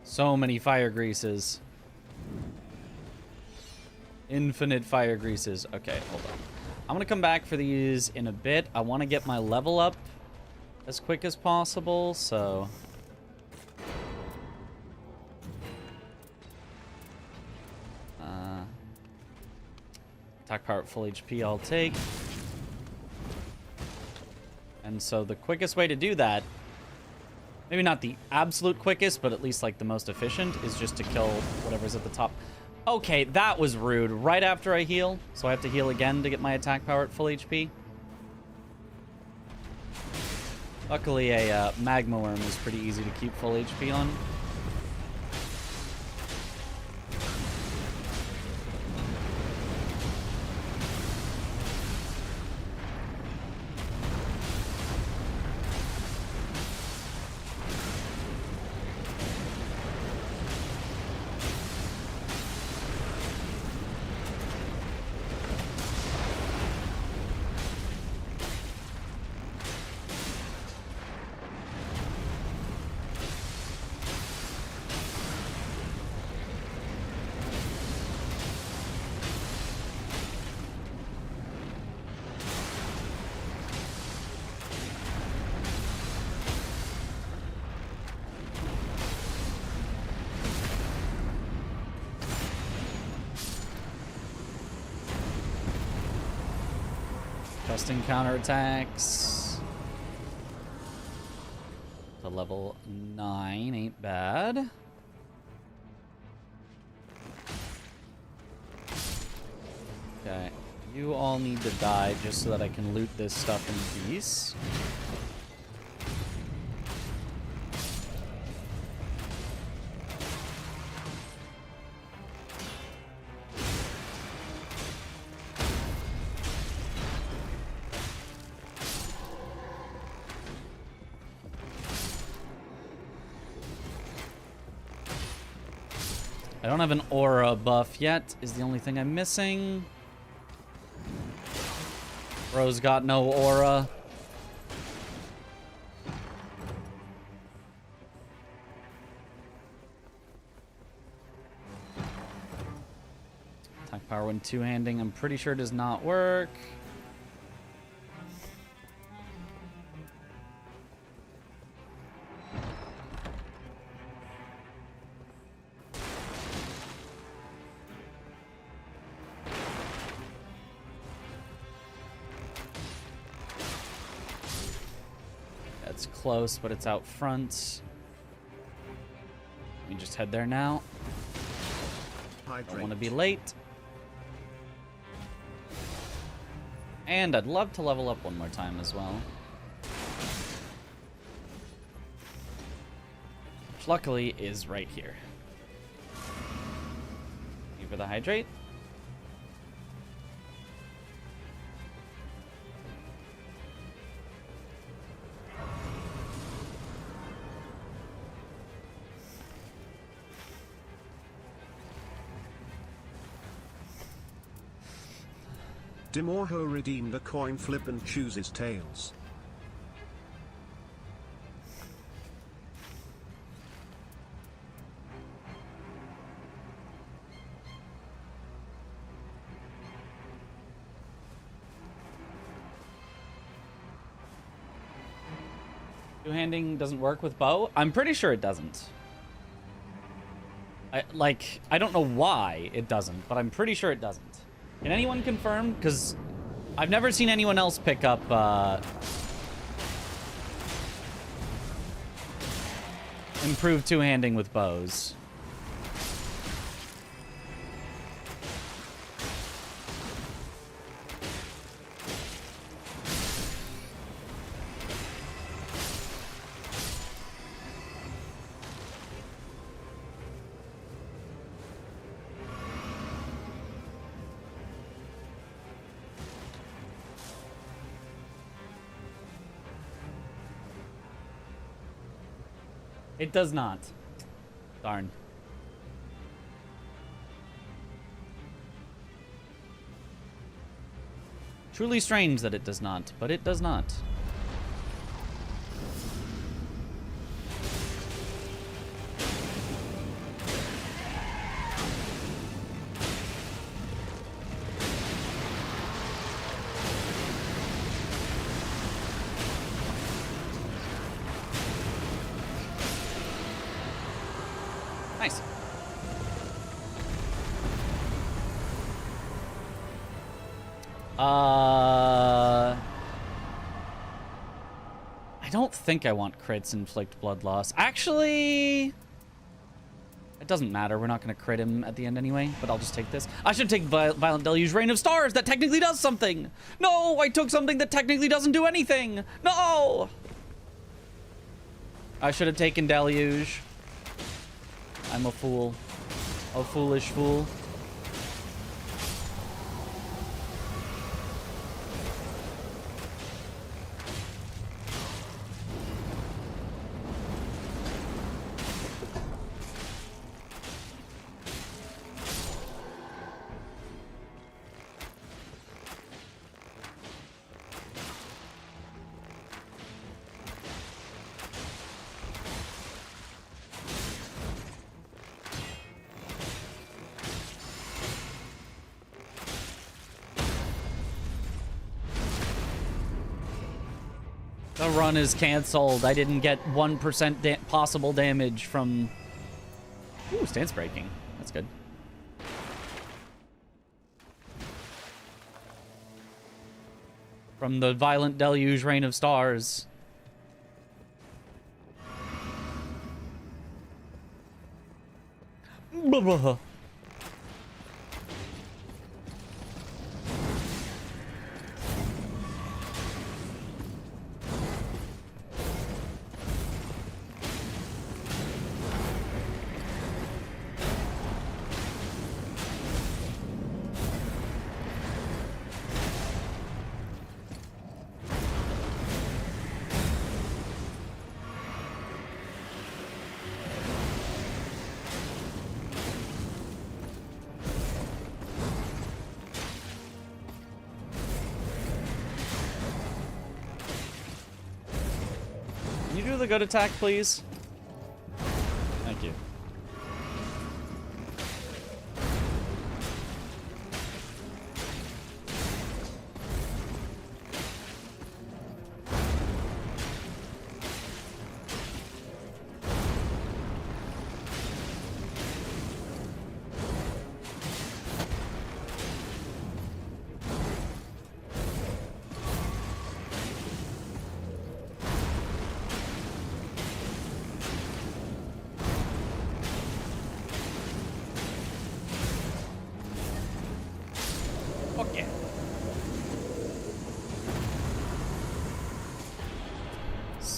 So many fire greases. Infinite fire greases. Okay, hold on. I'm gonna come back for these in a bit. I want to get my level up as quick as possible, so... attack power at full HP I'll take. And so the quickest way to do that, maybe not the absolute quickest, but at least like the most efficient, is just to kill whatever's at the top. Okay, that was rude. Right after I heal, so I have to heal again to get my attack power at full HP. Luckily, a magma worm is pretty easy to keep full HP on. Testing counterattacks. To level 9 ain't bad. Okay, you all need to die just so that I can loot this stuff in peace. I don't have an aura buff yet, is the only thing I'm missing. Bro's got no aura. Attack power when two-handing, I'm pretty sure does not work. It's close, but it's out front. Let me just head there now. Don't want to be late. And I'd love to level up one more time as well. Which luckily is right here. Thank you for the hydrate. Dimorho redeemed a coin flip and chooses tails. Two-handing doesn't work with bow? I'm pretty sure it doesn't. I don't know why it doesn't, but I'm pretty sure it doesn't. Can anyone confirm? Because I've never seen anyone else pick up improved two-handing with bows. It does not. Darn. Truly strange that it does not, but it does not. Nice. I don't think I want crits inflict blood loss. Actually, it doesn't matter. We're not going to crit him at the end anyway, but I'll just take this. I should take Violent Deluge, Rain of Stars. That technically does something. No, I took something that technically doesn't do anything. No. I should have taken Deluge. I'm a fool. A foolish fool. The run is canceled. I didn't get 1% possible damage from... Ooh, stance breaking. That's good. From the Violent Deluge, Rain of Stars. Blah. Can you do the good attack, please? Thank you.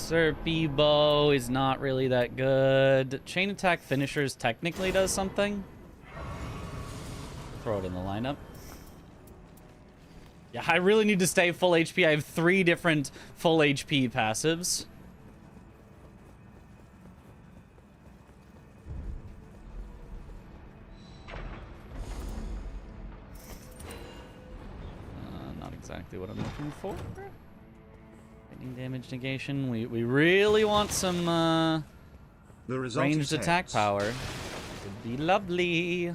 Usurpy bow is not really that good. Chain attack finishers technically does something. Throw it in the lineup. Yeah, I really need to stay full HP. I have 3 different full HP passives. Not exactly what I'm looking for. Lightning damage negation. We really want some The result ranged is attack heads. power. Would be lovely.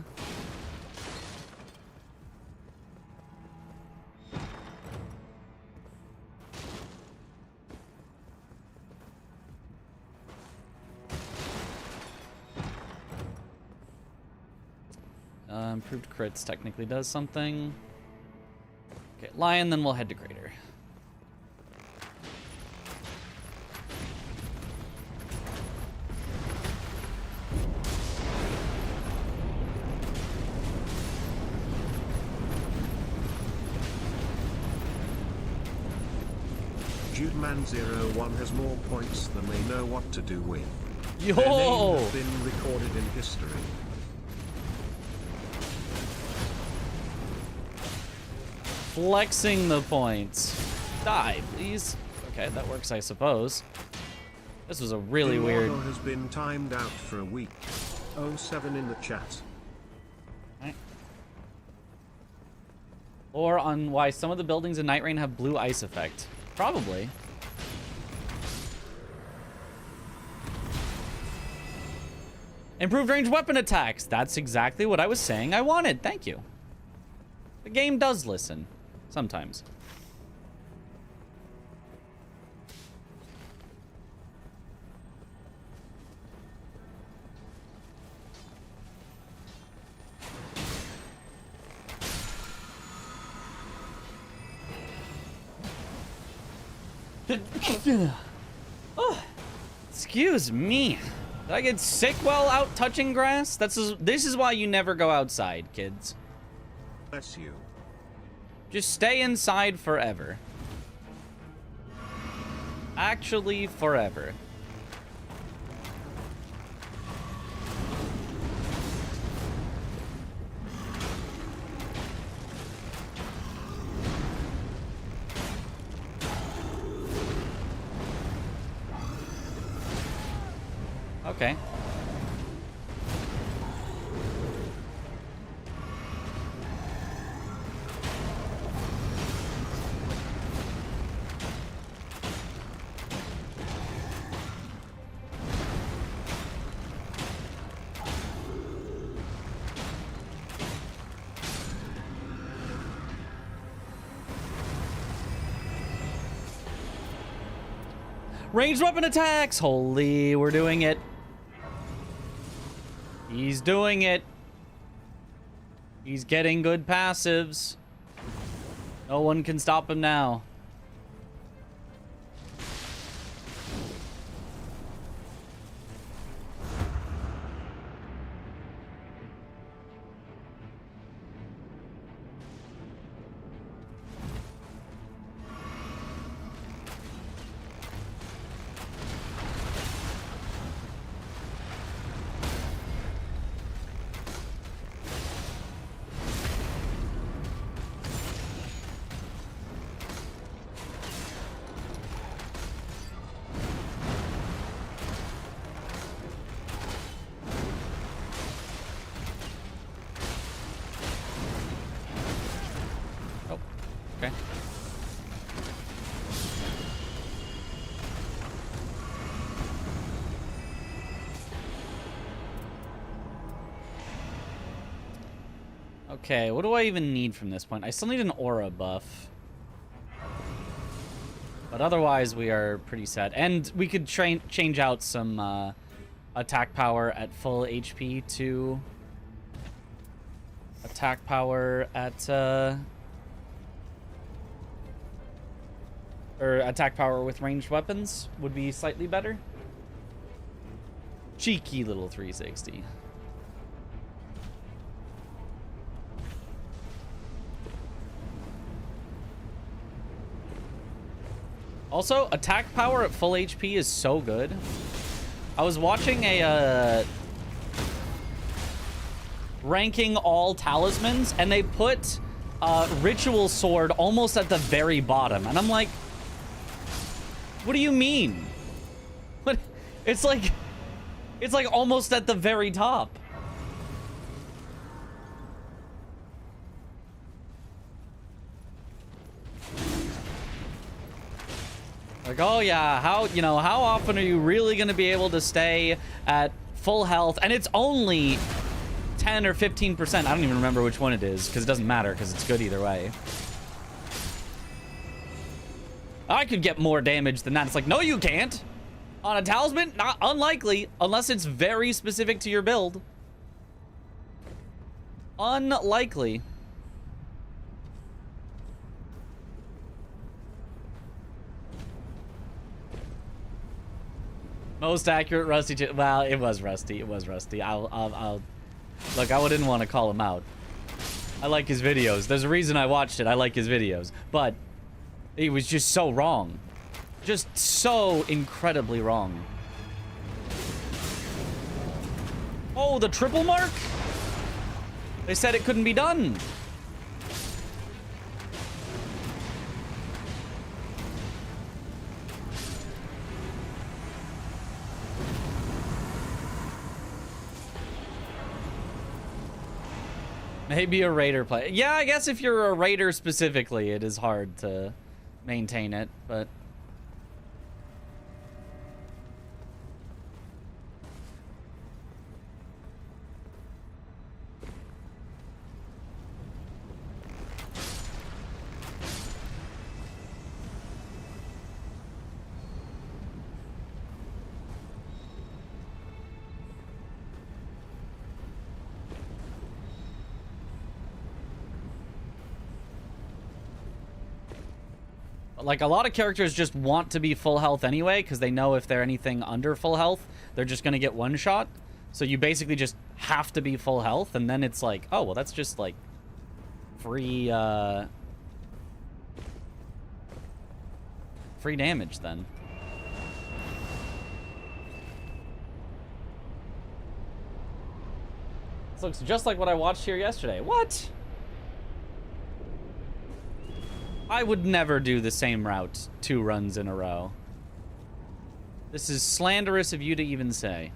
Improved crits technically does something. Okay, Lion, then we'll head to Greater. Judeman01 has more points than they know what to do with. Yo! Their name has been recorded in history. Flexing the points. Die, please. Okay, that works, I suppose. This was a really weird... Eduardo has been timed out for a week. 07 in the chat. Right. Or on why some of the buildings in Nightreign have blue ice effect. Probably. Improved ranged weapon attacks. That's exactly what I was saying I wanted. Thank you. The game does listen. Sometimes. Oh, excuse me. Did I get sick while out touching grass? This is why you never go outside, kids. Bless you. Just stay inside forever. Actually, forever. Okay. Ranged weapon attacks! Holy, we're doing it. He's doing it. He's getting good passives. No one can stop him now. Okay. Okay, what do I even need from this point? I still need an aura buff. But otherwise, we are pretty set. And we could change out some attack power at full HP to attack power at... or attack power with ranged weapons would be slightly better. Cheeky little 360. Also, attack power at full HP is so good. I was watching a ranking all talismans, and they put Ritual Sword almost at the very bottom, and I'm like, what do you mean? What? It's like almost at the very top. Like, oh yeah, how often are you really going to be able to stay at full health? And it's only 10 or 15%. I don't even remember which one it is, because it doesn't matter, because it's good either way. I could get more damage than that. It's like, no, you can't. On a talisman, not unlikely, unless it's very specific to your build. Unlikely. Most accurate Rusty. Well, it was Rusty. It was Rusty. I'll. Look, I didn't want to call him out. I like his videos. There's a reason I watched it. I like his videos, but he was just so wrong. Just so incredibly wrong. Oh, the triple mark? They said it couldn't be done. Maybe a raider play. Yeah, I guess if you're a raider specifically, it is hard to maintain it, but... Like, a lot of characters just want to be full health anyway, because they know if they're anything under full health, they're just going to get one shot. So you basically just have to be full health, and then it's like, oh, well, that's just, like, free, free damage, then. This looks just like what I watched here yesterday. What? I would never do the same route 2 runs in a row. This is slanderous of you to even say.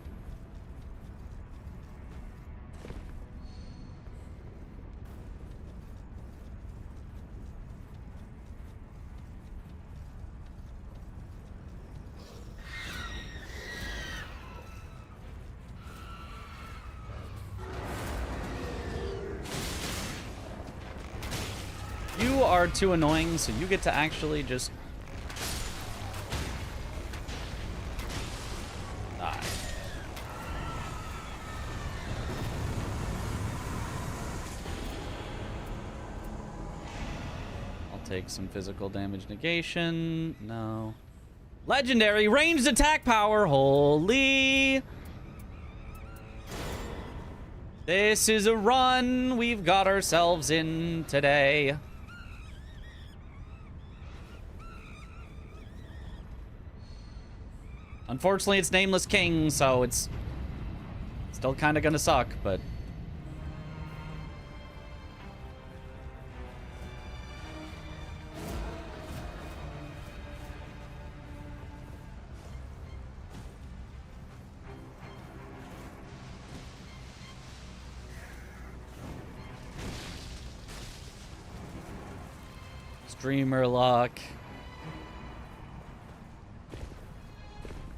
You are too annoying, so you get to actually just die. I'll take some physical damage negation. No. Legendary ranged attack power. Holy. This is a run we've got ourselves in today. Unfortunately, it's Nameless King, so it's still kind of gonna suck, but... Streamer luck.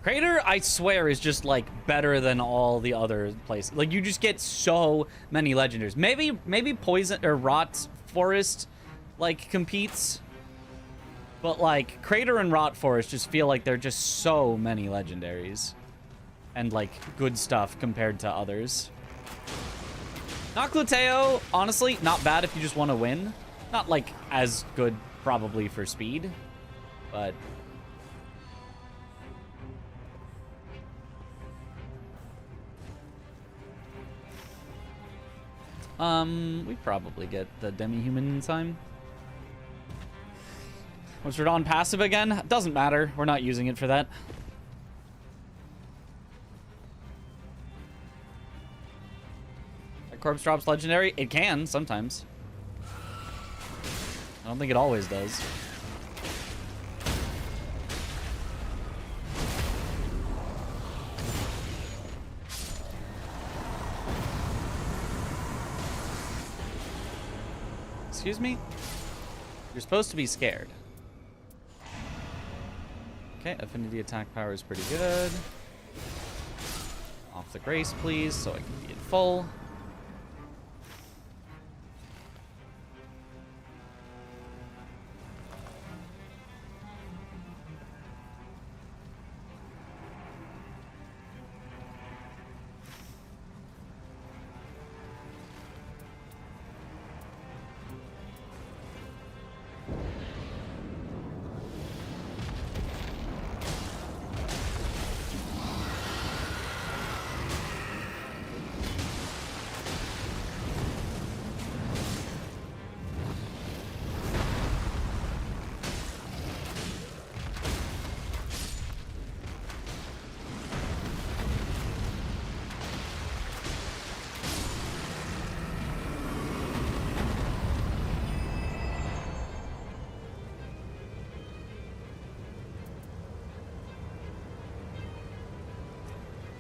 Crater, I swear, is just, like, better than all the other places. Like, you just get so many legendaries. Maybe Poison or Rot Forest, like, competes. But, like, Crater and Rot Forest just feel like they're just so many legendaries. And, like, good stuff compared to others. Nocluteo, honestly, not bad if you just want to win. Not, like, as good, probably, for speed. But... we probably get the demi-human in time. Was it on passive again? Doesn't matter. We're not using it for that. That corpse drops legendary? It can, sometimes. I don't think it always does. Excuse me? You're supposed to be scared. Okay, affinity attack power is pretty good. Off the grace, please, so I can be in full.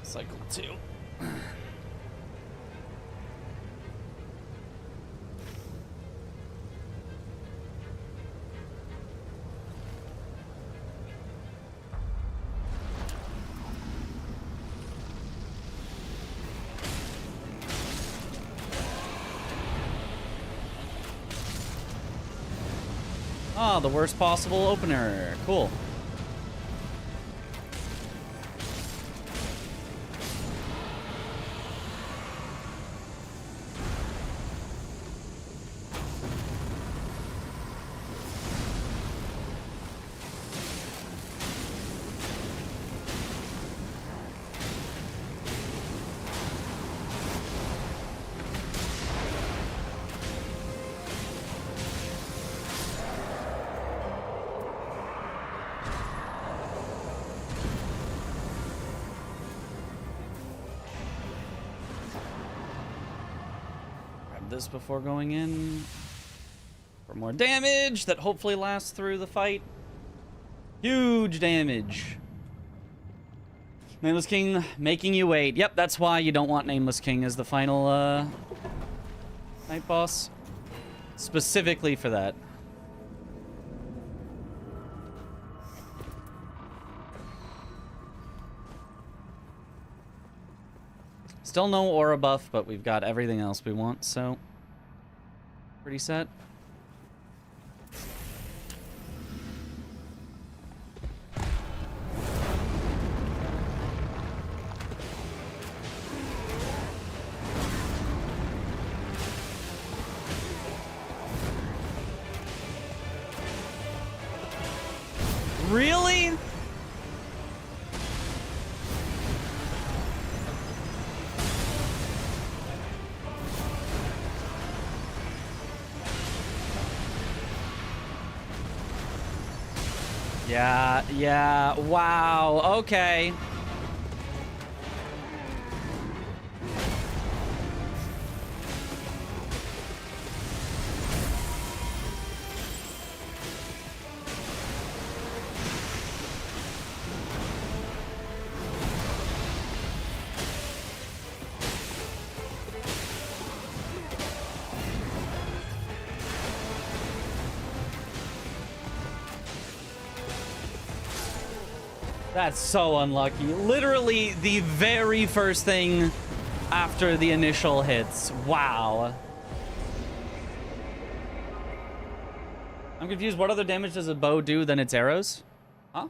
Cycle 2. Ah, the worst possible opener. Cool. This before going in for more damage that hopefully lasts through the fight. Huge damage. Nameless King making you wait. Yep, that's why you don't want Nameless King as the final night boss. Specifically for that. Still no aura buff, but we've got everything else we want, so pretty set. Really? Yeah, wow, okay. That's so unlucky. Literally the very first thing after the initial hits. Wow. I'm confused. What other damage does a bow do than its arrows? Huh?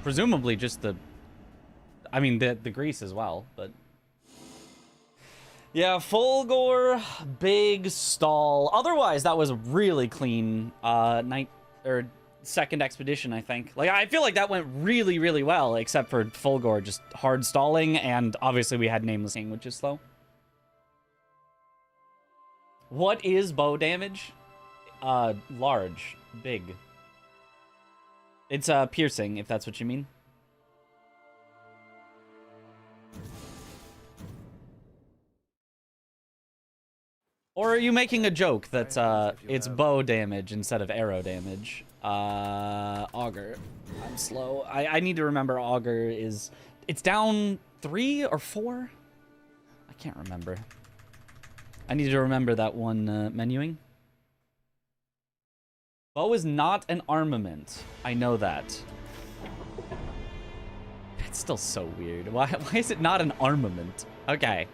Presumably just the... I mean, the grease as well, but... Yeah, full gore, big stall. Otherwise, that was a really clean second expedition, I think. Like, I feel like that went really, really well, except for Fulgore just hard stalling, and obviously we had Nameless King, which is slow. What is bow damage? Large. Big. It's piercing, if that's what you mean. Or are you making a joke that it's bow damage instead of arrow damage? Augur. I'm slow. I need to remember Augur is... It's down 3 or 4? I can't remember. I need to remember that one menuing. Bow is not an armament. I know that. It's still so weird. Why is it not an armament? Okay.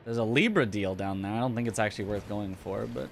There's a Libra deal down there. I don't think it's actually worth going for, but...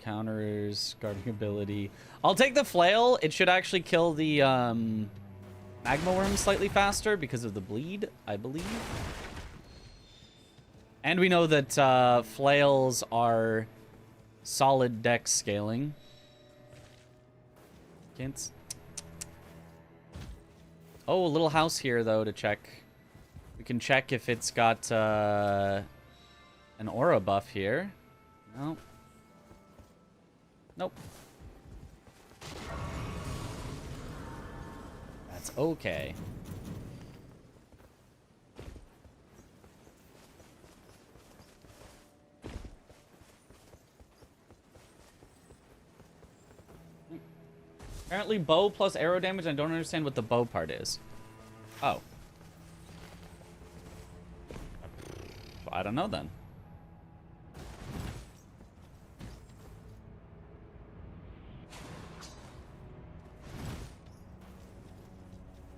Counters, guarding ability. I'll take the flail. It should actually kill the magma worm slightly faster because of the bleed, I believe. And we know that flails are solid dex scaling. Can't. Oh, a little house here though to check. We can check if it's got an aura buff here. No. Nope. That's okay. Apparently bow plus arrow damage. I don't understand what the bow part is. Oh. I don't know then.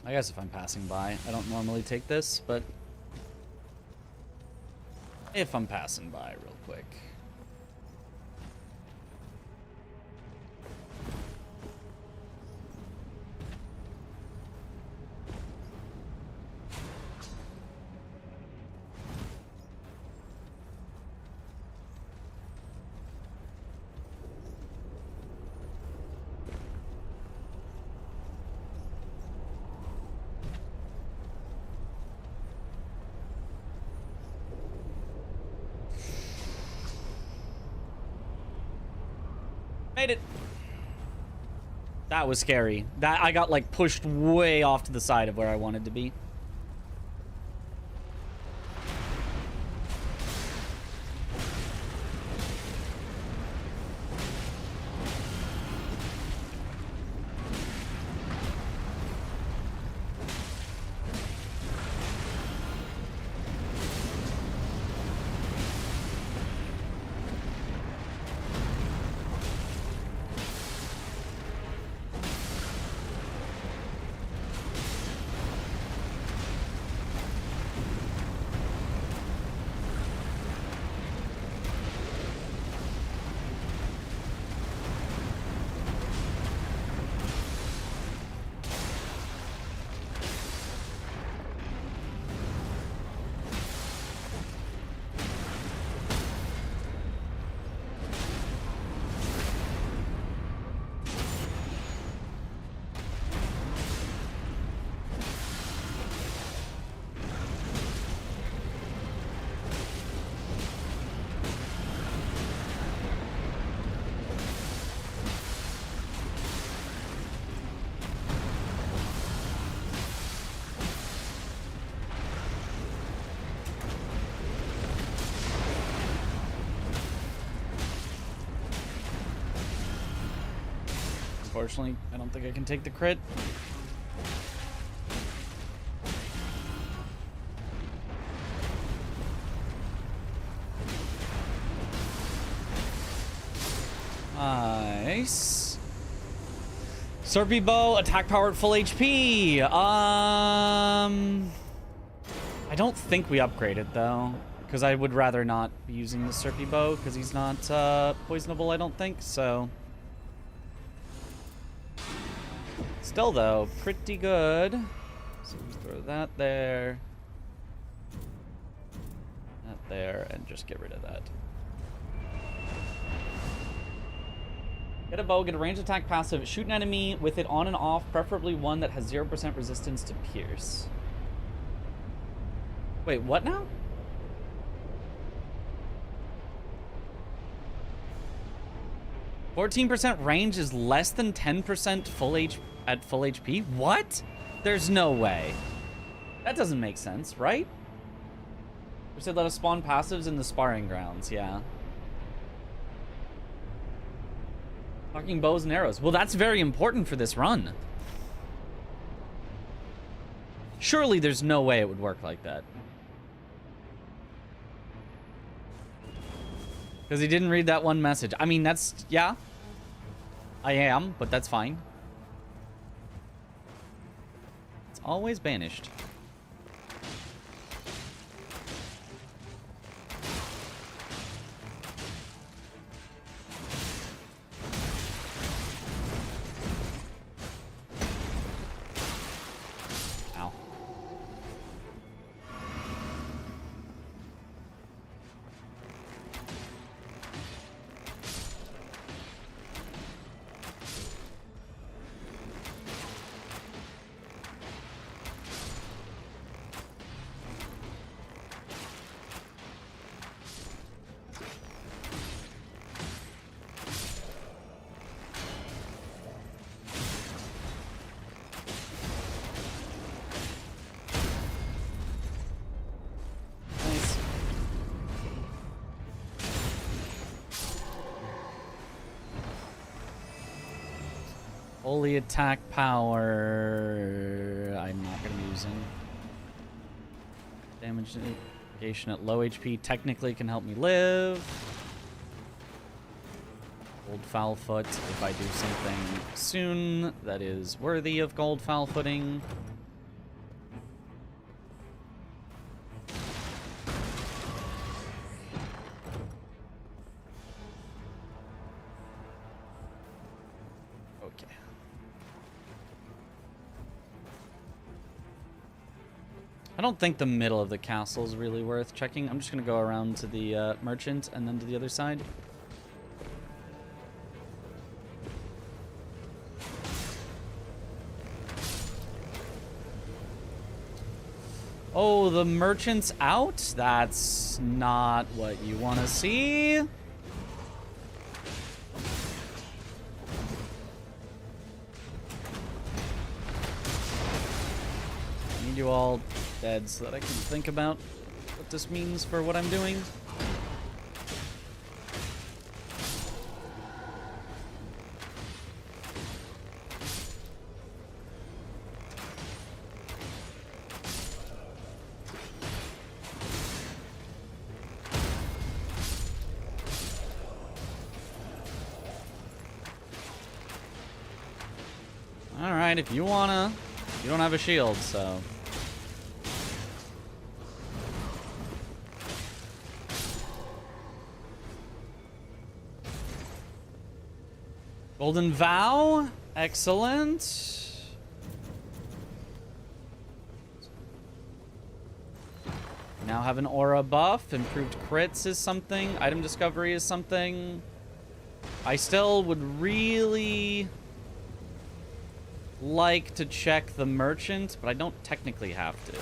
I guess if I'm passing by, I don't normally take this, but if I'm passing by real quick. Made it. That was scary. That I got like pushed way off to the side of where I wanted to be. Unfortunately, I don't think I can take the crit. Nice. Serpy bow, attack power at full HP. I don't think we upgraded though, because I would rather not be using the Serpy bow because he's not poisonable. I don't think so. Still though, pretty good. So we throw that there, that there, and just get rid of that. Get a bow, get a ranged attack passive, shoot an enemy with it on and off, preferably one that has 0% resistance to pierce. Wait, what now? %14% range is less than 10% at full HP? What? There's no way. That doesn't make sense, right? We said let us spawn passives in the sparring grounds, yeah. Talking bows and arrows. Well, that's very important for this run. Surely there's no way it would work like that. Because he didn't read that one message. I mean, that's... yeah. I am, but that's fine. It's always banished. Holy attack power. I'm not going to be using. Damage negation at low HP technically can help me live. Gold foul foot if I do something soon that is worthy of gold foul footing. I don't think the middle of the castle is really worth checking. I'm just going to go around to the merchant and then to the other side. Oh, the merchant's out? That's not what you want to see. I need you all dead so that I can think about what this means for what I'm doing. All right, if you wanna, you don't have a shield, so. Golden Vow, excellent. Now have an aura buff, improved crits is something, item discovery is something. I still would really like to check the merchant, but I don't technically have to.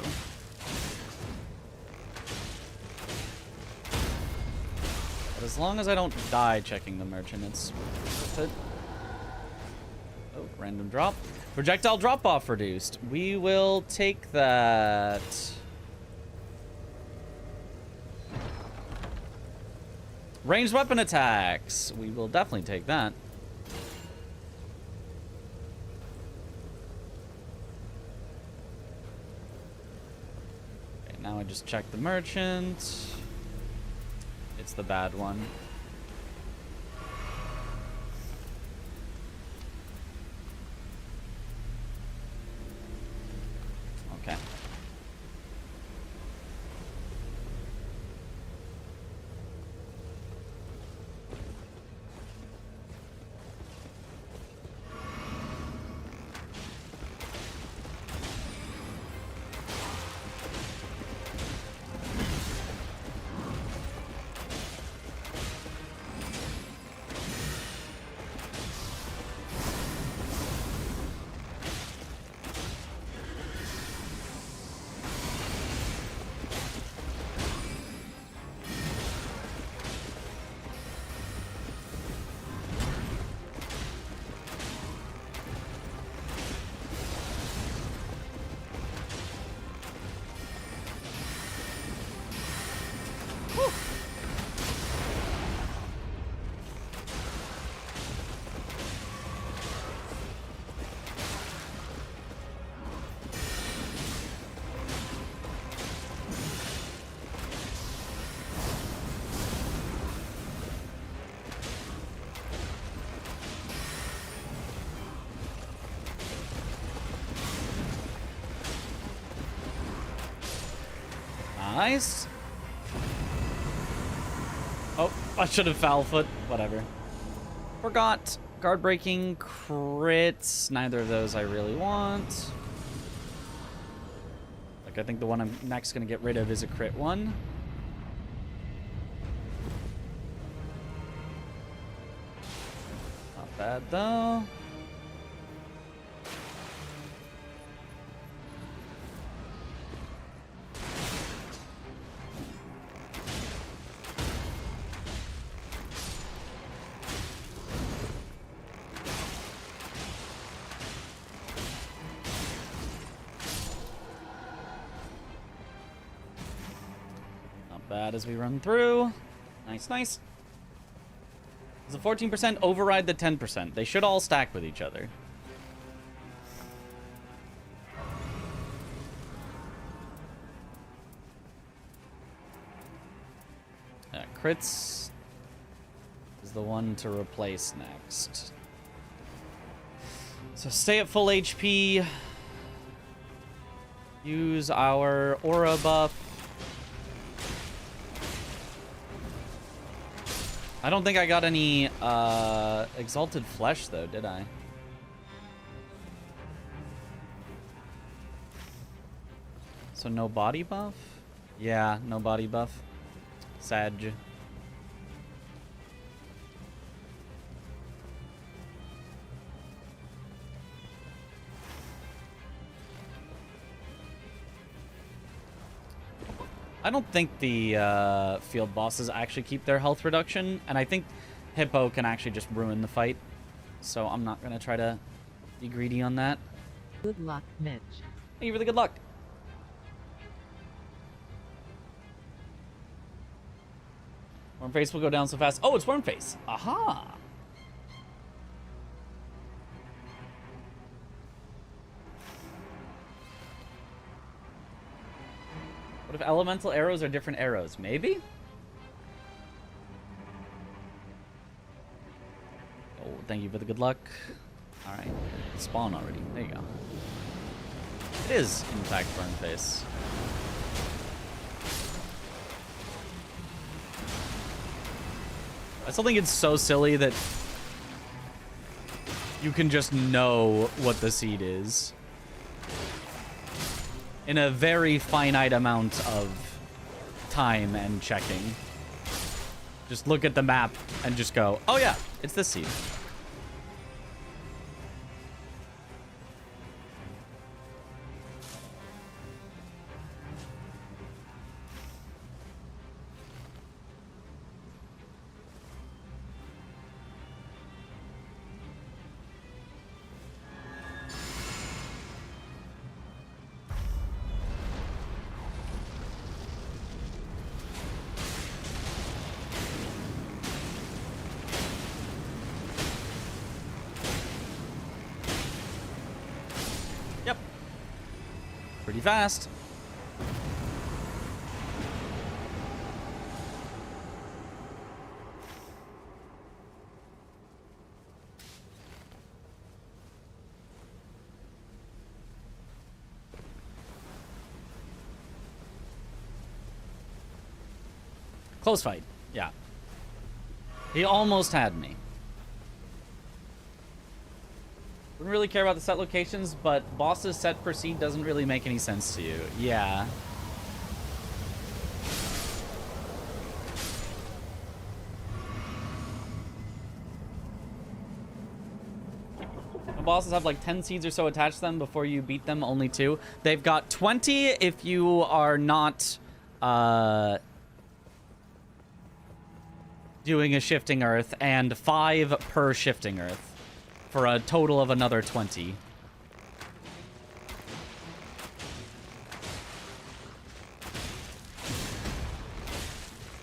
But as long as I don't die checking the merchant, it's worth it. Oh, random drop. Projectile drop off reduced. We will take that. Ranged weapon attacks. We will definitely take that. Okay, now I just check the merchant. It's the bad one. Nice. Oh, I should have foul foot. Whatever. Forgot. Guard breaking, crits. Neither of those I really want. Like, I think the one I'm next going to get rid of is a crit one. Not bad, though. Bad as we run through. Nice, nice. Does the 14% override the 10%? They should all stack with each other. Crits is the one to replace next. So stay at full HP. Use our aura buff. I don't think I got any Exalted Flesh, though, did I? So no body buff? Yeah, no body buff. Sag. I don't think the field bosses actually keep their health reduction, and I think Hippo can actually just ruin the fight. So I'm not going to try to be greedy on that. Good luck, Mitch. Thank you for the good luck. Wormface will go down so fast. Oh, it's Wormface. Aha. What if elemental arrows are different arrows? Maybe? Oh, thank you for the good luck. Alright. Spawn already. There you go. It is, in fact, Wormface. I still think it's so silly that you can just know what the seed is in a very finite amount of time and checking. Just look at the map and just go, oh yeah, it's this seed. Pretty fast. Close fight. Yeah. He almost had me. Wouldn't really care about the set locations, but bosses set per seed doesn't really make any sense to you. Yeah. The bosses have like 10 seeds or so attached to them before you beat them, only 2. They've got 20 if you are not doing a shifting earth, and 5 per shifting earth, for a total of another 20.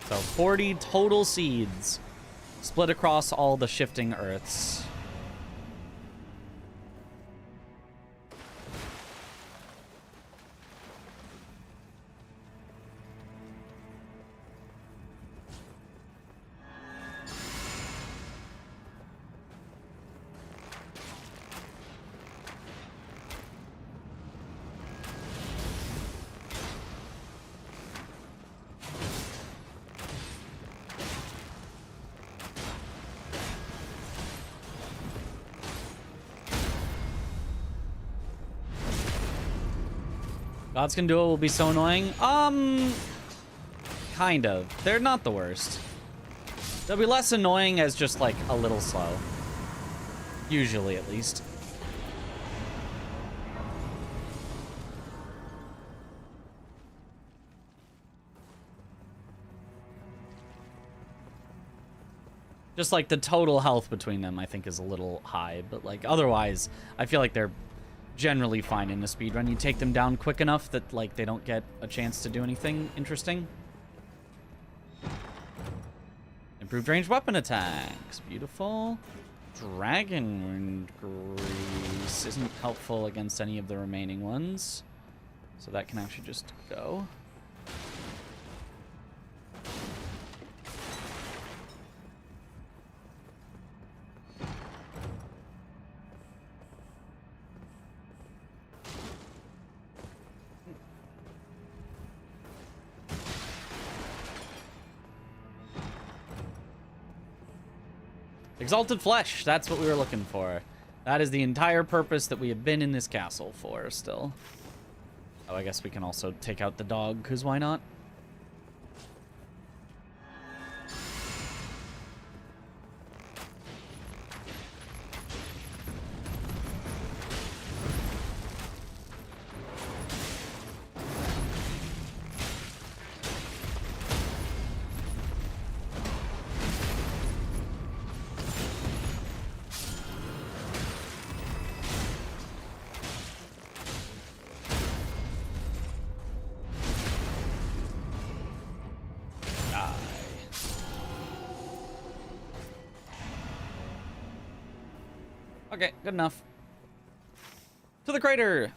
So 40 total seeds split across all the shifting earths. Gods Can Duel will be so annoying. Kind of. They're not the worst. They'll be less annoying as just, like, a little slow. Usually, at least. Just, like, the total health between them, I think, is a little high. But, like, otherwise, I feel like they're generally fine in a speedrun. You take them down quick enough that, like, they don't get a chance to do anything interesting. Improved ranged weapon attacks. Beautiful. Dragon Grease isn't helpful against any of the remaining ones. So that can actually just go. Exalted Flesh, that's what we were looking for. That is the entire purpose that we have been in this castle for, still. Oh, I guess we can also take out the dog, because why not? Okay, good enough. To the crater!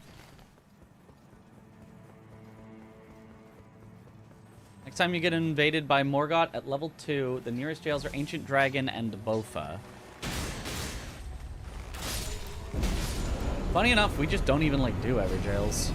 Next time you get invaded by Morgoth at level 2, the nearest jails are Ancient Dragon and Bofa. Funny enough, we just don't even, like, do ever jails.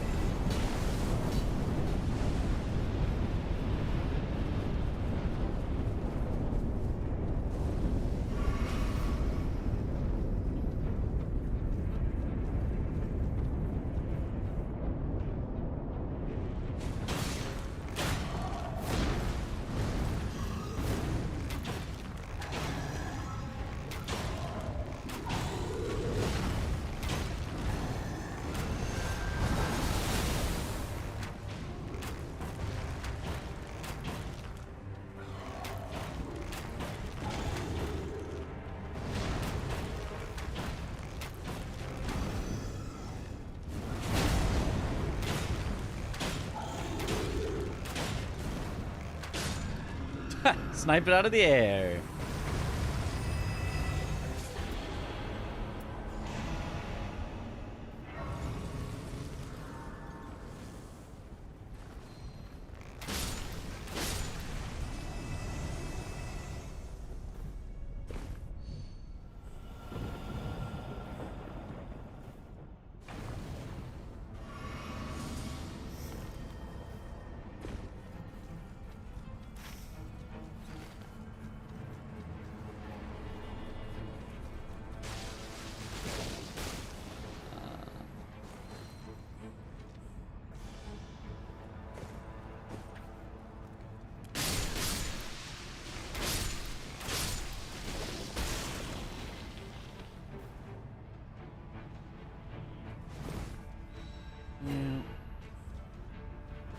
Snipe it out of the air.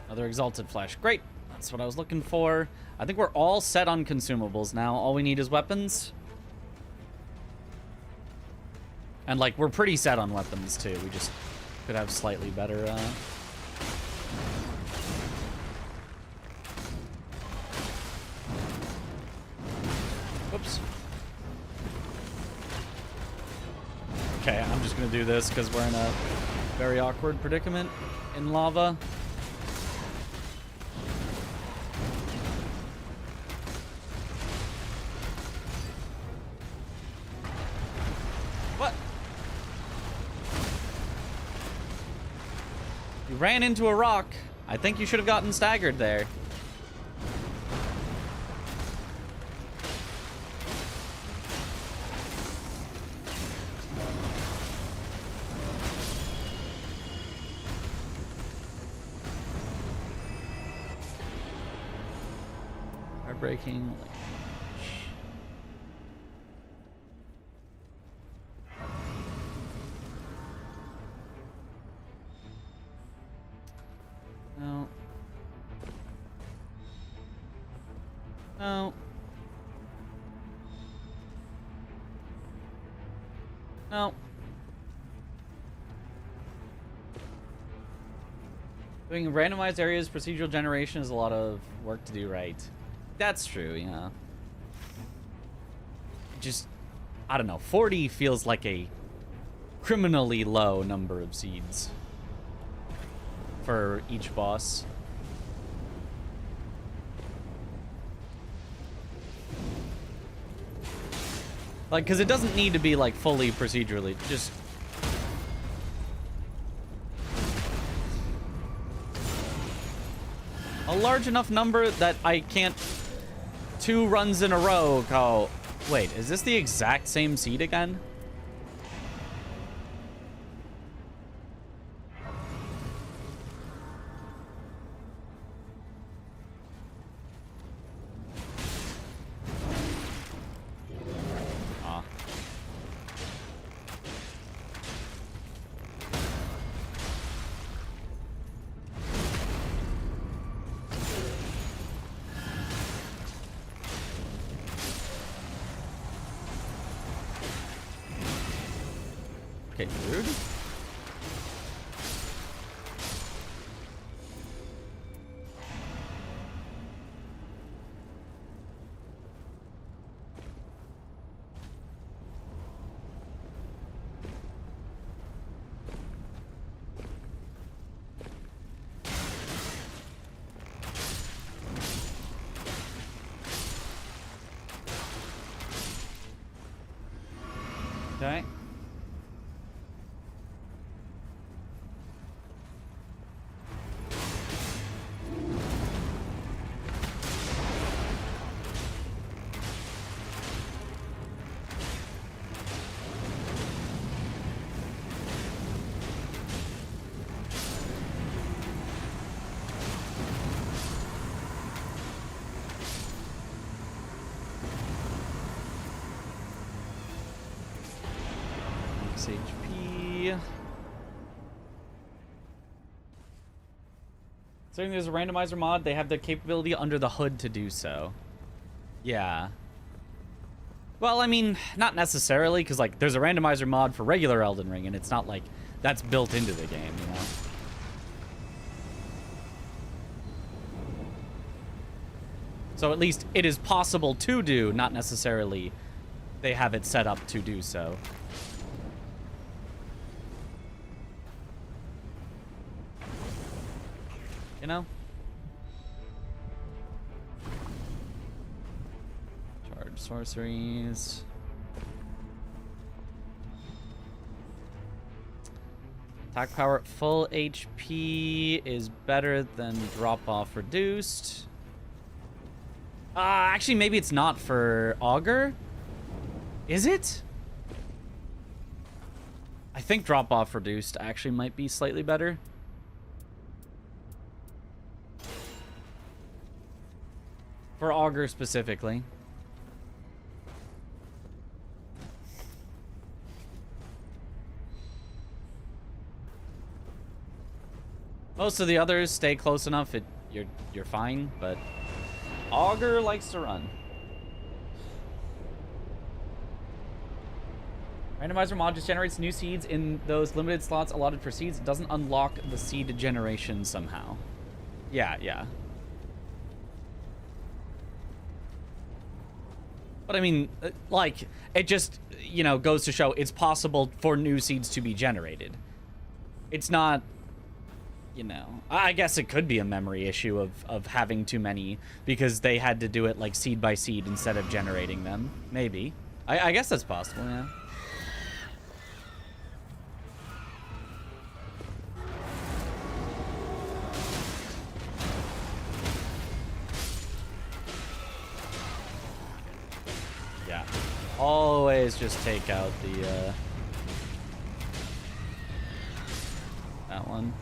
Another Exalted Flesh. Great. That's what I was looking for. I think we're all set on consumables now. All we need is weapons. And, like, we're pretty set on weapons, too. We just could have slightly better, Whoops. Okay, I'm just gonna do this because we're in a very awkward predicament in lava. What? You ran into a rock. I think you should have gotten staggered there. breaking. No. No. No. Doing randomized areas, procedural generation is a lot of work to do right. That's true, yeah. Just, I don't know, 40 feels like a criminally low number of seeds for each boss. Like, because it doesn't need to be, like, fully procedurally. Just... a large enough number that I can't 2 runs in a row go... Wait, is this the exact same seed again? Okay, rude. Okay. HP. So there's a randomizer mod, they have the capability under the hood to do so. Yeah. Well, I mean, not necessarily, because, like, there's a randomizer mod for regular Elden Ring, and it's not like that's built into the game, you know? So at least it is possible to do, not necessarily they have it set up to do so. You know? Charge sorceries. Attack power at full HP is better than drop off reduced. Actually, maybe it's not for Augur. Is it? I think drop off reduced actually might be slightly better. For Augur specifically. Most of the others stay close enough, you're fine, but Augur likes to run. Randomizer mod just generates new seeds in those limited slots allotted for seeds. It doesn't unlock the seed generation somehow. Yeah. But I mean, like, it just, you know, goes to show it's possible for new seeds to be generated. It's not, you know, I guess it could be a memory issue of having too many because they had to do it like seed by seed instead of generating them. Maybe. I guess that's possible, yeah. Yeah. Always just take out the, that one.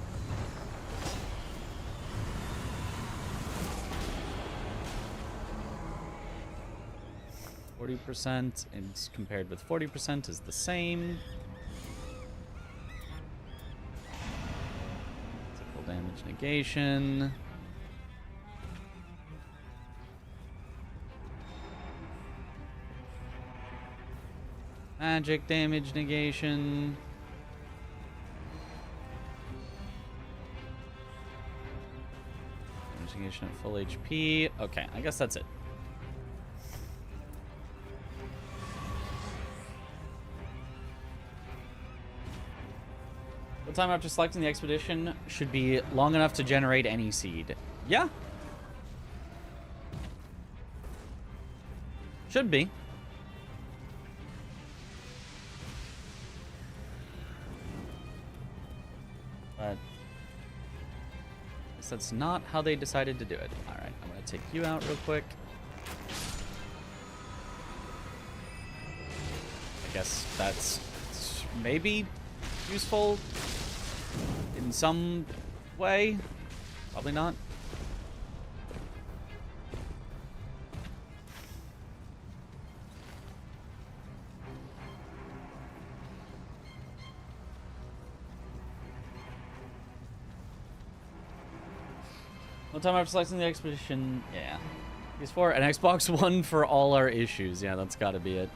40% is compared with 40% is the same. Full damage negation. Magic damage negation. Damage negation at full HP. Okay, I guess that's it. The time after selecting the expedition should be long enough to generate any seed. Yeah. Should be. But that's not how they decided to do it. Alright, I'm going to take you out real quick. I guess that's maybe useful in some way. Probably not. One time after selecting the expedition, yeah. PS4 and Xbox One for all our issues. Yeah, that's gotta be it.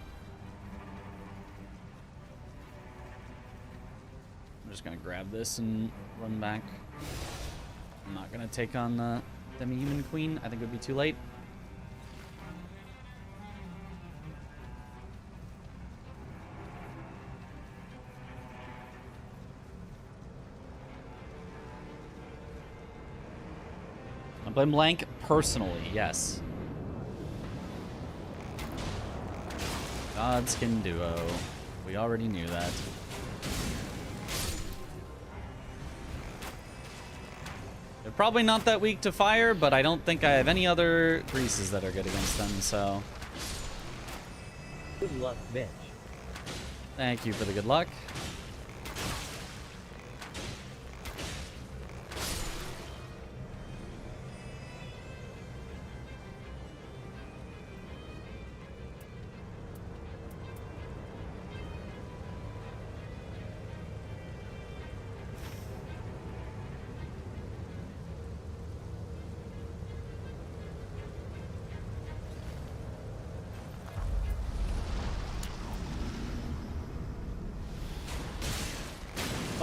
I'm just gonna grab this and run back. I'm not gonna take on the Demi-Human Queen. I think it would be too late. I blame Lank personally, yes. Godskin duo. We already knew that. They're probably not that weak to fire, but I don't think I have any other greases that are good against them, so. Good luck, bitch. Thank you for the good luck.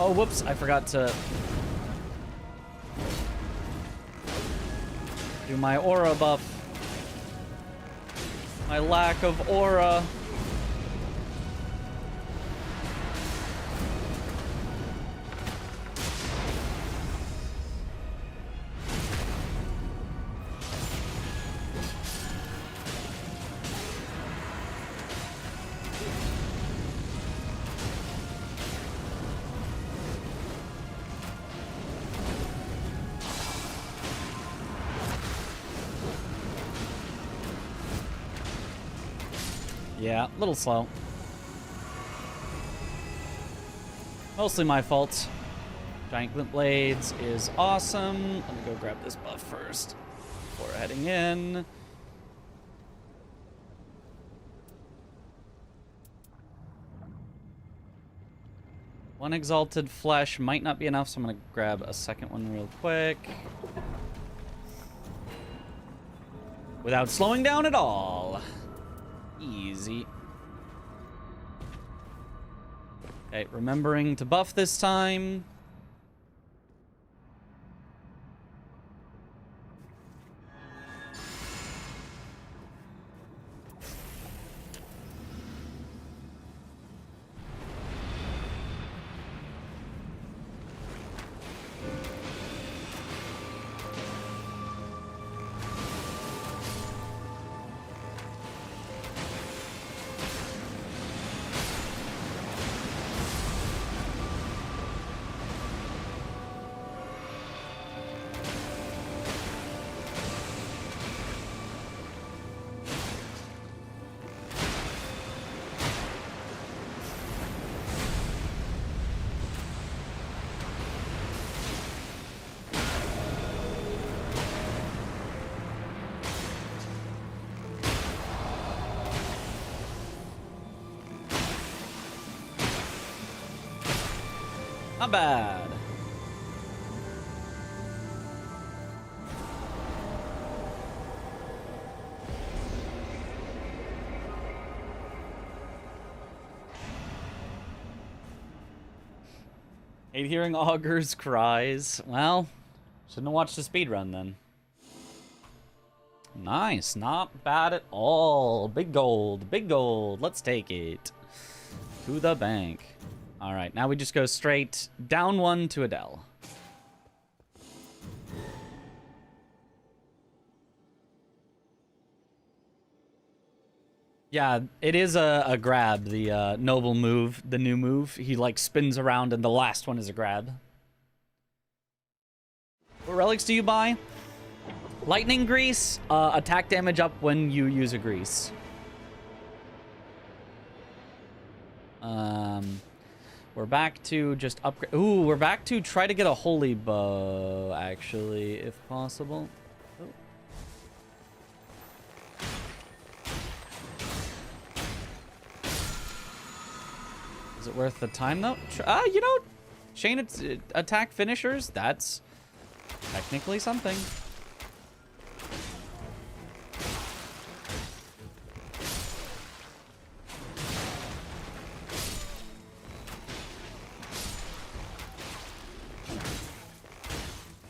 Oh, whoops, I forgot to do my aura buff. My lack of aura. Yeah, a little slow. Mostly my fault. Giant Glint Blades is awesome. Let me go grab this buff first before heading in. One Exalted Flesh might not be enough, so I'm going to grab a second one real quick. Without slowing down at all. Easy. Okay, remembering to buff this time. Not bad. Hate hearing Augur's cries. Well, shouldn't have watched the speedrun then. Nice, not bad at all. Big gold, big gold. Let's take it to the bank. All right, now we just go straight down one to Adele. Yeah, it is a grab, the noble move, the new move. He like spins around and the last one is a grab. What relics do you buy? Lightning grease, attack damage up when you use a grease. We're back to just upgrade. Ooh, we're back to try to get a holy bow, actually, if possible. Oh. Is it worth the time, though? You know, chain attack finishers, that's technically something.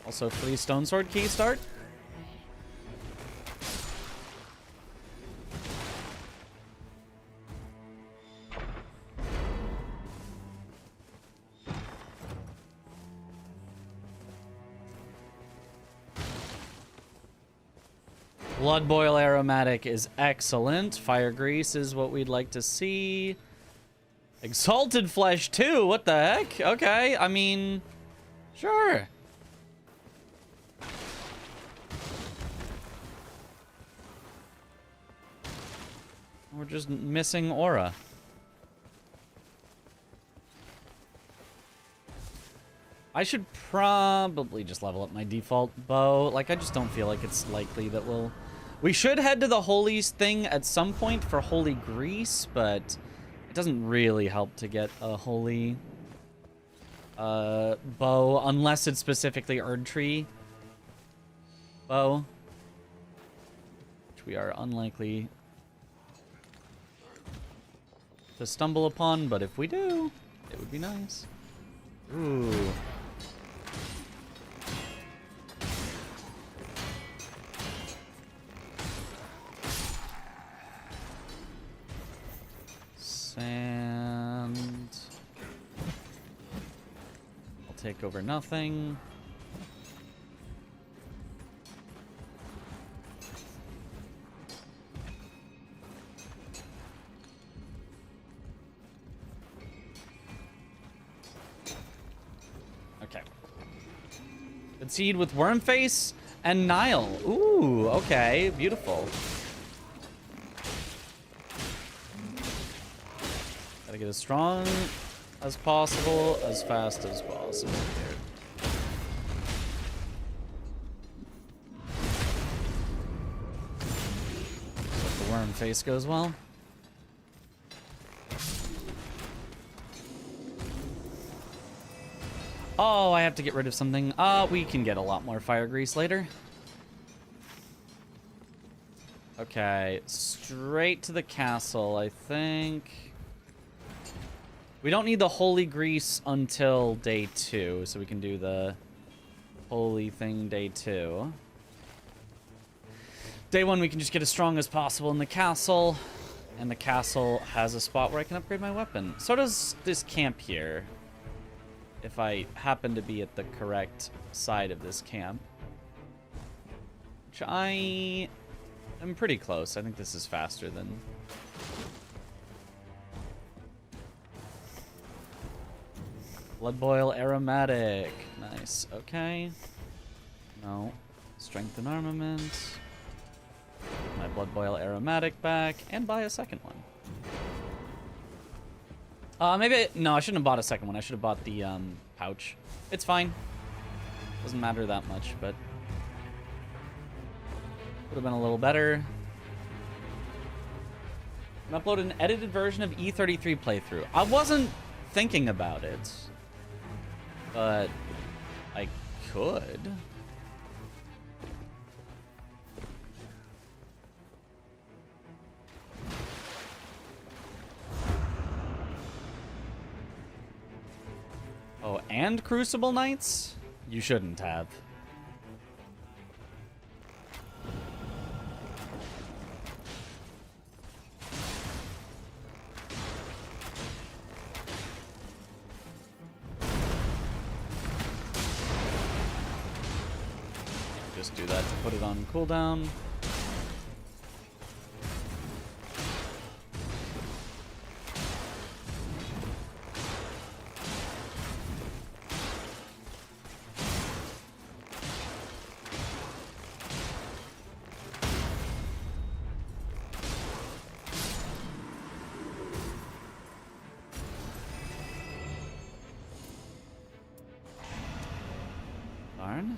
Also, free Stone Sword key start. Blood Boil Aromatic is excellent. Fire Grease is what we'd like to see. Exalted Flesh too, what the heck? Okay, I mean, sure. We're just missing aura. I should probably just level up my default bow. Like, I just don't feel like it's likely that we'll... We should head to the Holies thing at some point for Holy Grease, but it doesn't really help to get a Holy bow unless it's specifically Erdtree bow, which we are unlikely to stumble upon, but if we do, it would be nice. Ooh. Sand. I'll take over nothing. Okay. Seed with Wormface and Nile. Ooh, okay, beautiful. Gotta get as strong as possible, as fast as possible here. Hope the Wormface goes well. Oh, I have to get rid of something. We can get a lot more fire grease later. Okay, straight to the castle, I think. We don't need the holy grease until day 2, so we can do the holy thing day 2. Day 1, we can just get as strong as possible in the castle. And the castle has a spot where I can upgrade my weapon. So does this camp here, if I happen to be at the correct side of this camp. Which I am pretty close. I think this is faster than... Blood Boil Aromatic. Nice. Okay. No. Strength and Armament. My Blood Boil Aromatic back. And buy a second one. No, I shouldn't have bought a second one. I should have bought the pouch. It's fine. Doesn't matter that much, but would have been a little better. And upload an edited version of E33 playthrough. I wasn't thinking about it. But I could. Oh, and Crucible Knights? You shouldn't have. Just do that to put it on cooldown. Darn.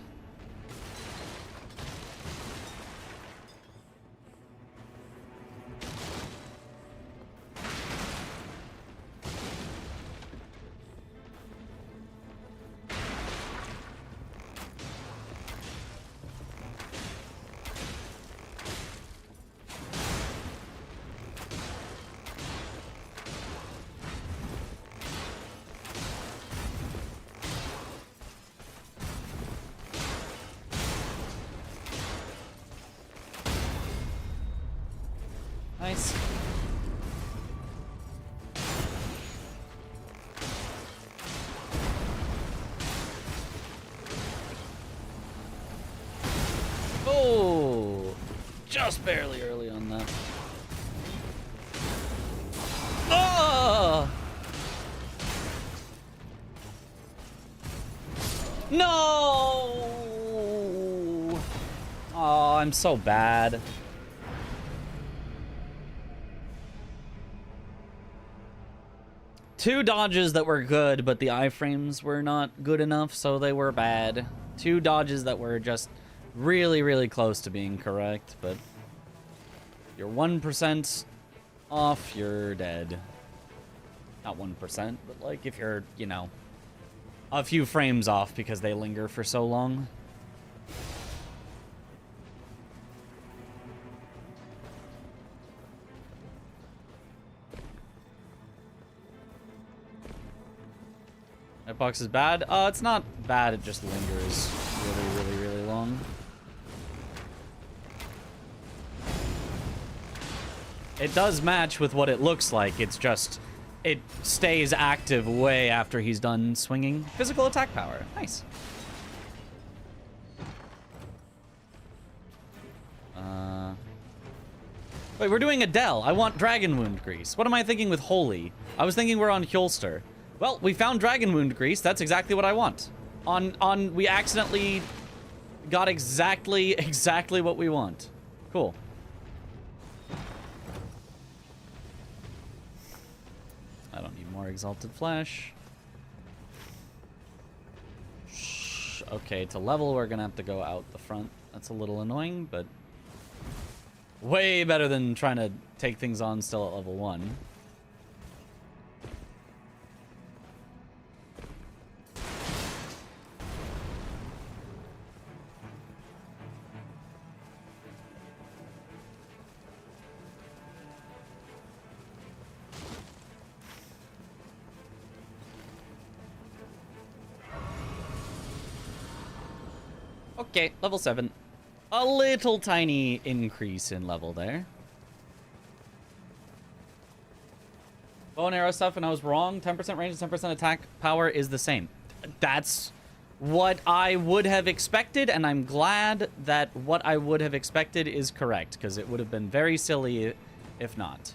Nice. Oh, just barely early on that. Oh! No! Oh, I'm so bad. Two dodges that were good, but the iframes were not good enough, so they were bad. Two dodges that were just really, really close to being correct, but you're 1% off, you're dead. Not 1%, but like if you're, you know, a few frames off because they linger for so long. Hitbox is bad. It's not bad, it just lingers really, really, really long. It does match with what it looks like, it's just, it stays active way after he's done swinging. Physical attack power, nice. Wait, we're doing Adele. I want Dragon Wound Grease. What am I thinking with Holy? I was thinking we're on Hjolster. Well, we found Dragon Wound Grease. That's exactly what I want. We accidentally got exactly what we want. Cool. I don't need more Exalted Flesh. Okay, to level, we're gonna have to go out the front. That's a little annoying, but way better than trying to take things on still at level 1. Okay, level 7. A little tiny increase in level there. Bow and arrow stuff, and I was wrong. 10% range and 10% attack power is the same. That's what I would have expected, and I'm glad that what I would have expected is correct, because it would have been very silly if not.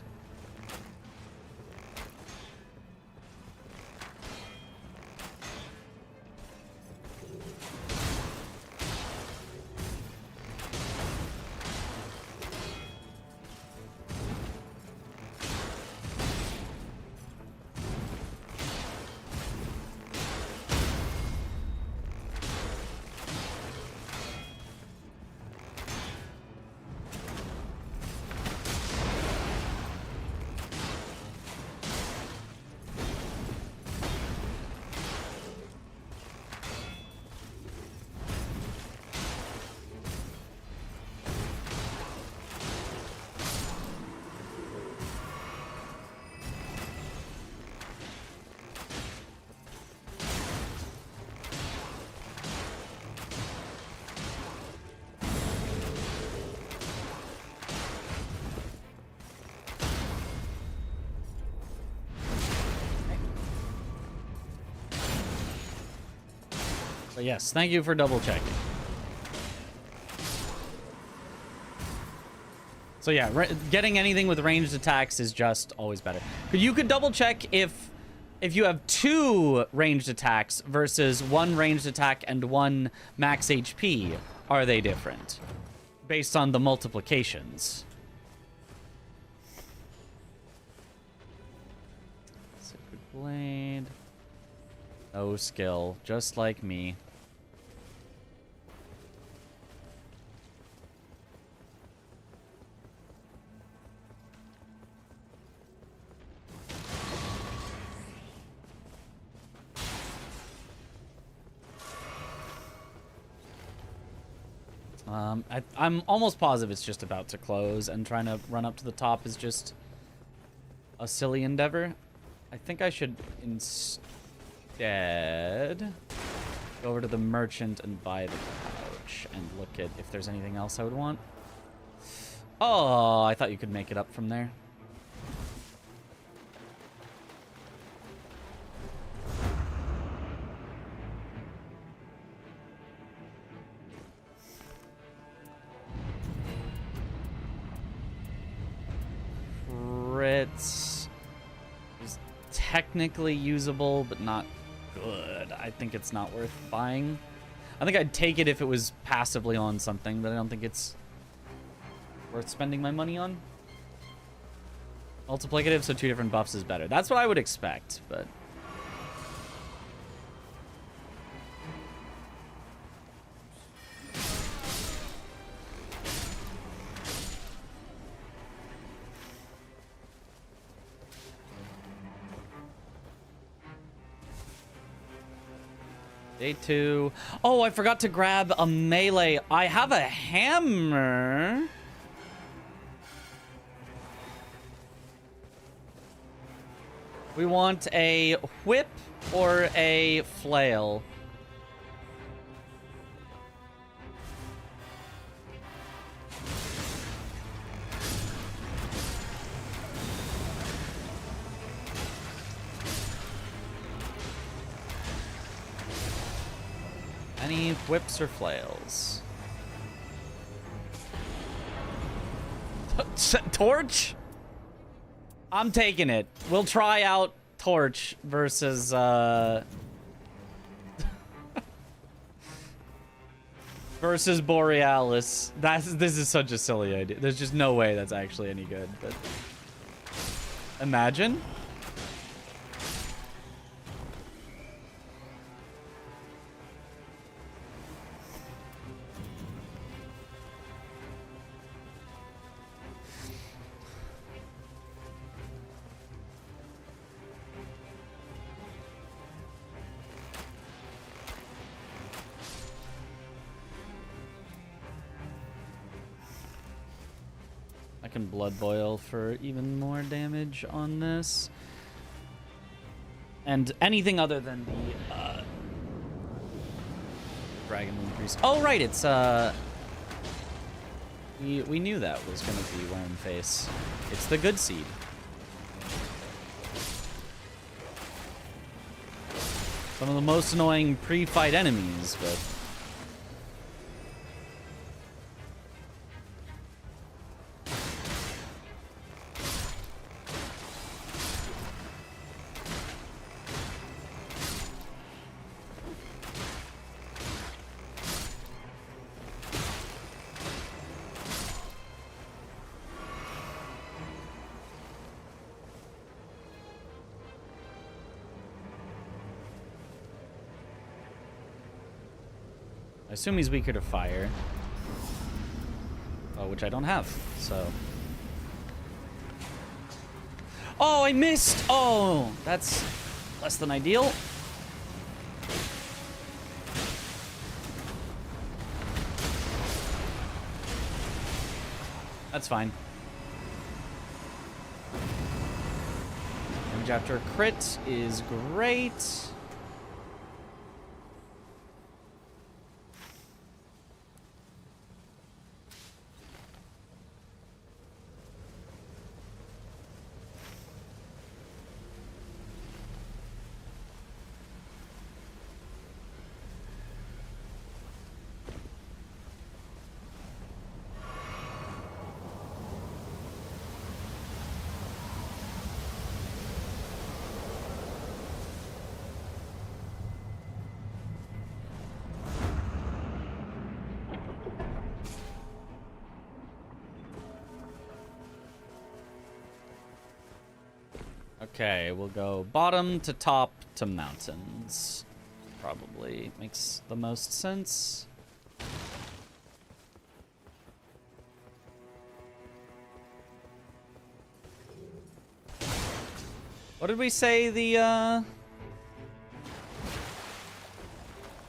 But yes, thank you for double checking. So yeah, getting anything with ranged attacks is just always better. You could double check if you have 2 ranged attacks versus 1 ranged attack and 1 max HP. Are they different? Based on the multiplications. Sacred Blade. No skill, just like me. I'm almost positive it's just about to close, and trying to run up to the top is just a silly endeavor. I think I should instead go over to the merchant and buy the pouch and look at if there's anything else I would want. Oh, I thought you could make it up from there. Crits is technically usable, but not good. I think it's not worth buying. I think I'd take it if it was passively on something, but I don't think it's worth spending my money on. Multiplicative, so 2 different buffs is better. That's what I would expect, but... Day 2. Oh, I forgot to grab a melee. I have a hammer. We want a whip or a flail. Any whips or flails? Torch? I'm taking it. We'll try out Torch versus versus Borealis. This is such a silly idea. There's just no way that's actually any good, but imagine. I can blood boil for even more damage on this. And anything other than the dragon increase. Oh right, it's we knew that was gonna be Worm Face. It's the good seed. Some of the most annoying pre-fight enemies, but I assume he's weaker to fire. Oh, which I don't have, so. Oh, I missed! Oh, that's less than ideal. That's fine. Damage after a crit is great. Okay, we'll go bottom to top to mountains. Probably makes the most sense. What did we say the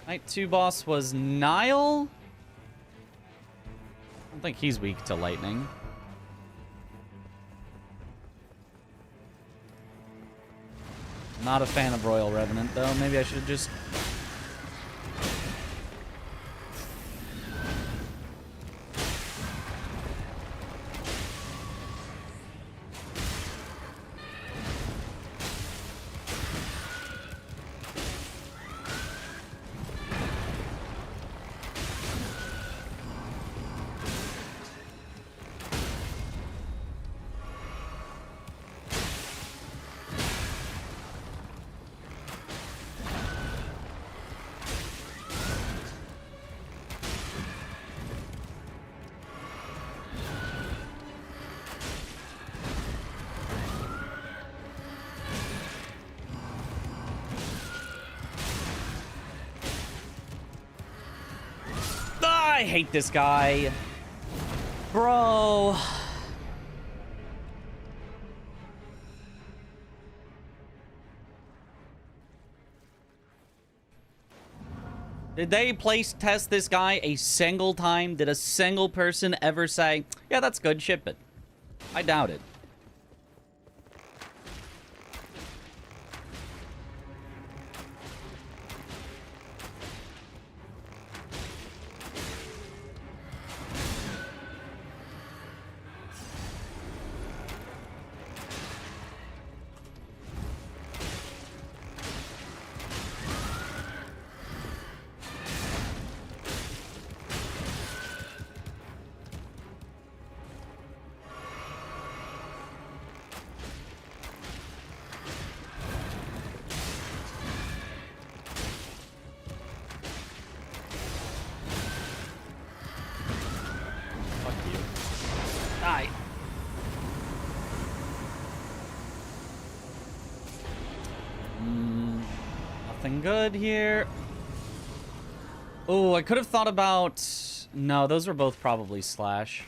Night 2 boss was? Nile? I don't think he's weak to lightning. Not a fan of Royal Revenant, though. Maybe I should have just... I hate this guy. Bro. Did they place test this guy a single time? Did a single person ever say, yeah, that's good, ship it? I doubt it. Nothing good here. Oh, I could have thought about... No, those were both probably slash.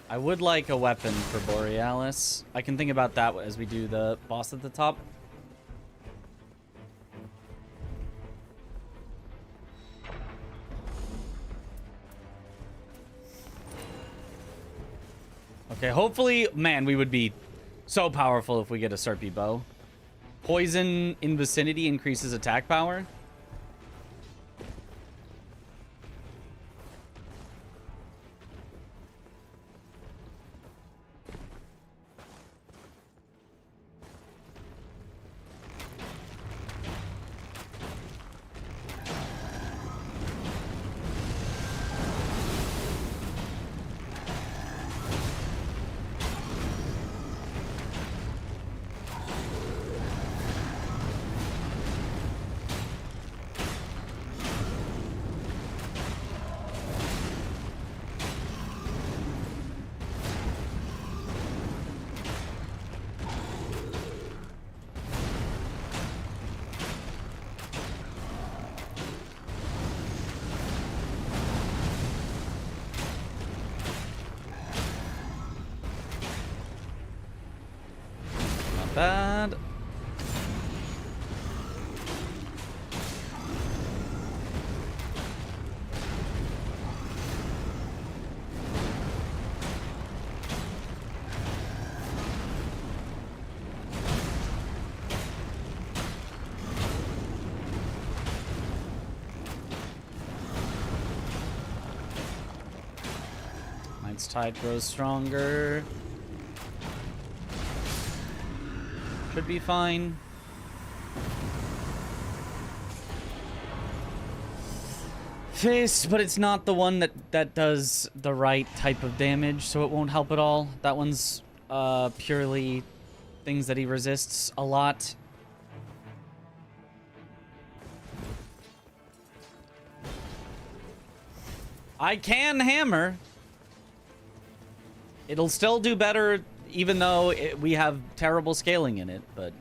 I would like a weapon for Borealis. I can think about that as we do the boss at the top. Okay, hopefully... Man, we would be so powerful if we get a Serpy bow. Poison in vicinity increases attack power. Bad. Knight's Tide grows stronger. Should be fine. Fist, but it's not the one that does the right type of damage, so it won't help at all. That one's purely things that he resists a lot. I can hammer. It'll still do better even though we have terrible scaling in it, but...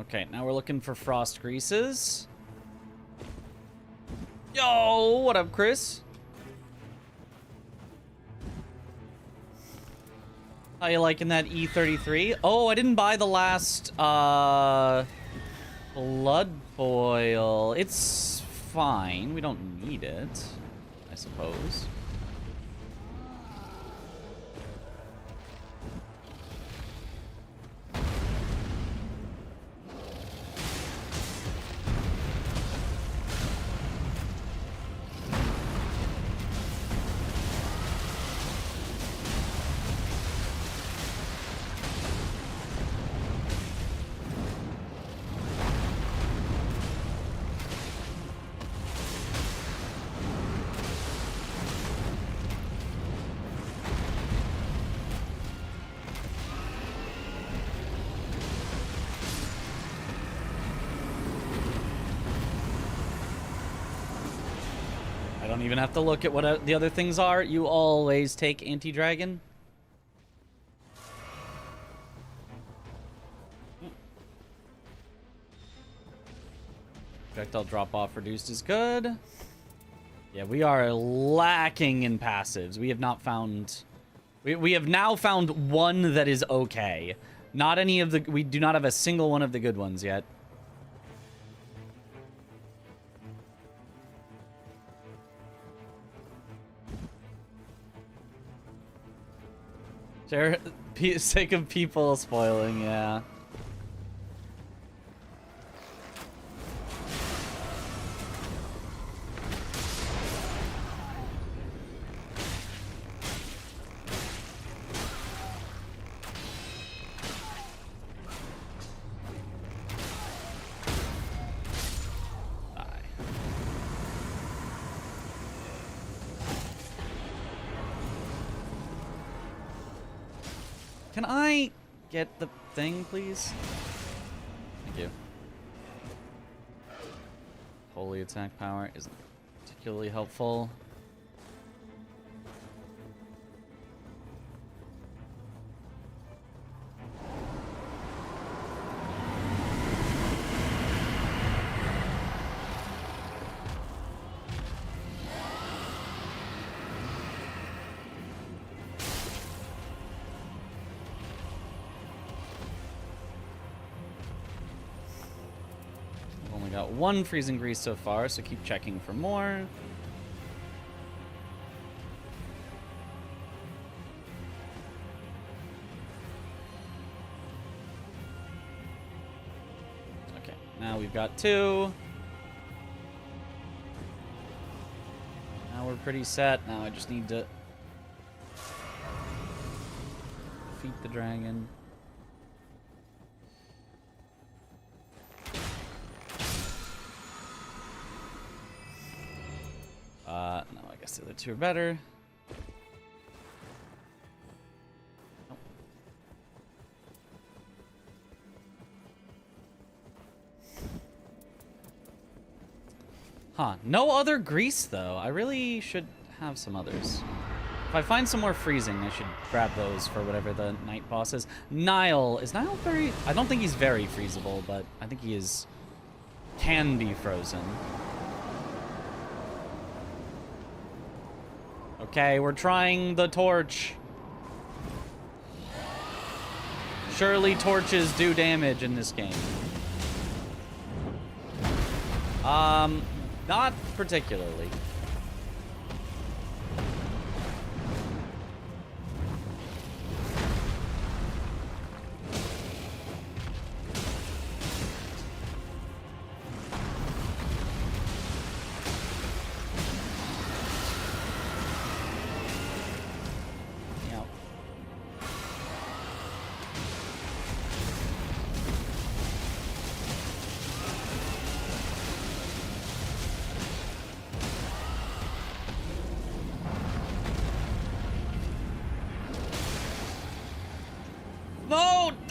Okay, now we're looking for frost greases. Yo, what up, Chris? How you liking that E33? Oh, I didn't buy the last blood boil. It's fine. We don't need it, I suppose. I don't even have to look at what the other things are. You always take anti-dragon. Projectile drop-off reduced is good. Yeah, we are lacking in passives. We have not found... We have now found one that is okay. Not any of the... We do not have a single one of the good ones yet. Sake of people spoiling, yeah. Can I get the thing, please? Thank you. Holy attack power isn't particularly helpful. Got one freezing grease so far, so keep checking for more. Okay, now we've got 2. Now we're pretty set. Now I just need to defeat the dragon. No, I guess the other 2 are better. Oh. Huh, no other grease though. I really should have some others. If I find some more freezing, I should grab those for whatever the night boss is. Nile, is Nile very... I don't think he's very freezable, but I think he is... can be frozen. Okay, we're trying the torch. Surely torches do damage in this game. Not particularly.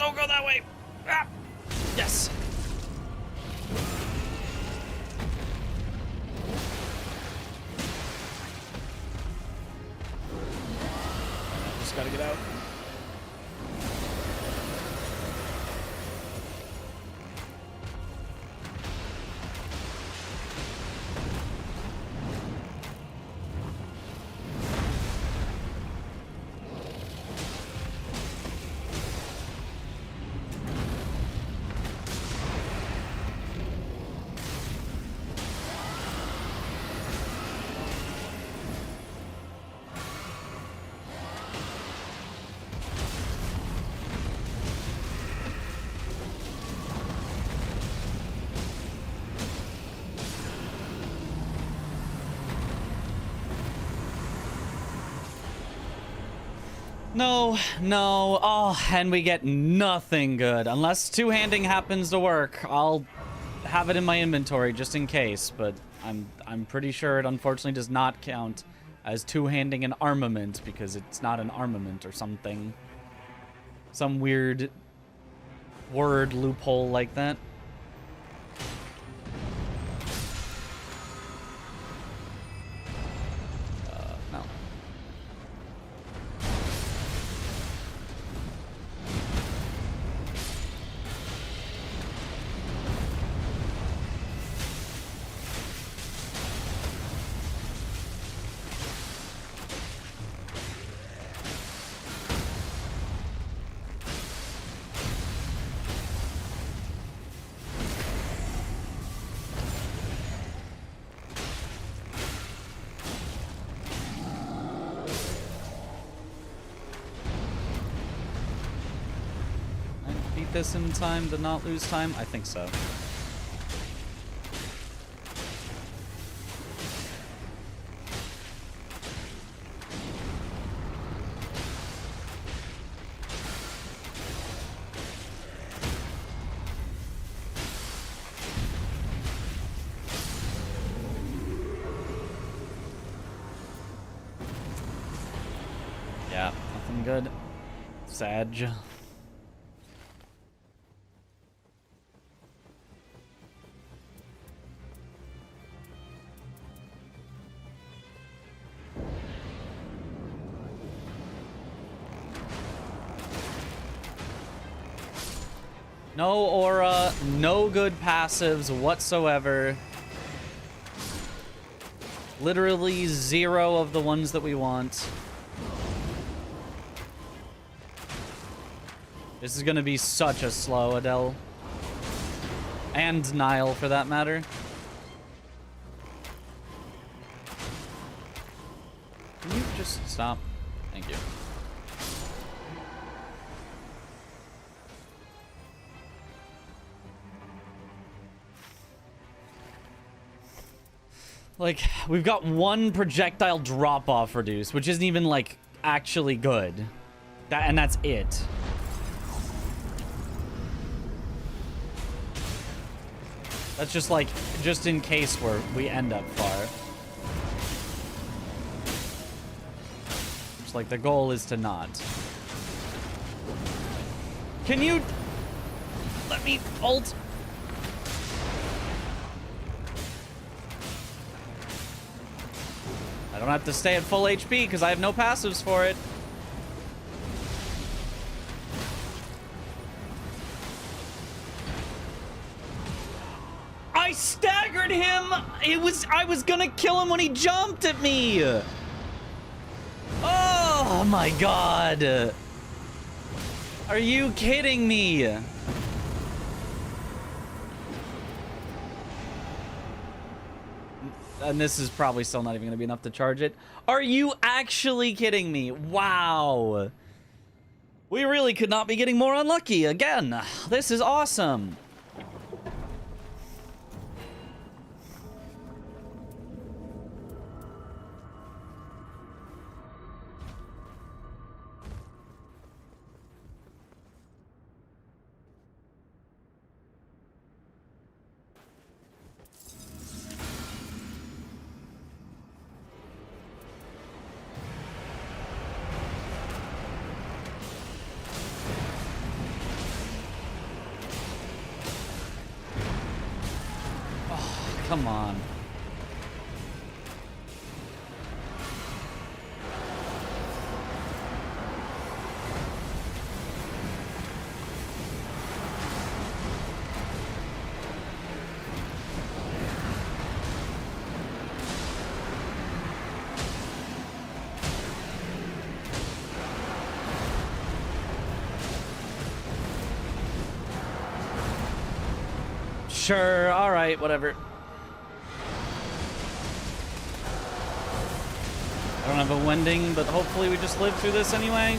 Don't go that way. Ah. Yes. Just gotta get out. No, no. Oh, and we get nothing good. Unless two-handing happens to work, I'll have it in my inventory just in case, but I'm pretty sure it unfortunately does not count as two-handing an armament because it's not an armament or something. Some weird word loophole like that. No. This in time to not lose time? I think so. Yeah, nothing good. Sag. No aura, no good passives whatsoever. Literally 0 of the ones that we want. This is gonna be such a slow Adele. And Nile, for that matter. Can you just stop? Thank you. Like, we've got one projectile drop-off reduce, which isn't even, like, actually good. And that's it. That's just, like, just in case we end up far. Just like, the goal is to not. Can you... let me ult... I don't have to stay at full HP because I have no passives for it. I staggered him! I was gonna kill him when he jumped at me! Oh my god! Are you kidding me? And this is probably still not even going to be enough to charge it. Are you actually kidding me? Wow. We really could not be getting more unlucky again. This is awesome. come on. Sure, alright, whatever. I don't have a wending, but hopefully we just live through this anyway.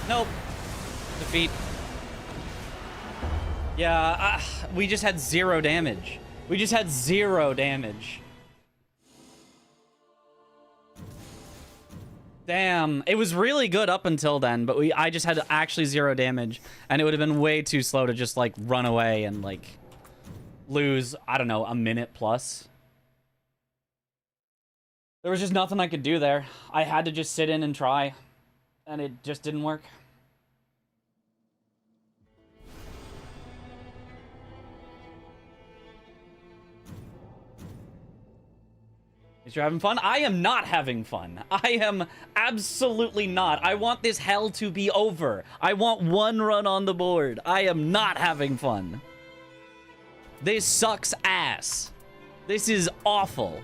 Nope. Defeat. Yeah, we just had 0 damage. We just had 0 damage. Damn, it was really good up until then, but I just had actually 0 damage, and it would have been way too slow to just, like, run away and, like, lose, I don't know, a minute plus. There was just nothing I could do there. I had to just sit in and try, and it just didn't work. You're having fun? I am not having fun. I am absolutely not. I want this hell to be over. I want one run on the board. I am not having fun. This sucks ass. This is awful.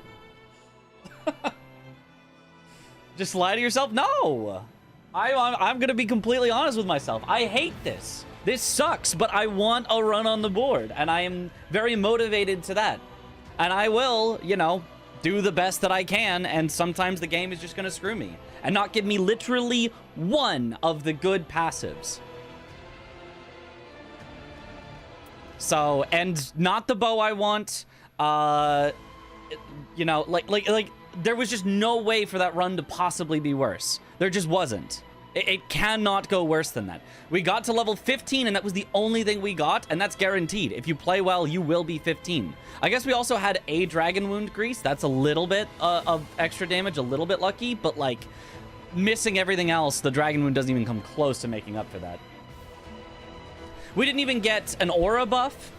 Just lie to yourself? No. I'm gonna be completely honest with myself. I hate this. This sucks, but I want a run on the board, and I am very motivated to that. And I will, you know, do the best that I can, and sometimes the game is just gonna screw me and not give me literally one of the good passives. So, and not the bow I want. You know, like there was just no way for that run to possibly be worse. There just wasn't. It cannot go worse than that. We got to level 15, and that was the only thing we got, and that's guaranteed. If you play well, you will be 15. I guess we also had a Dragon Wound Grease. That's a little bit of extra damage, a little bit lucky, but, like, missing everything else, the Dragon Wound doesn't even come close to making up for that. We didn't even get an aura buff,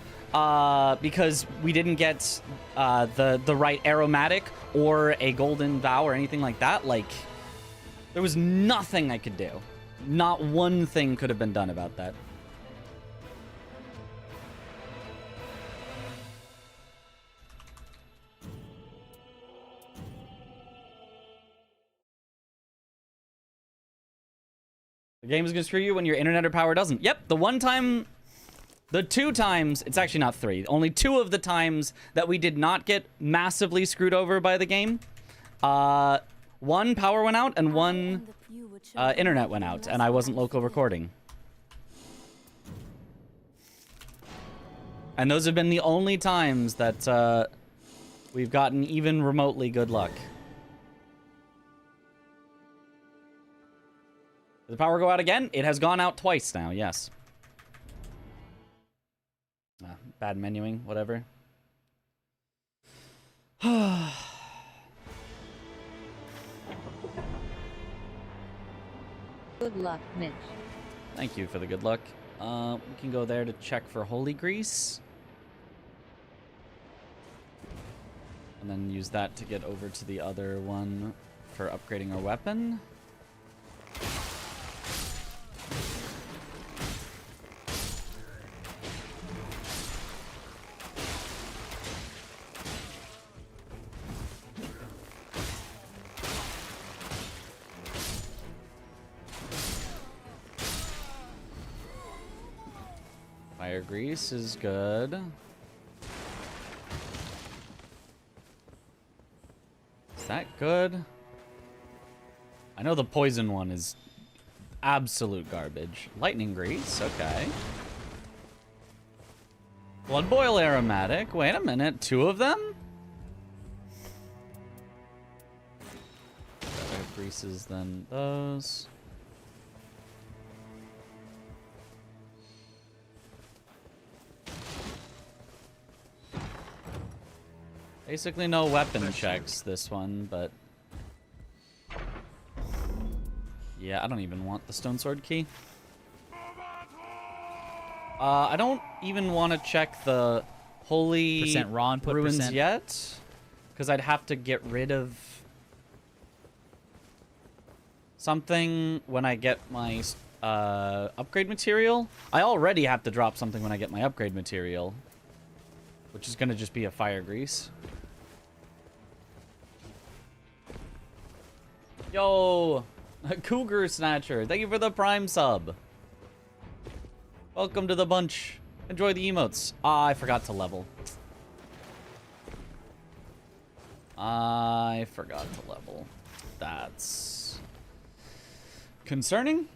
because we didn't get the right aromatic or a golden vow or anything like that. Like, there was nothing I could do. Not one thing could have been done about that. The game is gonna screw you when your internet or power doesn't. Yep, the 2 times, it's actually not 3, only 2 of the times that we did not get massively screwed over by the game, 1 power went out and 1 internet went out, and I wasn't local recording. And those have been the only times that we've gotten even remotely good luck. Did the power go out again? It has gone out twice now, yes. Bad menuing, whatever. Good luck, Mitch. Thank you for the good luck. We can go there to check for Holy Grease. And then use that to get over to the other one for upgrading our weapon. Fire Grease is good. Is that good? I know the poison one is absolute garbage. Lightning Grease, okay. Blood Boil Aromatic. Wait a minute, 2 of them? Better greases than those. Basically no weapon checks this one, but yeah, I don't even want the Stone Sword key. I don't even want to check the holy Percent raw input ruins percent. yet, because I'd have to get rid of something when I get my upgrade material. I already have to drop something when I get my upgrade material, which is going to just be a fire grease. Yo, Cougar Snatcher, thank you for the Prime sub. Welcome to the bunch. Enjoy the emotes. Ah, I forgot to level. I forgot to level. That's concerning.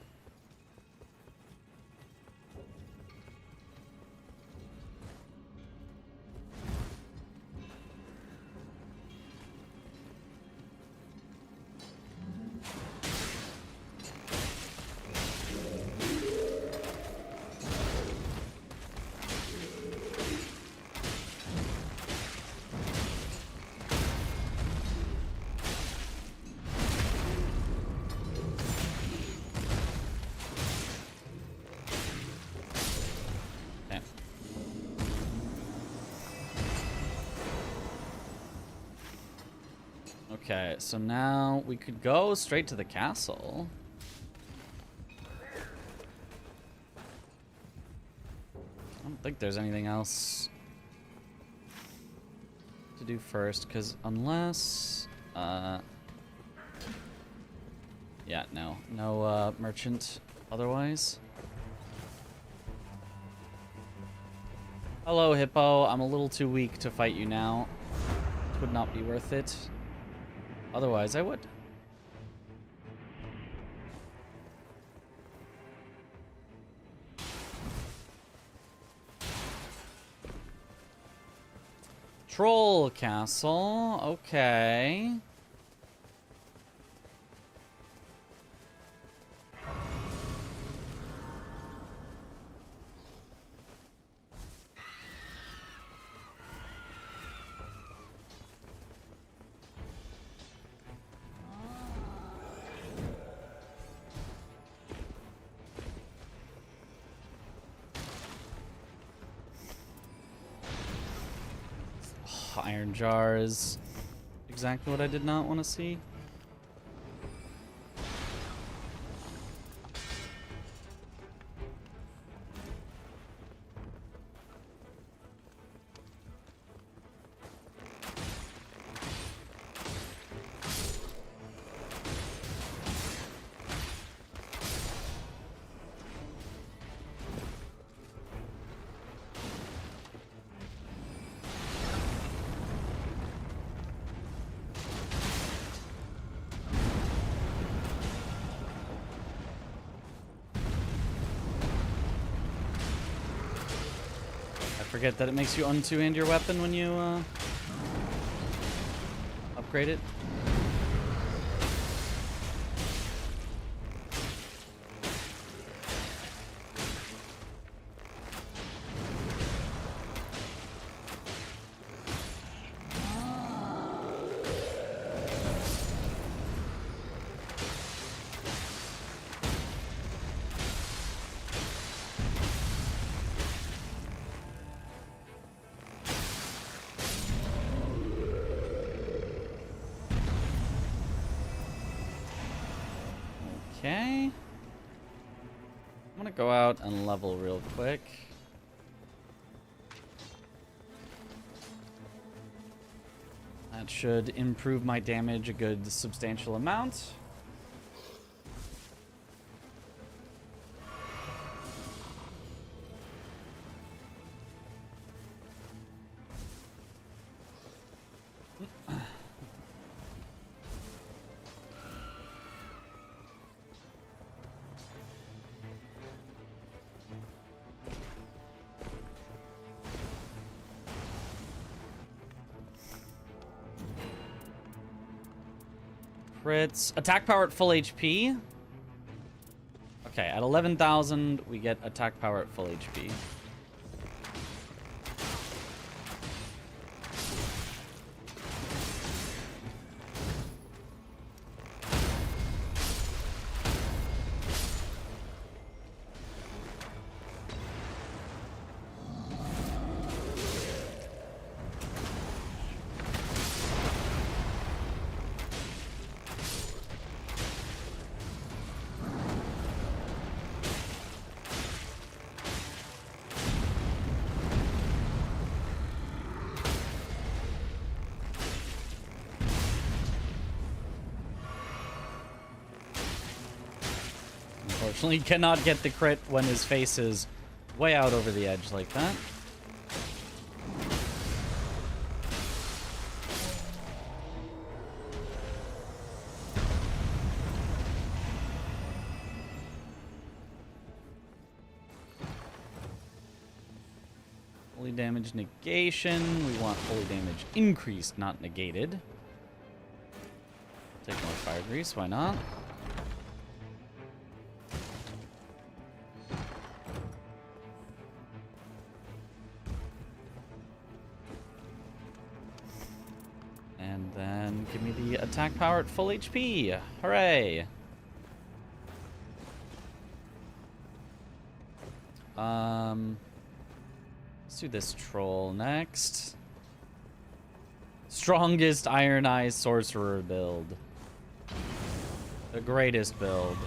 Okay, so now we could go straight to the castle. I don't think there's anything else to do first, because unless... yeah, no merchant otherwise. Hello, Hippo. I'm a little too weak to fight you now. It would not be worth it. Otherwise, I would. Troll Castle. Okay. Iron jars. Exactly what I did not want to see. Forget that it makes you un-two-hand your weapon when you upgrade it. Okay. I'm gonna go out and level real quick. That should improve my damage a good substantial amount. Crits. Attack power at full HP. Okay, at 11,000, we get attack power at full HP. Unfortunately, cannot get the crit when his face is way out over the edge like that. Holy damage negation. We want holy damage increased, not negated. Take more fire grease, why not? And then give me the attack power at full HP. Hooray! Let's do this troll next. Strongest Iron Eyes Sorcerer build. The greatest build.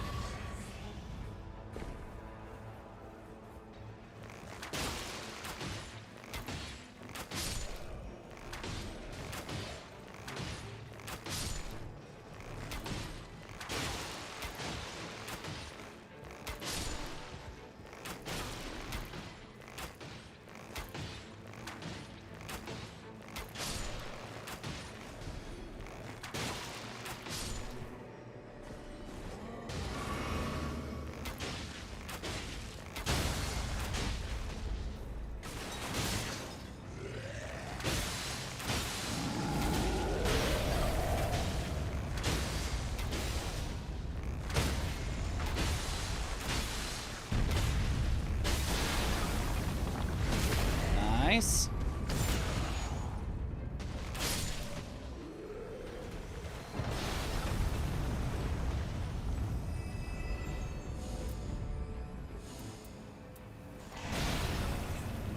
Nice.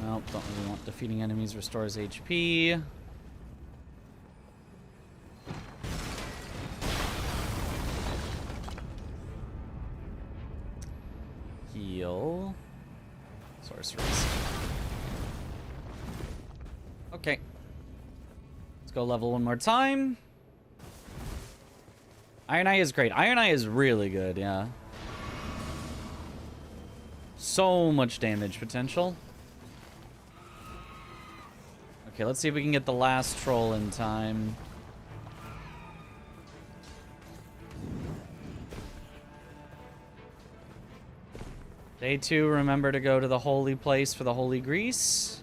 Nope, don't really want defeating enemies restores HP. Heal. Sorceress. Okay. Let's go level one more time. Iron Eye is great. Iron Eye is really good, yeah. So much damage potential. Okay, let's see if we can get the last troll in time. Day 2, remember to go to the holy place for the holy grease.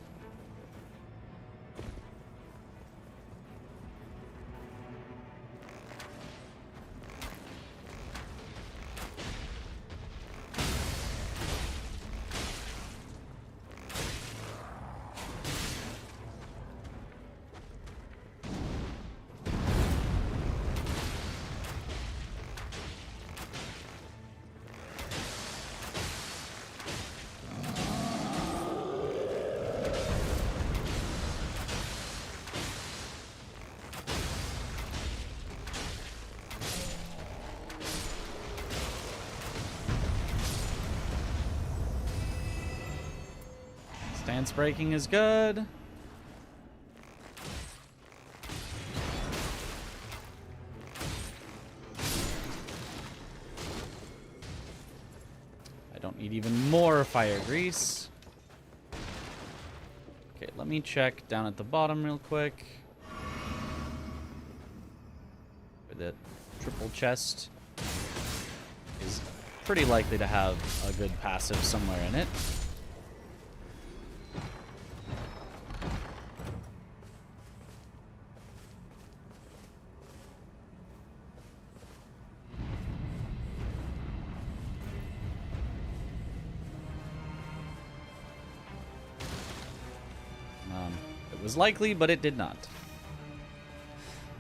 Stance breaking is good. I don't need even more fire grease. Okay, let me check down at the bottom real quick. The triple chest is pretty likely to have a good passive somewhere in it. It was likely, but it did not.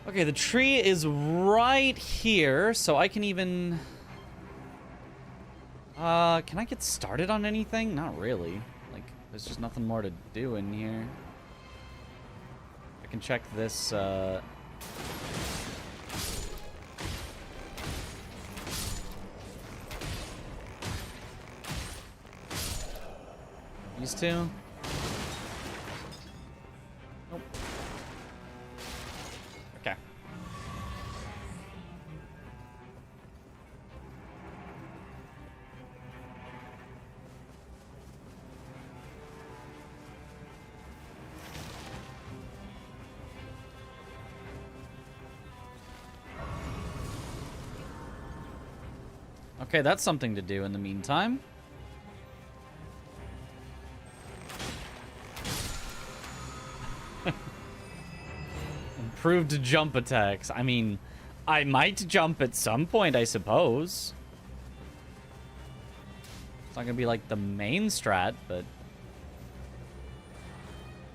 Okay, the tree is right here, so I can even... can I get started on anything? Not really. Like, there's just nothing more to do in here. I can check this, these two. Nope. Okay. Okay, that's something to do in the meantime. Improved jump attacks. I mean, I might jump at some point, I suppose. It's not gonna be like the main strat, but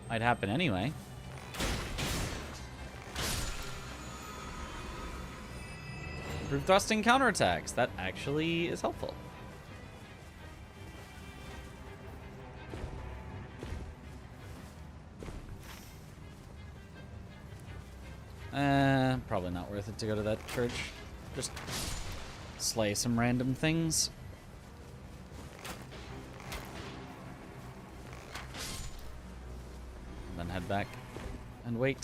might happen anyway. Improved thrusting counterattacks. That actually is helpful. Probably not worth it to go to that church. Just slay some random things. And then head back and wait.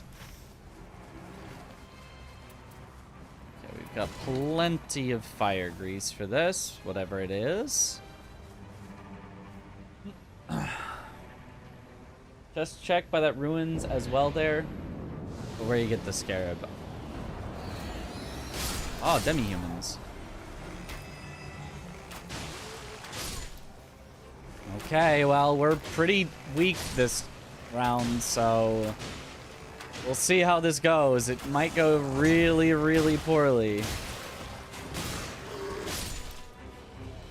Okay, we've got plenty of fire grease for this, whatever it is. Just check by that ruins as well there. Where you get the scarab. Oh, demi-humans. Okay, well, we're pretty weak this round, so we'll see how this goes. It might go really, really poorly.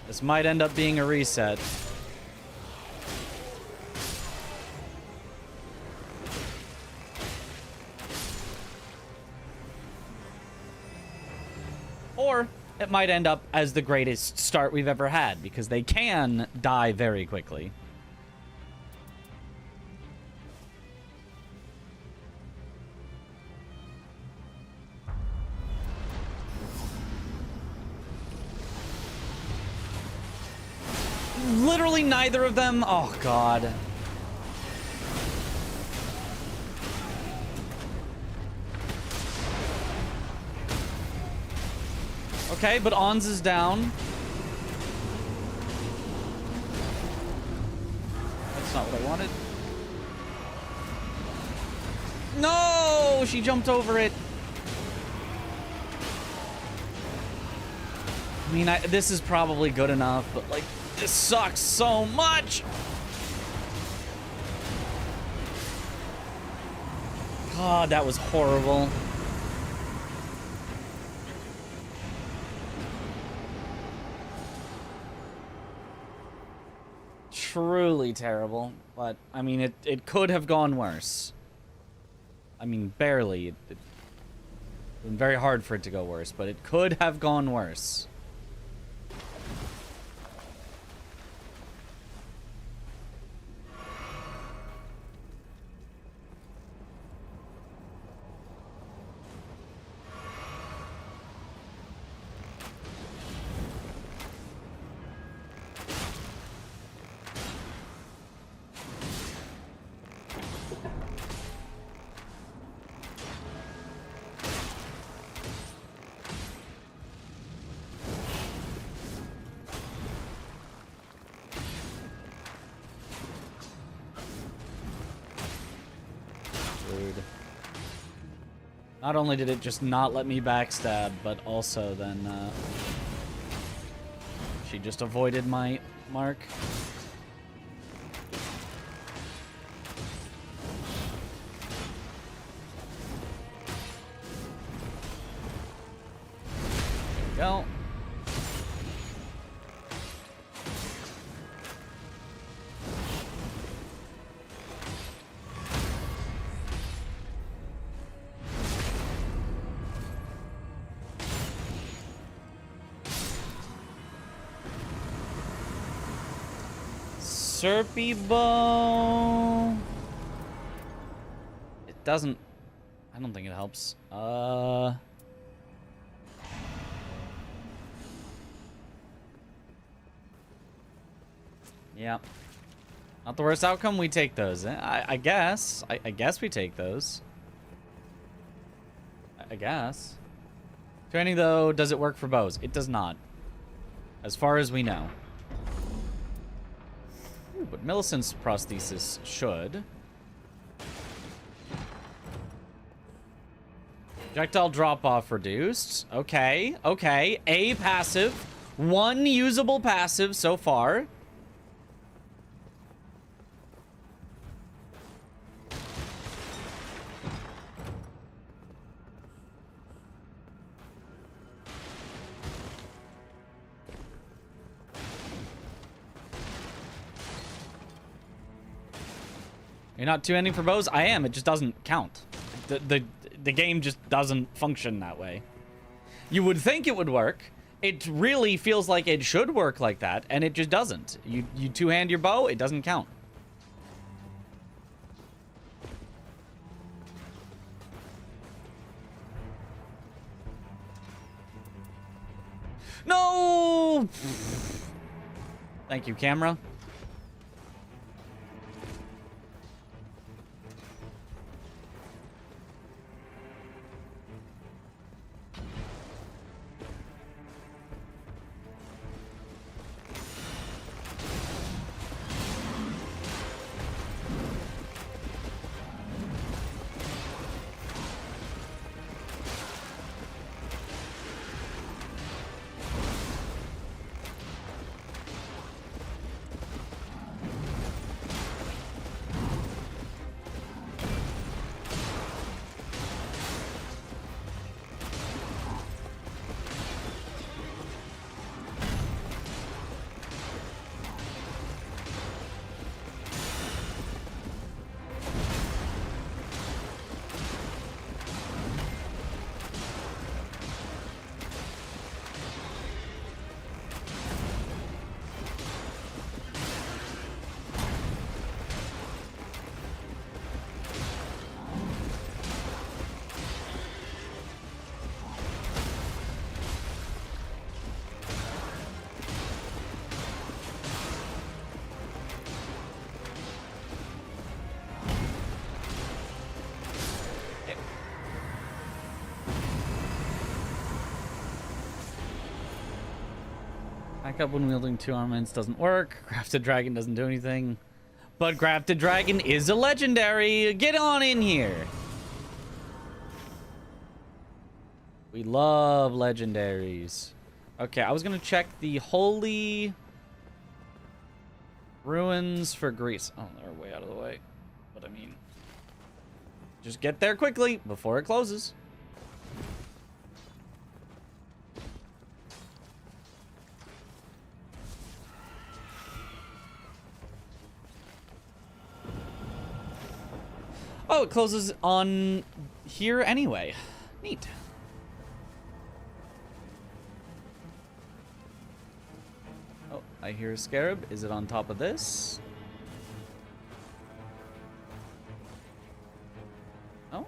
This might end up being a reset. Or it might end up as the greatest start we've ever had, because they can die very quickly. Literally neither of them. Oh, God. Okay, but Ons is down. That's not what I wanted. No! She jumped over it. I mean, this is probably good enough, but, like, this sucks so much! God, that was horrible. Truly terrible, but I mean, it could have gone worse. I mean, barely. It's been very hard for it to go worse, but it could have gone worse. Not only did it just not let me backstab, but also then she just avoided my mark. There we go. Serpy bow. It doesn't. I don't think it helps. Yeah. Not the worst outcome. We take those. I guess. I guess we take those. I guess. Training though, does it work for bows? It does not. As far as we know. Ooh, but Millicent's prosthesis should. Projectile drop-off reduced. Okay, okay. A passive. One usable passive so far. You're not two-handing for bows? I am. It just doesn't count. The game just doesn't function that way. You would think it would work. It really feels like it should work like that, and it just doesn't. You two-hand your bow, it doesn't count. No! Thank you, camera. Back up when wielding two armaments doesn't work. Crafted Dragon doesn't do anything. But Crafted Dragon is a legendary. Get on in here. We love legendaries. Okay, I was going to check the Holy Ruins for Greece. Oh, they're way out of the way. But I mean, just get there quickly before it closes. Oh, it closes on here anyway. Neat. Oh, I hear a scarab. Is it on top of this? Oh.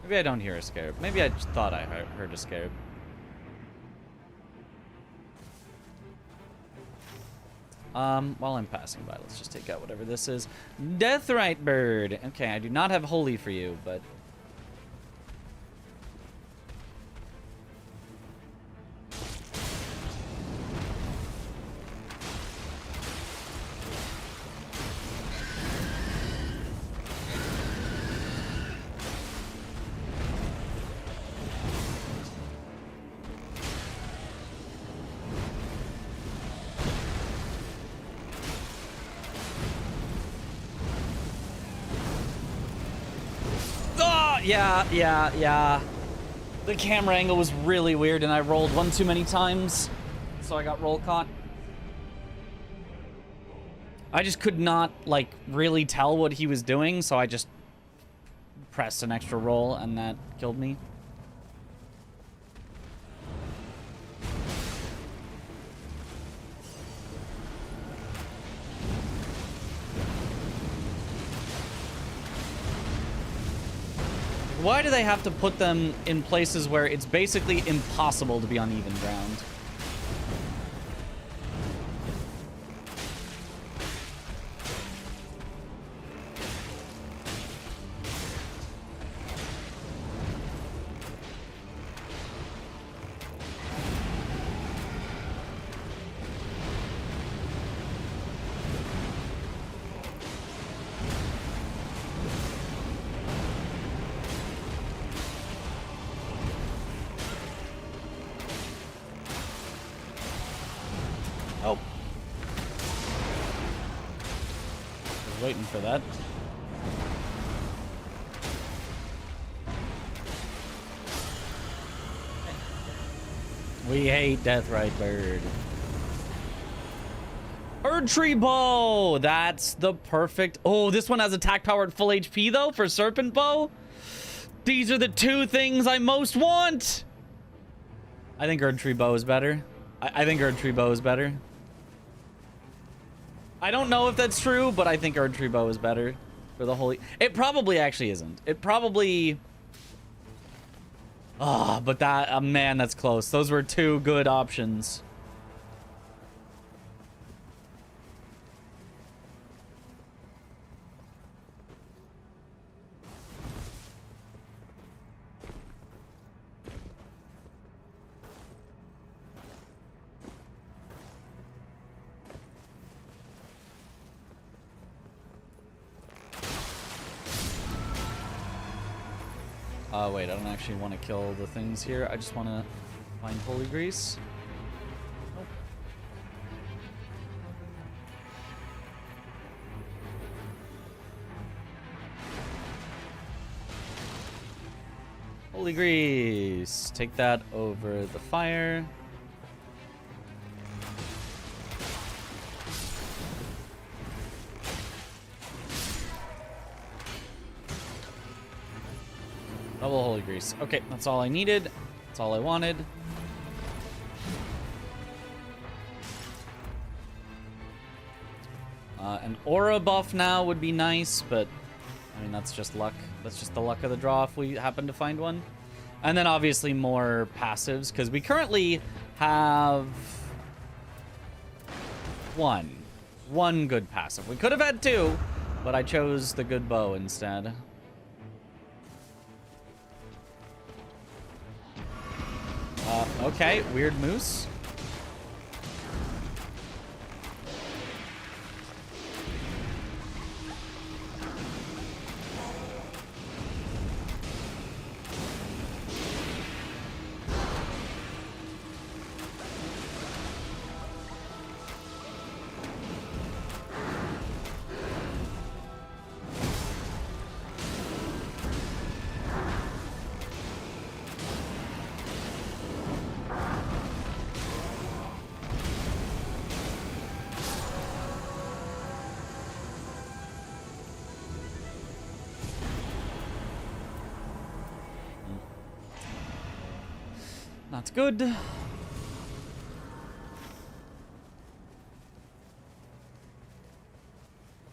Maybe I don't hear a scarab. Maybe I just thought I heard a scarab. While I'm passing by, let's just take out whatever this is. Deathrite Bird. Okay, I do not have Holy for you, but... Yeah. The camera angle was really weird, and I rolled one too many times, so I got roll caught. I just could not, like, really tell what he was doing, so I just pressed an extra roll, and that killed me. Why do they have to put them in places where it's basically impossible to be on even ground? waiting for that. We hate Deathrite Bird. Erdtree Bow! That's the perfect... Oh, this one has attack power at full HP, though, for Serpent Bow? These are the two things I most want! I think Erdtree Bow is better. I think Erdtree Bow is better. I don't know if that's true, but I think Erdtree Bow is better for the holy... It probably actually isn't. It probably... Oh, but that... man, that's close. Those were two good options. Wait, I don't actually want to kill the things here. I just want to find holy grease. Nope. Holy grease. Take that over the fire. Double holy grease. Okay, that's all I needed. That's all I wanted. An aura buff now would be nice, but I mean, that's just luck. That's just the luck of the draw if we happen to find one. And then obviously more passives, because we currently have one good passive. We could have had two, but I chose the good bow instead. Okay, weird moose. Not good.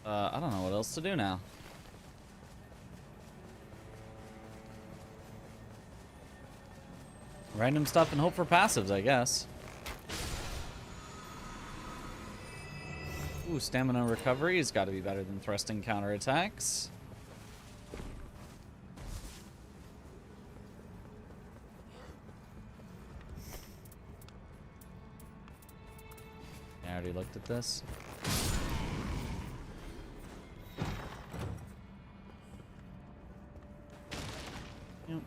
I don't know what else to do now. Random stuff and hope for passives, I guess. Ooh, stamina recovery has got to be better than thrusting counterattacks. I already looked at this. Yep.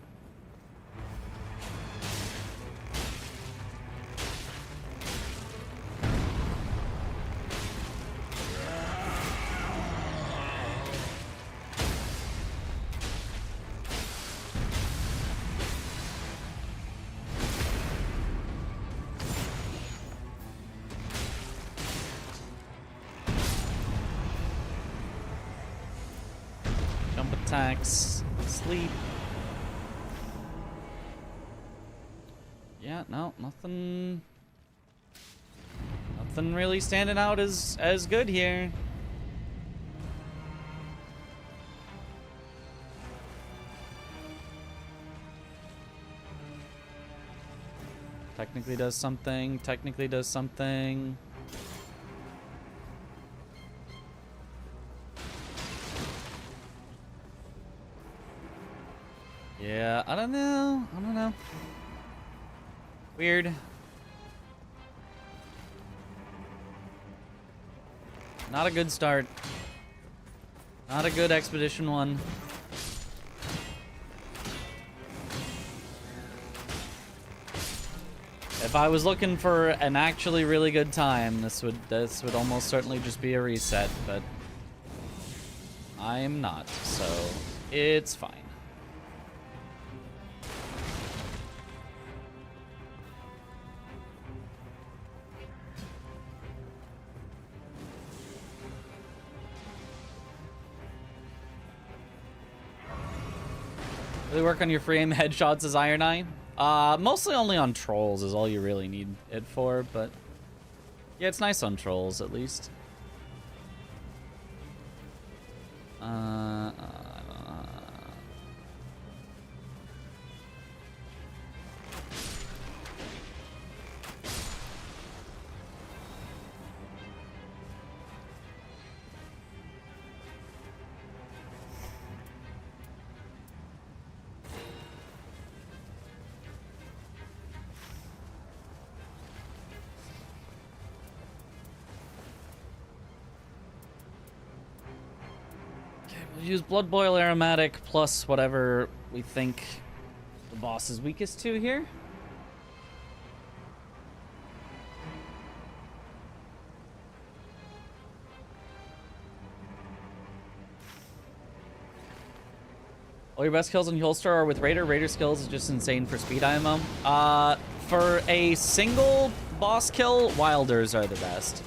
Attacks, sleep. Yeah, no, nothing really standing out as good here. Technically does something, technically does something. Yeah, I don't know. Weird. Not a good start. Not a good expedition one. If I was looking for an actually really good time, this would almost certainly just be a reset, but I'm not, so it's fine. Really work on your free aim headshots as Iron Eye? Mostly only on trolls is all you really need it for, but yeah, it's nice on trolls at least. Use Blood Boil Aromatic plus whatever we think the boss is weakest to here. All your best kills on Holster are with Raider. Raider skills is just insane for speed IMO. For a single boss kill, Wilders are the best.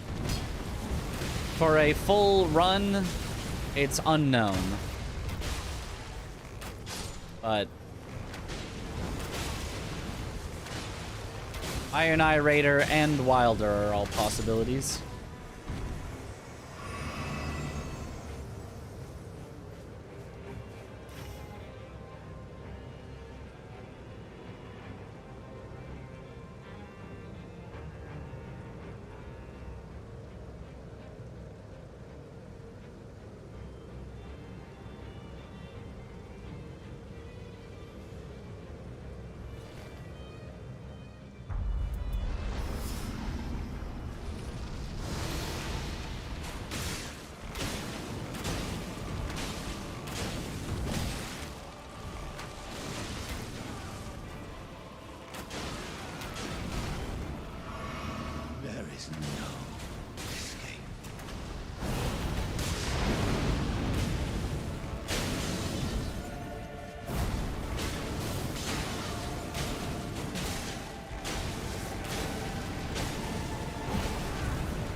For a full run, it's unknown. But Iron Eye, Raider, and Wilder are all possibilities.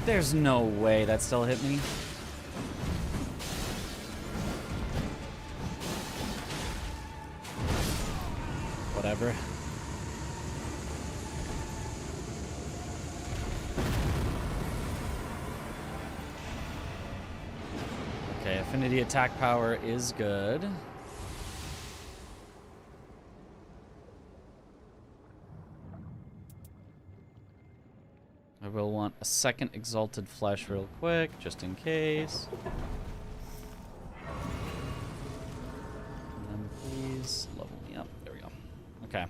There's no way that still hit me. Whatever. Okay, affinity attack power is good. I will want a second Exalted Flesh real quick, just in case. And then please level me up. There we go. Okay.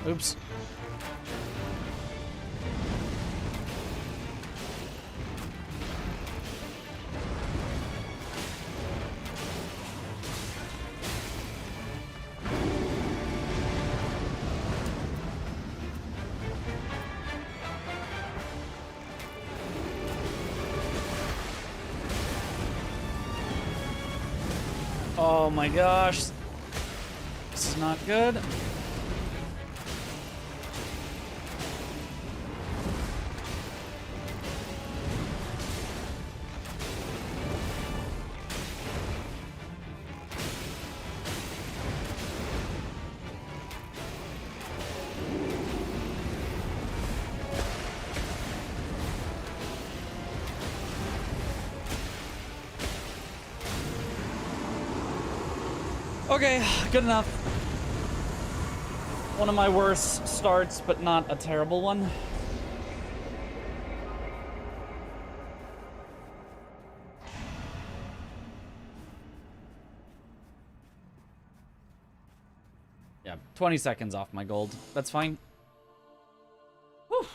Oops. Oh my gosh. This is not good. Okay, good enough. One of my worst starts, but not a terrible one. 20 seconds off my gold. That's fine. Whew.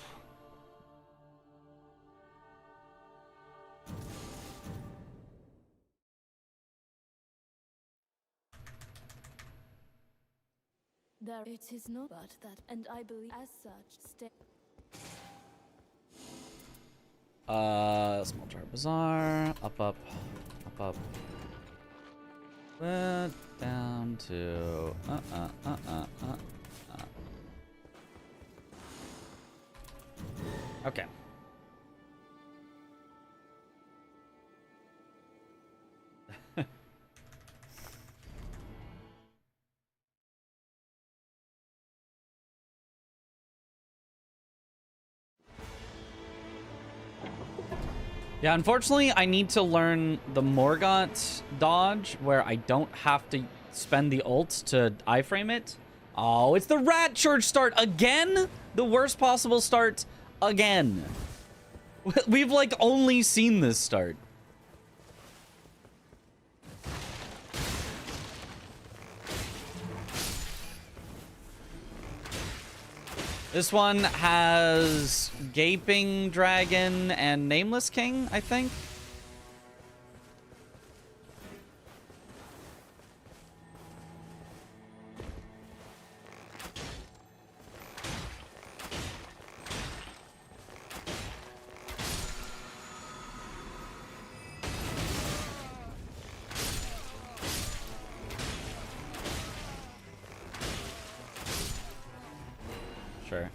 There it is not but that, and I believe as such. Small jar bazaar. Up. Down to Okay. Yeah, unfortunately, I need to learn the Morgott dodge where I don't have to spend the ult to iframe it. Oh, it's the rat church start again? The worst possible start again. We've like only seen this start. This one has Gaping Dragon and Nameless King, I think. Sure.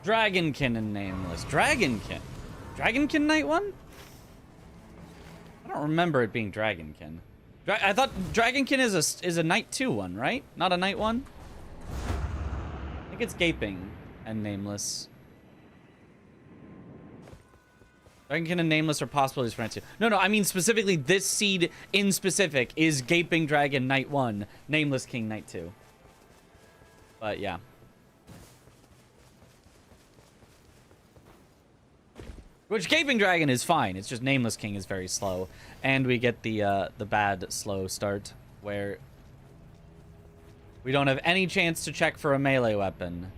Dragonkin and Nameless. Dragonkin? Dragonkin Knight 1? I don't remember it being Dragonkin. I thought Dragonkin is a Knight 2 one, right? Not a Knight 1? I think it's Gaping and Nameless. Dragonkin and Nameless are possibilities for Knight 2. No, I mean specifically this seed in specific is Gaping Dragon Knight 1, Nameless King Knight 2. But yeah. Which Gaping Dragon is fine. It's just Nameless King is very slow, and we get the bad slow start where we don't have any chance to check for a melee weapon.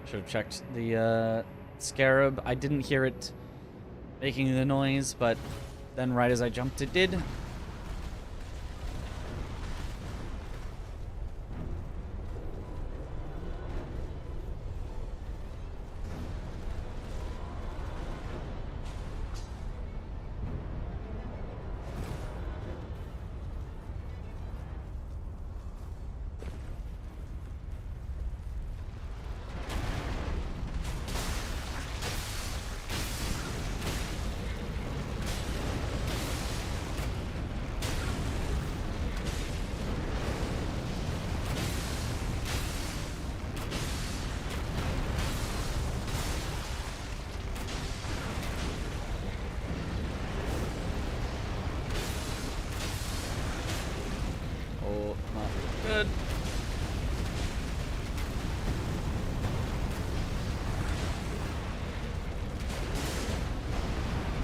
Should have checked the scarab. I didn't hear it making the noise, but then right as I jumped, it did.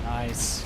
Nice.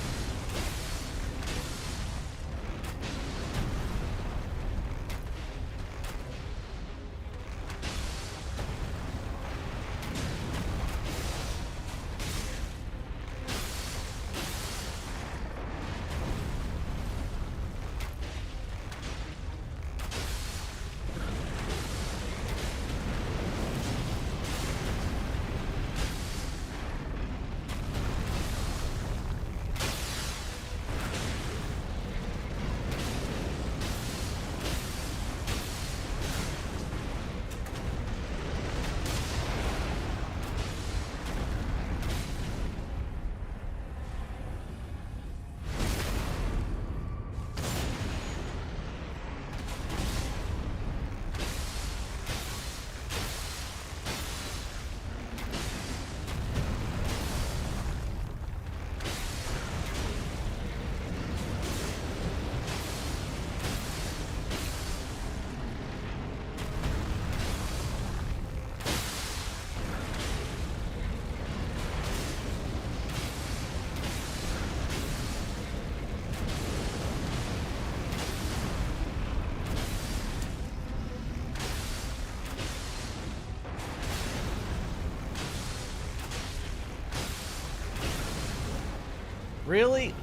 Really?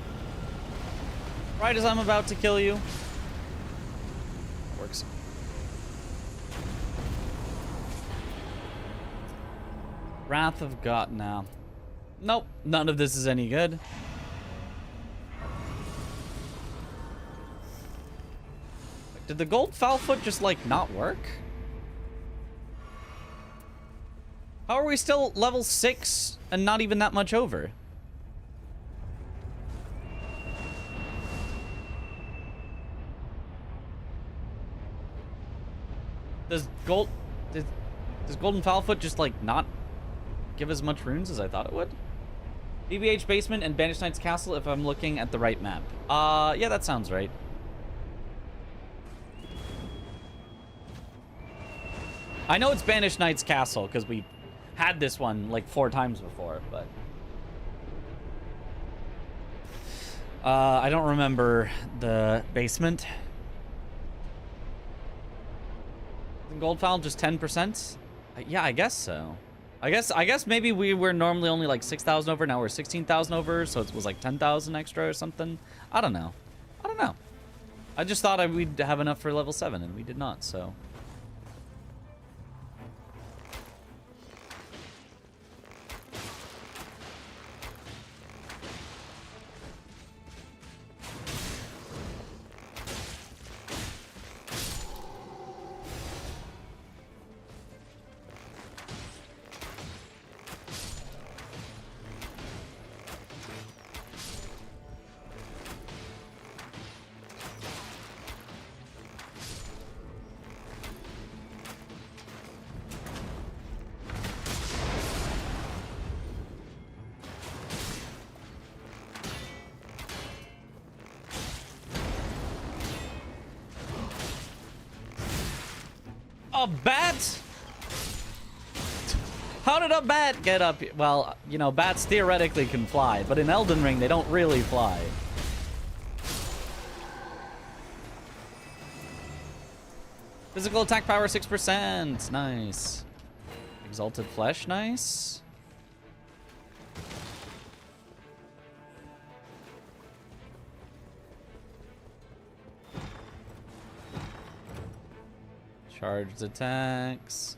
Right as I'm about to kill you? Works. Wrath of God now. Nope, none of this is any good. Did the gold foulfoot just, like, not work? How are we still level 6 and not even that much over? Does Golden Foulfoot just, like, not give as much runes as I thought it would? BBH Basement and Banished Knight's Castle if I'm looking at the right map. Yeah, that sounds right. I know it's Banished Knight's Castle, because we had this one, like, 4 times before, but... I don't remember the basement. Goldfowl just 10%? Yeah, I guess so. I guess maybe we were normally only like 6,000 over, now we're 16,000 over, so it was like 10,000 extra or something. I don't know. I just thought we'd have enough for level 7, and we did not, so... A bat? How did a bat get up here? Well, you know, bats theoretically can fly, but in Elden Ring, they don't really fly. Physical attack power 6%. Nice. Exalted Flesh, nice. Charged attacks.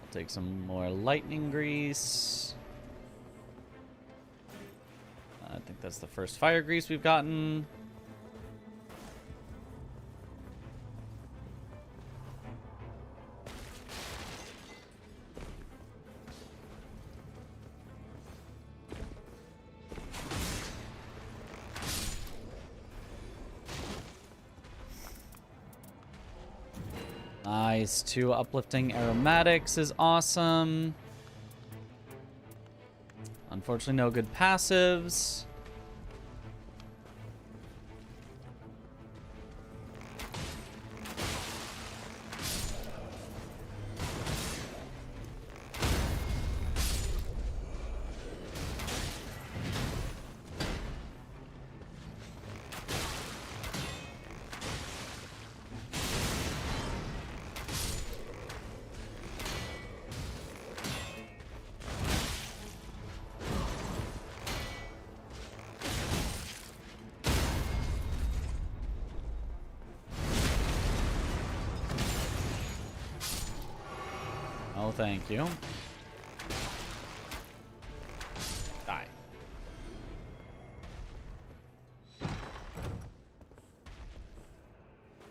I'll take some more lightning grease. I think that's the first fire grease we've gotten. Nice. 2 uplifting aromatics is awesome. Unfortunately, no good passives. Oh, thank you. Die.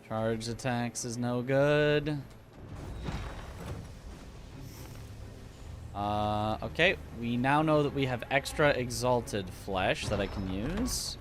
Charge attacks is no good. Okay, we now know that we have extra exalted flesh that I can use.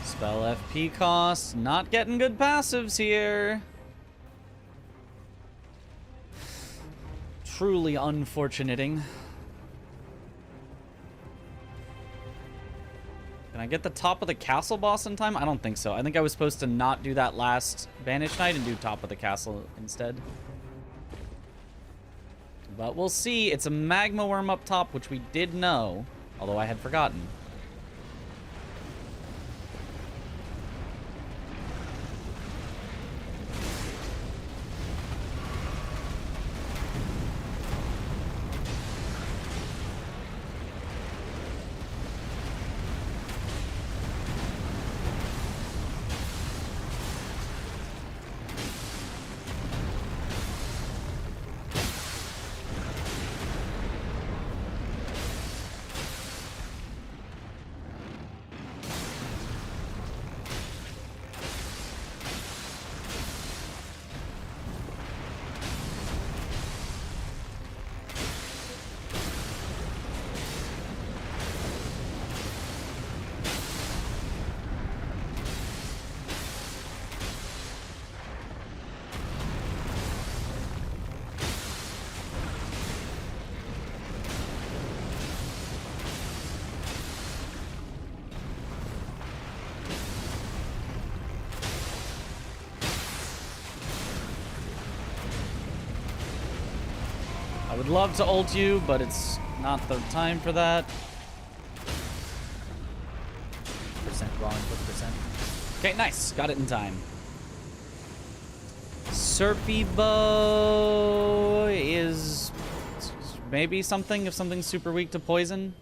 Spell FP costs, not getting good passives here. truly unfortunating. Can I get the top of the castle boss in time? I don't think so. I think I was supposed to not do that last Banished Knight and do top of the castle instead. But we'll see. It's a magma worm up top, which we did know, although I had forgotten. I would love to ult you, but it's not the time for that. Percent wrong, percent. Okay, nice. Got it in time. Serpy Bow is maybe something if something's super weak to poison.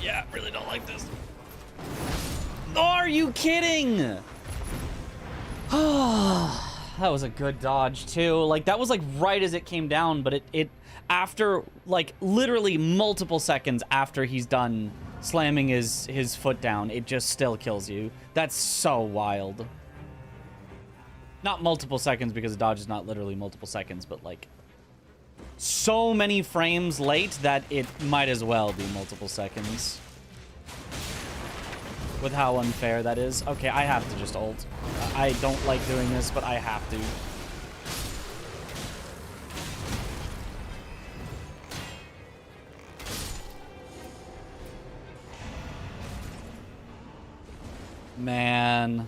Yeah, really don't like this. Are you kidding? That was a good dodge too. Like that was like right as it came down, but it after like literally multiple seconds after he's done slamming his foot down, it just still kills you. That's so wild. Not multiple seconds because dodge is not literally multiple seconds, but like so many frames late that it might as well be multiple seconds. With how unfair that is. Okay, I have to just ult. I don't like doing this, but I have to. Man.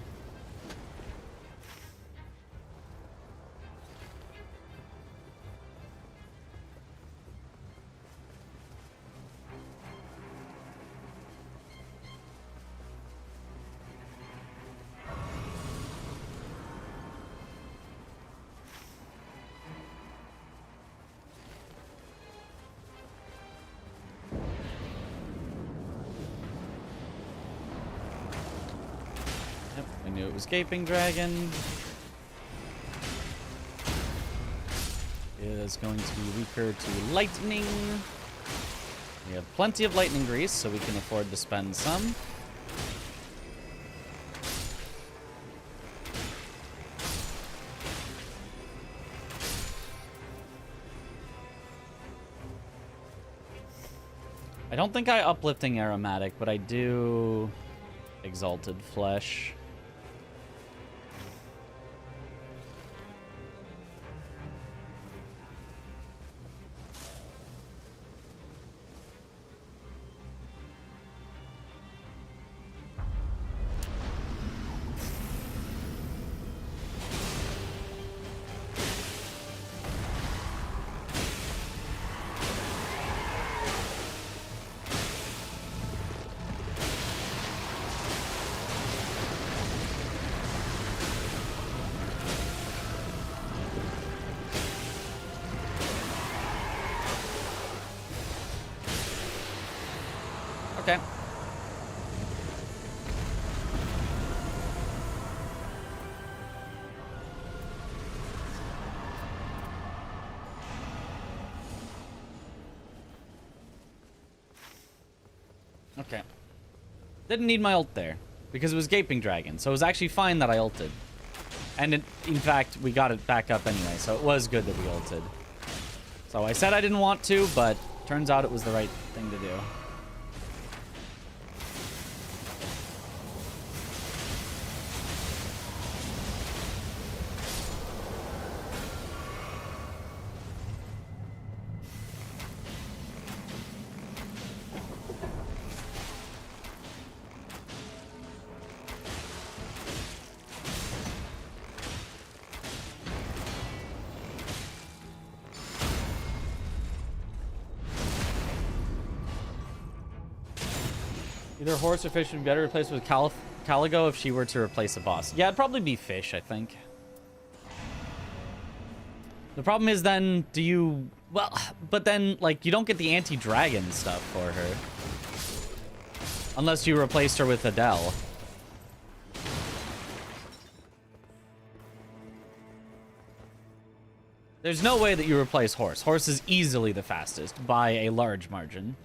I knew it was Gaping Dragon. It is going to be weaker to Lightning. We have plenty of Lightning Grease, so we can afford to spend some. I don't think I Uplifting Aromatic, but I do Exalted Flesh. Okay. Didn't need my ult there, because it was Gaping Dragon, so it was actually fine that I ulted. And in fact, we got it back up anyway, so it was good that we ulted. So I said I didn't want to, but turns out it was the right thing to do. Either horse or fish would be better replaced with Caligo if she were to replace a boss. Yeah, it'd probably be fish, I think. The problem is then, do you... Well, but then, like, you don't get the anti-dragon stuff for her. Unless you replaced her with Adele. There's no way that you replace horse. Horse is easily the fastest by a large margin,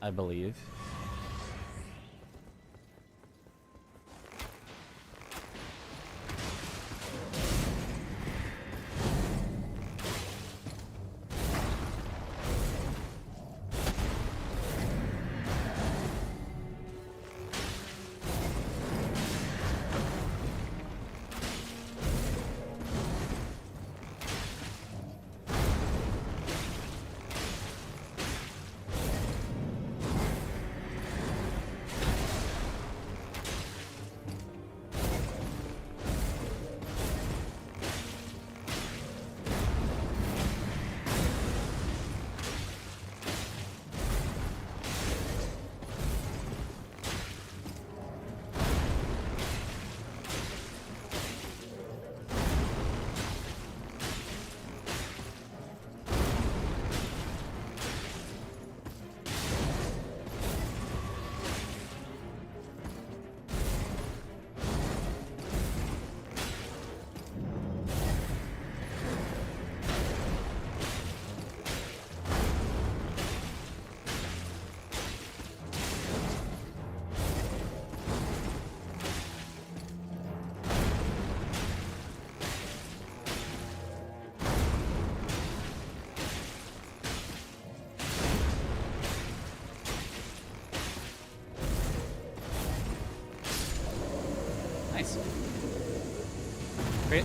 I believe.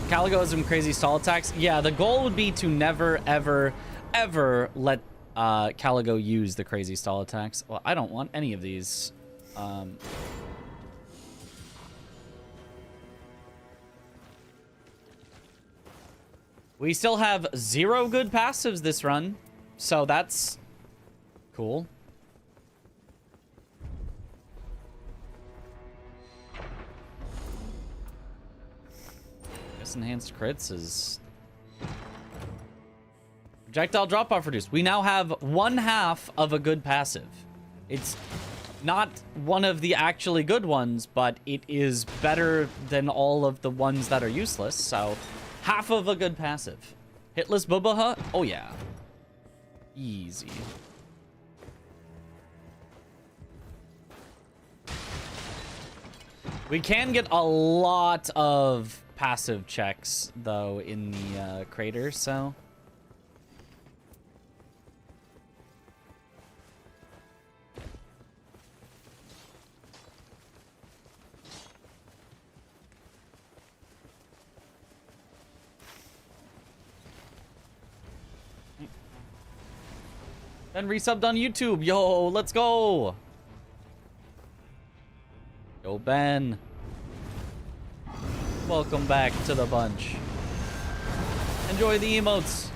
Caligo has some crazy stall attacks. Yeah, the goal would be to never, ever, ever let Caligo use the crazy stall attacks. Well, I don't want any of these. We still have 0 good passives this run, so that's cool. Enhanced crits is projectile drop off reduced. We now have 1/2 of a good passive. It's not one of the actually good ones, but it is better than all of the ones that are useless. So 1/2 of a good passive. Hitless Bubaha? Oh yeah, easy. We can get a lot of passive checks, though, in the crater, so... Ben resubbed on YouTube. Yo, let's go! Yo, Ben. Welcome back to the bunch. Enjoy the emotes.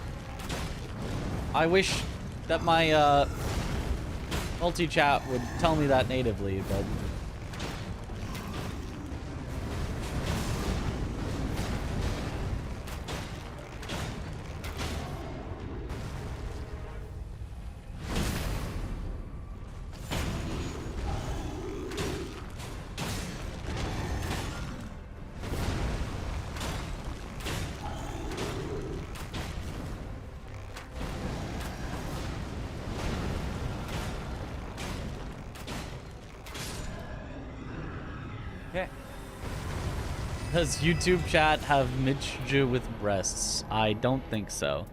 I wish that my multi-chat would tell me that natively, but... Okay. Does YouTube chat have Mitch Jew with breasts? I don't think so.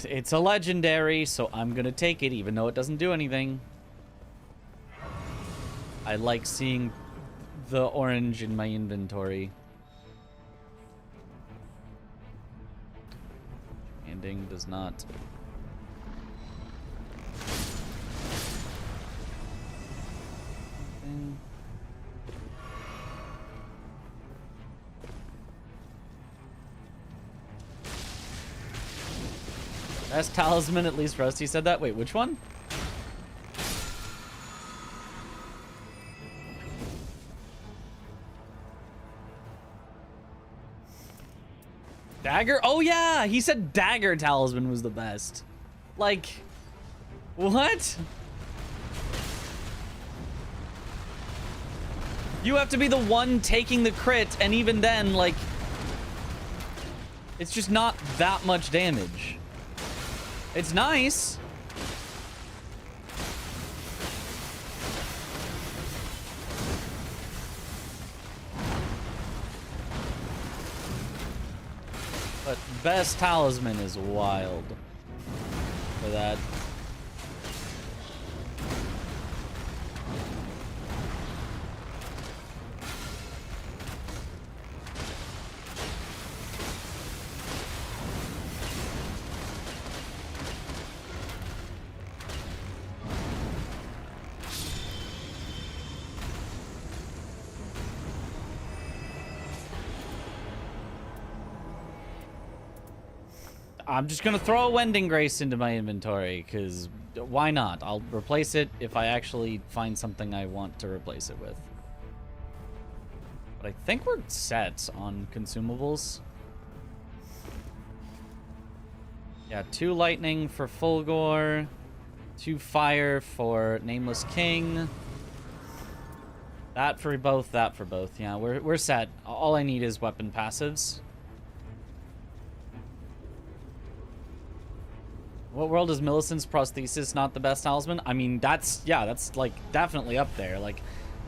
It's a legendary, so I'm gonna take it even though it doesn't do anything. I like seeing the orange in my inventory. Ending does not. Best talisman, at least Rusty said that. Wait, which one? Dagger? Oh yeah, he said dagger talisman was the best. Like, what? You have to be the one taking the crit, and even then, like, it's just not that much damage. It's nice. But best talisman is wild for that. I'm just gonna throw a Wending Grace into my inventory, because why not? I'll replace it if I actually find something I want to replace it with. But I think we're set on consumables. Yeah, 2 lightning for Fulgor, 2 fire for Nameless King. That for both, that for both. Yeah, we're set. All I need is weapon passives. What world is Millicent's prosthesis not the best talisman? I mean, that's like definitely up there. Like,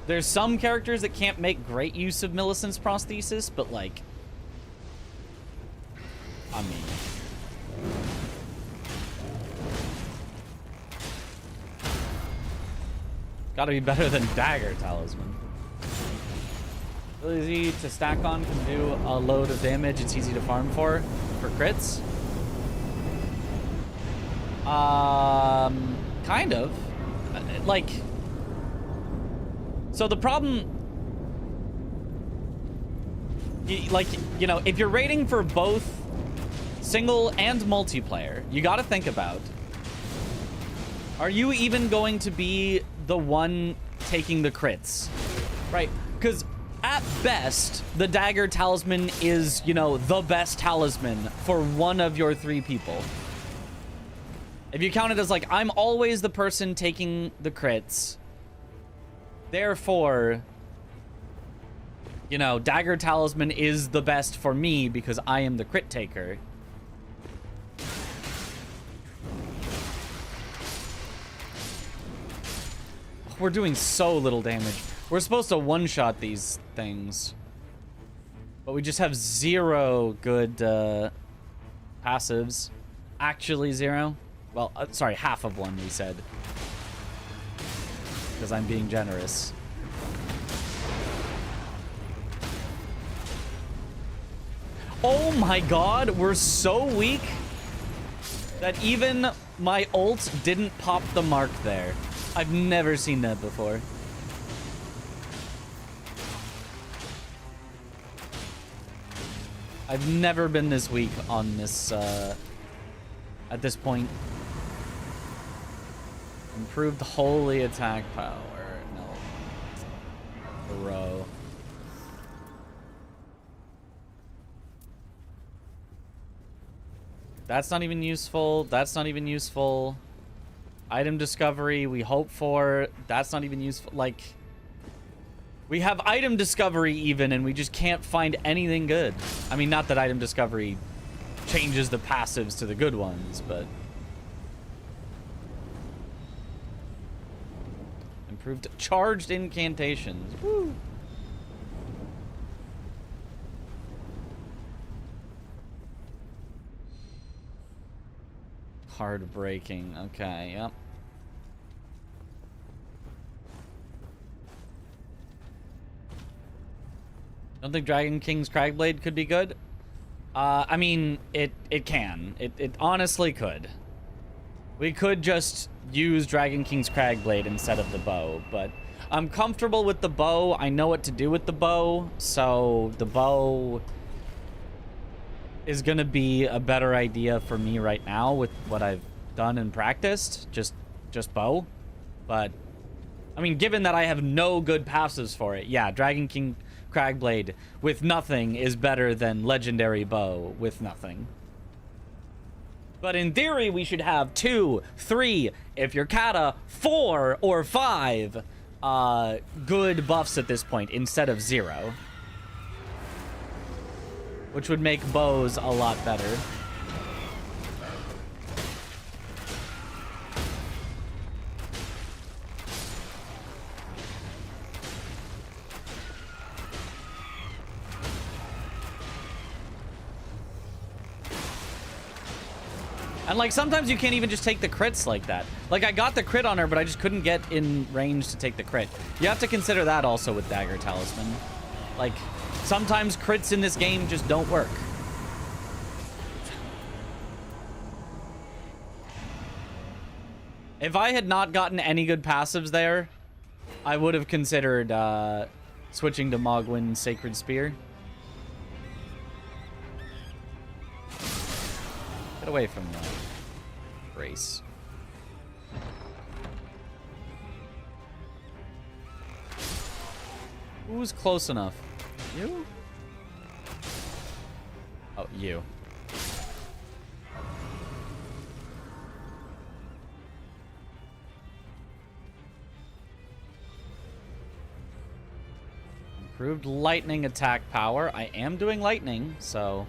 there's some characters that can't make great use of Millicent's prosthesis, but like, I mean, gotta be better than dagger talisman. Really easy to stack on, can do a load of damage. It's easy to farm for crits. Kind of. Like, so the problem, like, you know, if you're rating for both single and multiplayer, you gotta think about, are you even going to be the one taking the crits, right? Because at best, the dagger talisman is, you know, the best talisman for one of your 3 people. If you count it as, like, I'm always the person taking the crits, therefore, you know, dagger talisman is the best for me because I am the crit taker. We're doing so little damage. We're supposed to one-shot these things, but we just have 0 good passives. Actually 0. Well, sorry, half of 1, we said. Because I'm being generous. Oh my god, we're so weak that even my ult didn't pop the mark there. I've never seen that before. I've never been this weak on this, at this point. Improved holy attack power. No. Bro. That's not even useful. That's not even useful. Item discovery we hope for. That's not even useful. Like, we have item discovery even, and we just can't find anything good. I mean, not that item discovery changes the passives to the good ones, but Improved charged incantations. Woo! Hard breaking. Okay, yep. Don't think Dragon King's Cragblade could be good? I mean, it can. It honestly could. We could just use Dragon King's Cragblade instead of the bow, but I'm comfortable with the bow. I know what to do with the bow, so the bow is gonna be a better idea for me right now with what I've done and practiced. Just bow. But, I mean, given that I have no good passives for it, yeah, Dragon King Cragblade with nothing is better than Legendary Bow with nothing. But in theory, we should have 2, 3, if you're Kata, 4 or 5 good buffs at this point instead of 0. Which would make bows a lot better. And, like, sometimes you can't even just take the crits like that. Like, I got the crit on her, but I just couldn't get in range to take the crit. You have to consider that also with Dagger Talisman. Like, sometimes crits in this game just don't work. If I had not gotten any good passives there, I would have considered switching to Mogwin's Sacred Spear. Get away from the brace. Who's close enough? You? Oh, you. Improved lightning attack power. I am doing lightning, so...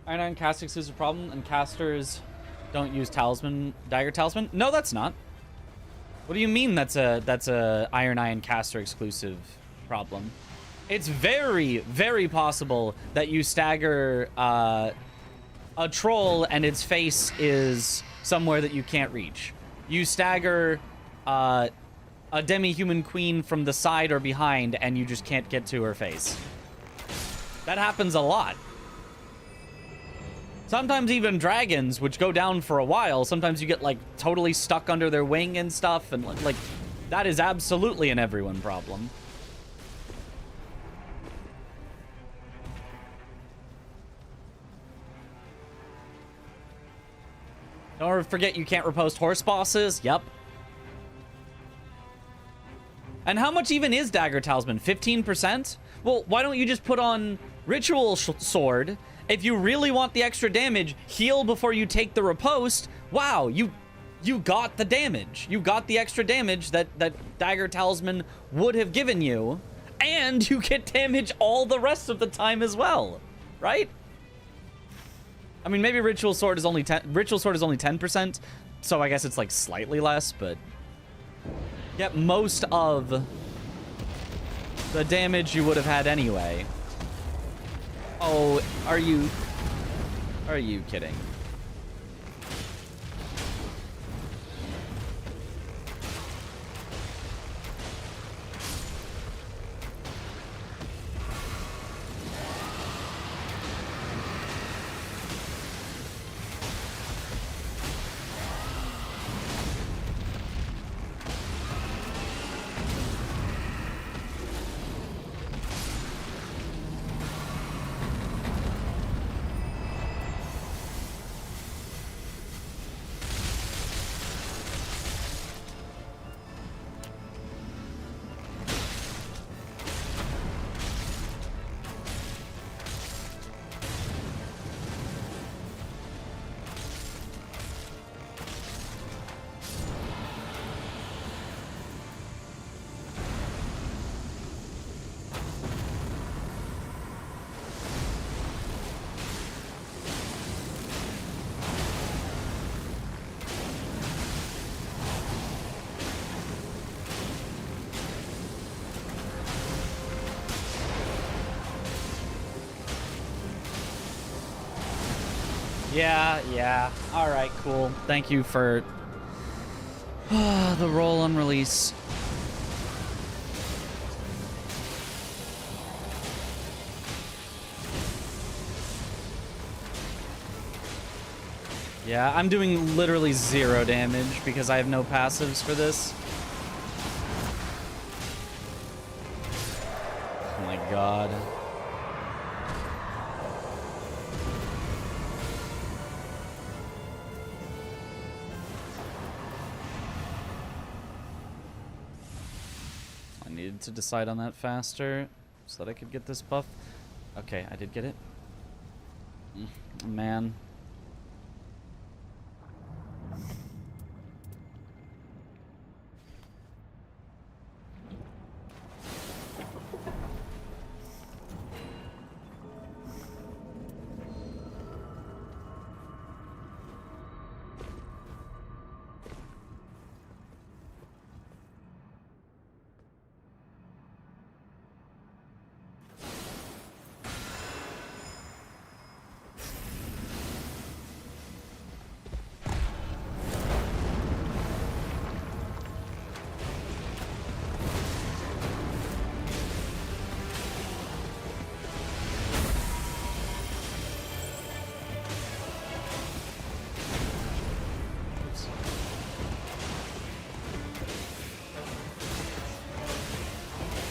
Iron Iron cast exclusive problem, and casters don't use talisman, Dagger Talisman? No, that's not. What do you mean that's a Iron caster exclusive problem? It's very, very possible that you stagger a troll and its face is somewhere that you can't reach. You stagger a demi-human queen from the side or behind and you just can't get to her face. That happens a lot. Sometimes even dragons, which go down for a while, sometimes you get, like, totally stuck under their wing and stuff, and, like, that is absolutely an everyone problem. Don't forget you can't repost horse bosses. Yep. And how much even is Dagger Talisman? 15%? Well, why don't you just put on Ritual Sword? If you really want the extra damage, heal before you take the riposte. Wow, you got the damage. You got the extra damage that Dagger Talisman would have given you. And you get damage all the rest of the time as well. Right? I mean, maybe Ritual Sword is only 10%, so I guess it's like slightly less, but get most of the damage you would have had anyway. Oh, are you kidding? Yeah. Alright, cool. Thank you for the roll on release. Yeah, I'm doing literally 0 damage because I have no passives for this. Oh my god. I needed to decide on that faster so that I could get this buff. Okay, I did get it. Man.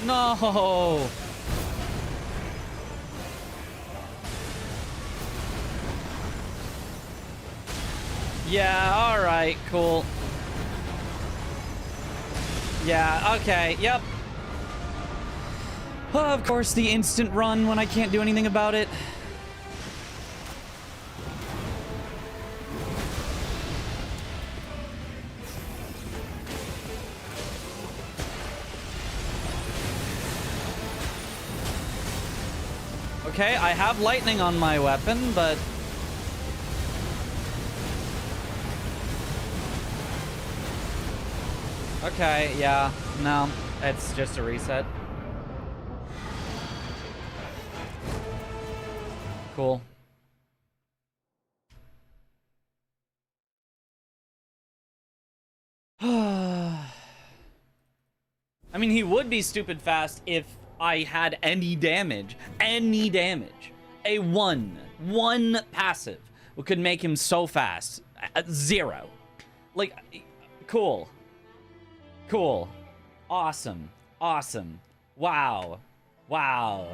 No! Yeah, alright, cool. Yeah, okay, yep. Of course, the instant run when I can't do anything about it. Okay, I have lightning on my weapon, but... Okay, yeah, no, it's just a reset. Cool. I mean, he would be stupid fast if I had any damage. Any damage. A one passive could make him so fast. 0. Like, cool. Cool. Awesome. Awesome. Wow. Wow.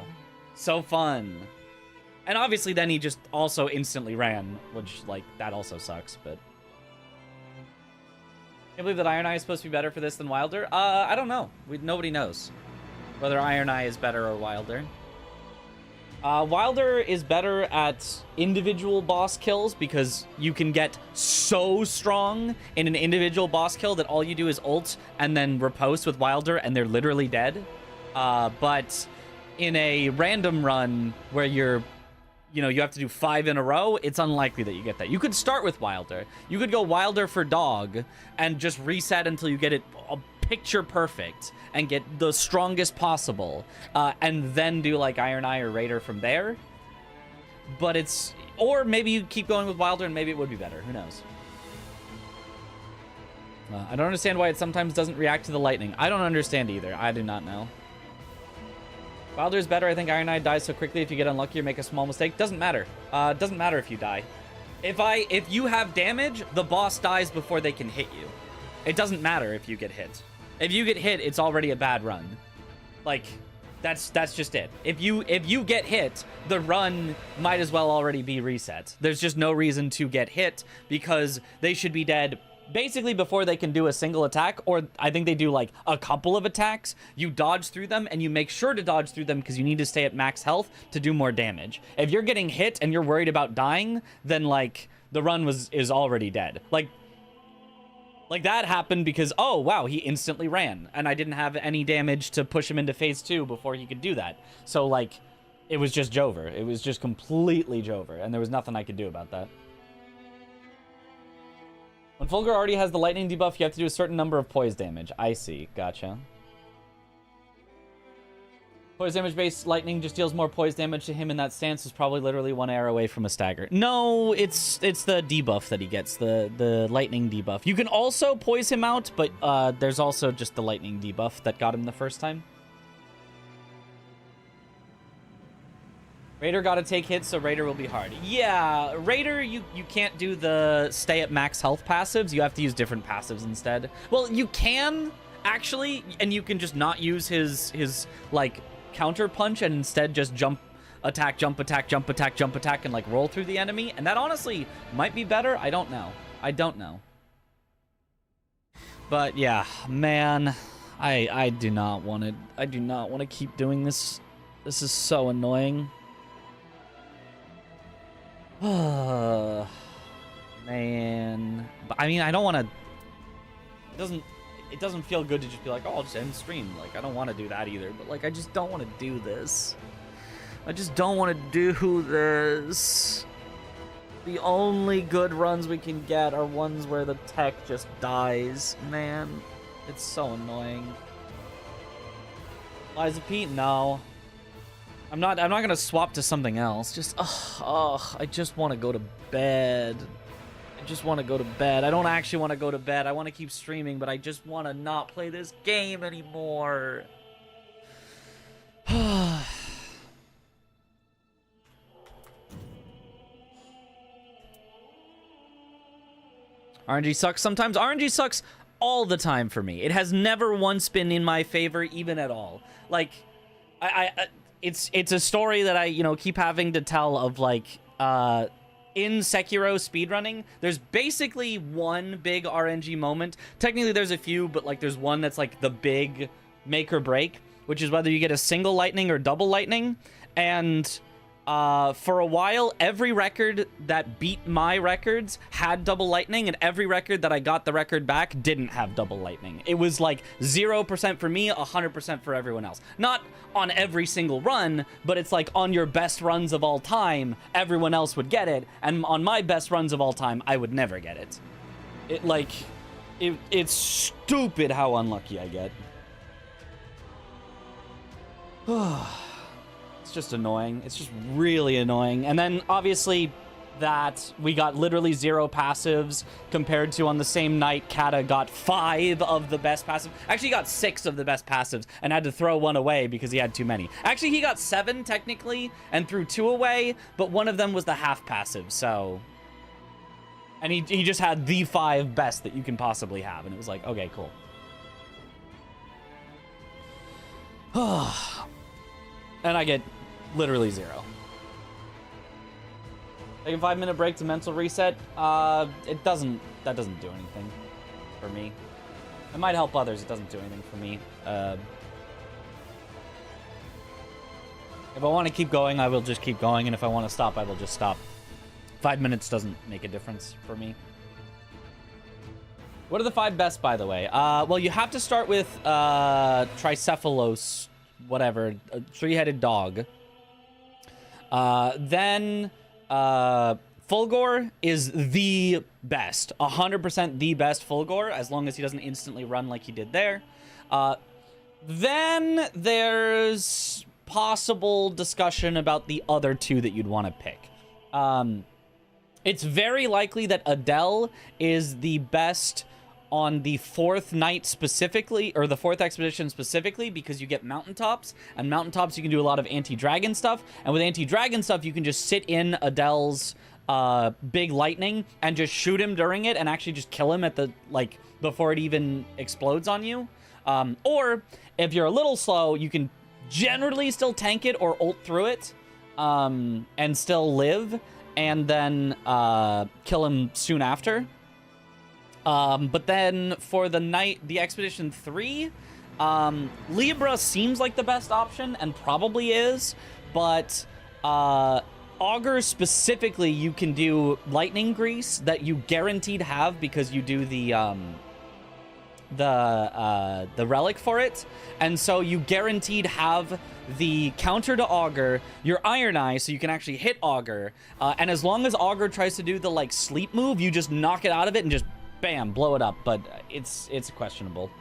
So fun. And obviously then he just also instantly ran, which, like, that also sucks, but... Can't believe that Iron Eye is supposed to be better for this than Wilder. I don't know. Nobody knows whether Iron Eye is better or Wilder. Wilder is better at individual boss kills because you can get so strong in an individual boss kill that all you do is ult and then riposte with Wilder and they're literally dead. But in a random run where you have to do 5 in a row, it's unlikely that you get that. You could start with Wilder. You could go Wilder for dog and just reset until you get it picture perfect and get the strongest possible, and then do like Iron Eye or Raider from there. But it's... Or maybe you keep going with Wilder and maybe it would be better. Who knows? I don't understand why it sometimes doesn't react to the lightning. I don't understand either. I do not know. Wilder is better. I think Iron Eye dies so quickly if you get unlucky or make a small mistake. Doesn't matter. Doesn't matter if you die. If you have damage, the boss dies before they can hit you. It doesn't matter if you get hit. If you get hit, it's already a bad run. Like, that's just it. If you get hit, the run might as well already be reset. There's just no reason to get hit because they should be dead basically before they can do a single attack, or I think they do like a couple of attacks. You dodge through them and you make sure to dodge through them because you need to stay at max health to do more damage. If you're getting hit and you're worried about dying, then like the run is already dead. Like that happened because, oh, wow, he instantly ran, and I didn't have any damage to push him into phase 2 before he could do that. So, like, it was just Jover. It was just completely Jover, and there was nothing I could do about that. When Fulgur already has the lightning debuff, you have to do a certain number of poise damage. I see. Gotcha. Poise damage based lightning just deals more poise damage to him in that stance. Is probably literally 1 AR away from a stagger. No, it's the debuff that he gets, the lightning debuff. You can also poise him out, but there's also just the lightning debuff that got him the first time. Raider gotta take hits, so Raider will be hard. Yeah, Raider, you can't do the stay at max health passives. You have to use different passives instead. Well, you can, actually, and you can just not use his like, counter punch and instead just jump attack, jump attack, jump attack, jump attack, and like roll through the enemy. And that honestly might be better. I don't know. But yeah, man, I do not want to keep doing this. This is so annoying. Man, but I mean, I don't want to. It doesn't feel good to just be like, oh, I'll just end stream. Like, I don't want to do that either. But like, I just don't want to do this. I just don't want to do this. The only good runs we can get are ones where the tech just dies. Man, it's so annoying. Liza Pete, no. I'm not gonna swap to something else. Just, I just want to go to bed. I just want to go to bed. I don't actually want to go to bed. I want to keep streaming, but I just want to not play this game anymore. RNG sucks sometimes. RNG sucks all the time for me. It has never once been in my favor, even at all. Like, it's a story that I, keep having to tell of, like, in Sekiro speedrunning, there's basically one big RNG moment. Technically, there's a few, but, like, there's one that's, like, the big make or break, which is whether you get a single lightning or double lightning. And for a while, every record that beat my records had double lightning, and every record that I got the record back didn't have double lightning. It was like 0% for me, 100% for everyone else. Not on every single run, but it's like on your best runs of all time, everyone else would get it, and on my best runs of all time, I would never get it. It's stupid how unlucky I get. It's just annoying. It's just really annoying. And then, obviously, that we got literally 0 passives compared to on the same night, Kata got 5 of the best passives. Actually, he got 6 of the best passives and had to throw 1 away because he had too many. Actually, he got 7, technically, and threw 2 away, but one of them was the half passive, so... And he just had the 5 best that you can possibly have, and it was like, okay, cool. And I get literally 0. Take a 5-minute break to mental reset. That doesn't do anything for me. It might help others. It doesn't do anything for me. If I want to keep going, I will just keep going, and if I want to stop, I will just stop. 5 minutes doesn't make a difference for me. What are the 5 best, by the way? Well, you have to start with Tricephalos, whatever, a 3-headed dog. Then Fulgor is the best, 100% the best Fulgor, as long as he doesn't instantly run like he did there. Then there's possible discussion about the other 2 that you'd want to pick. It's very likely that Adele is the best on the 4th night specifically, or the 4th expedition specifically, because you get Mountaintops, and Mountaintops you can do a lot of anti-dragon stuff, and with anti-dragon stuff you can just sit in Adele's big lightning and just shoot him during it and actually just kill him at the, like, before it even explodes on you. Or if you're a little slow, you can generally still tank it or ult through it and still live, and then kill him soon after. But then for the Expedition 3, Libra seems like the best option, and probably is, but Augur specifically, you can do Lightning Grease that you guaranteed have because you do the relic for it, and so you guaranteed have the counter to Augur, your Iron Eye, so you can actually hit Augur, and as long as Augur tries to do the, like, sleep move, you just knock it out of it and just bam, blow it up. But it's questionable.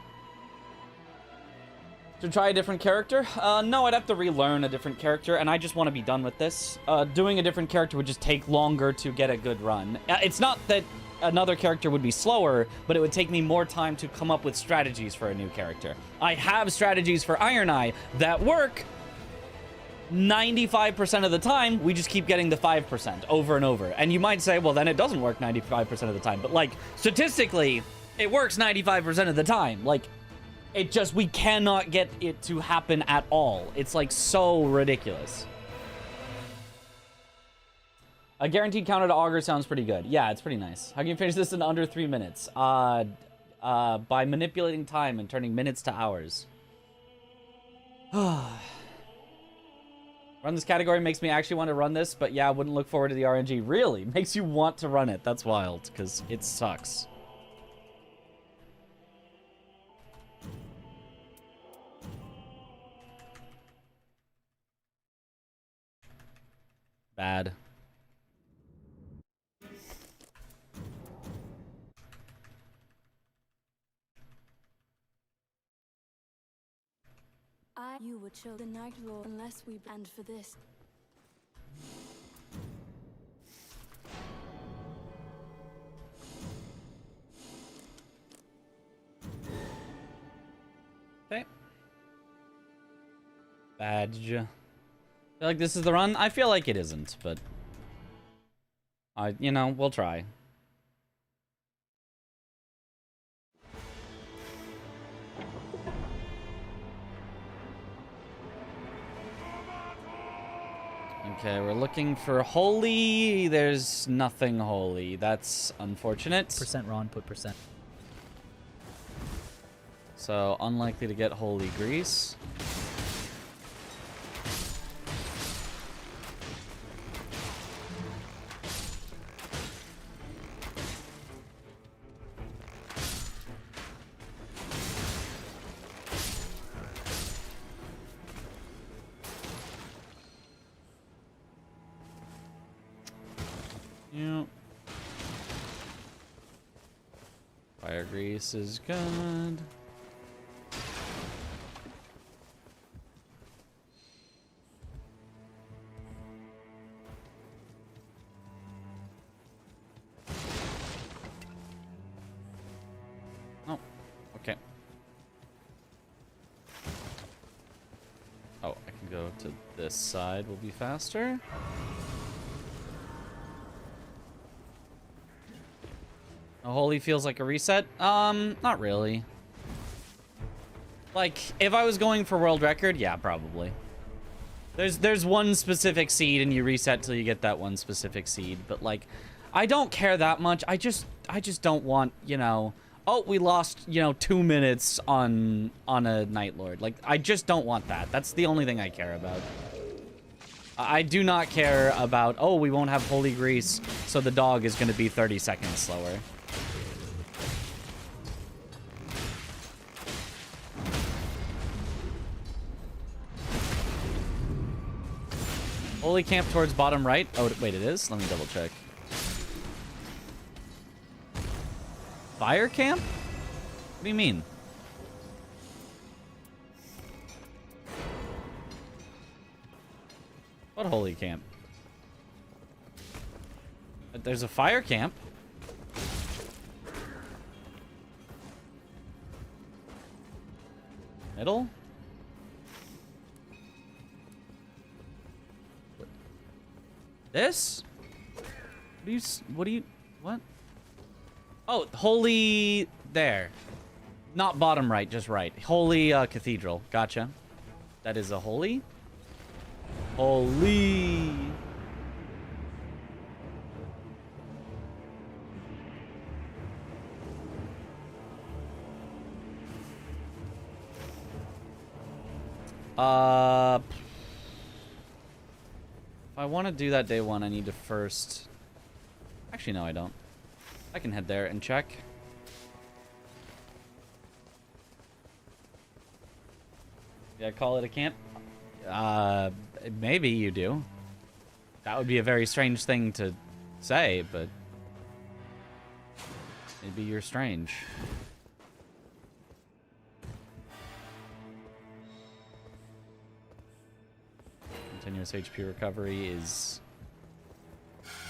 To try a different character? No, I'd have to relearn a different character, and I just want to be done with this. Doing a different character would just take longer to get a good run. It's not that another character would be slower, but it would take me more time to come up with strategies for a new character. I have strategies for Iron Eye that work 95% of the time. We just keep getting the 5% over and over. And you might say, well, then it doesn't work 95% of the time. But, like, statistically, it works 95% of the time. Like, it just, we cannot get it to happen at all. It's, like, so ridiculous. A guaranteed counter to Augur sounds pretty good. Yeah, it's pretty nice. How can you finish this in under 3 minutes? By manipulating time and turning minutes to hours. Run this category makes me actually want to run this, but yeah, I wouldn't look forward to the RNG. Really? Makes you want to run it. That's wild, because it sucks. Bad. You would chill the night lord unless we banned for this. Okay. Badge. Feel like this is the run? I feel like it isn't, but you know, we'll try. Okay, we're looking for holy. There's nothing holy. That's unfortunate. Percent Ron, put percent. So, unlikely to get holy grease. Yep. Fire grease is good. Oh, okay. Oh, I can go to this side, will be faster. Holy feels like a reset? Not really. Like, if I was going for world record, yeah, probably. There's one specific seed and you reset till you get that one specific seed, but like, I don't care that much. I just don't want, you know, oh, we lost, you know, 2 minutes on a Night Lord. Like, I just don't want that. That's the only thing I care about. I do not care about, oh, we won't have holy grease, so the dog is going to be 30 seconds slower. Holy camp towards bottom right. Oh, wait, it is? Let me double check. Fire camp? What do you mean? What holy camp? There's a fire camp. Middle? This? What? Oh, holy there. Not bottom right, just right. Holy cathedral. Gotcha. That is a holy. Holy. If I want to do that day one, I need to first... Actually, no, I don't. I can head there and check. Yeah, call it a camp? Maybe you do. That would be a very strange thing to say, but... Maybe you're strange. Continuous HP recovery is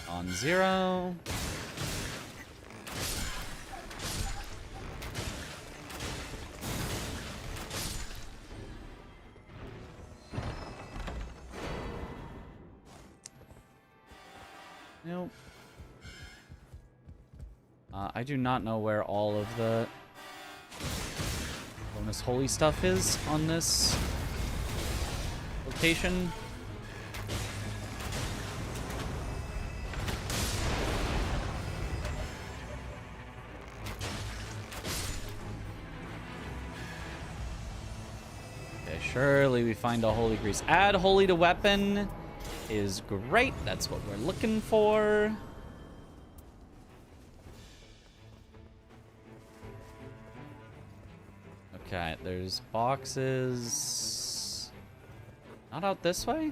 on 0. Nope. I do not know where all of the bonus holy stuff is on this location. Okay, surely we find a holy grease. Add holy to weapon is great. That's what we're looking for. Okay, there's boxes. Not out this way?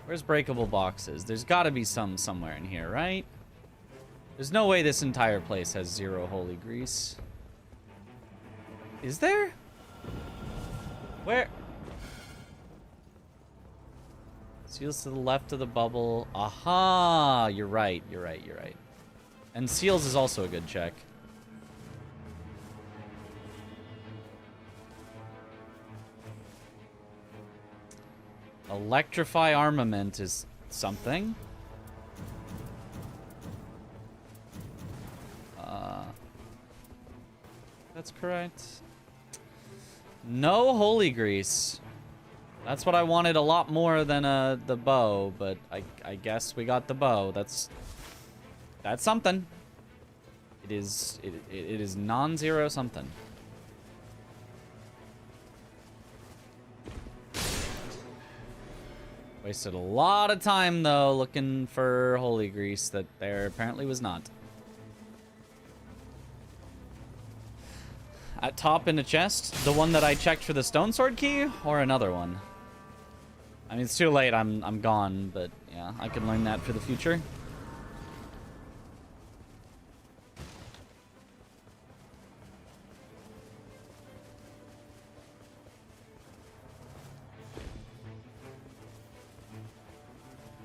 Where's breakable boxes? There's got to be some somewhere in here, right? There's no way this entire place has 0 holy grease. Is there? Where? Seals to the left of the bubble. Aha! You're right, you're right, you're right. And seals is also a good check. Electrify armament is something. That's correct. No holy grease. That's what I wanted a lot more than the bow, but I guess we got the bow. That's something. It is non-zero something. Wasted a lot of time though looking for holy grease that there apparently was not. At top in the chest, the one that I checked for the stone sword key, or another one? I mean, it's too late. I'm gone, but yeah, I can learn that for the future.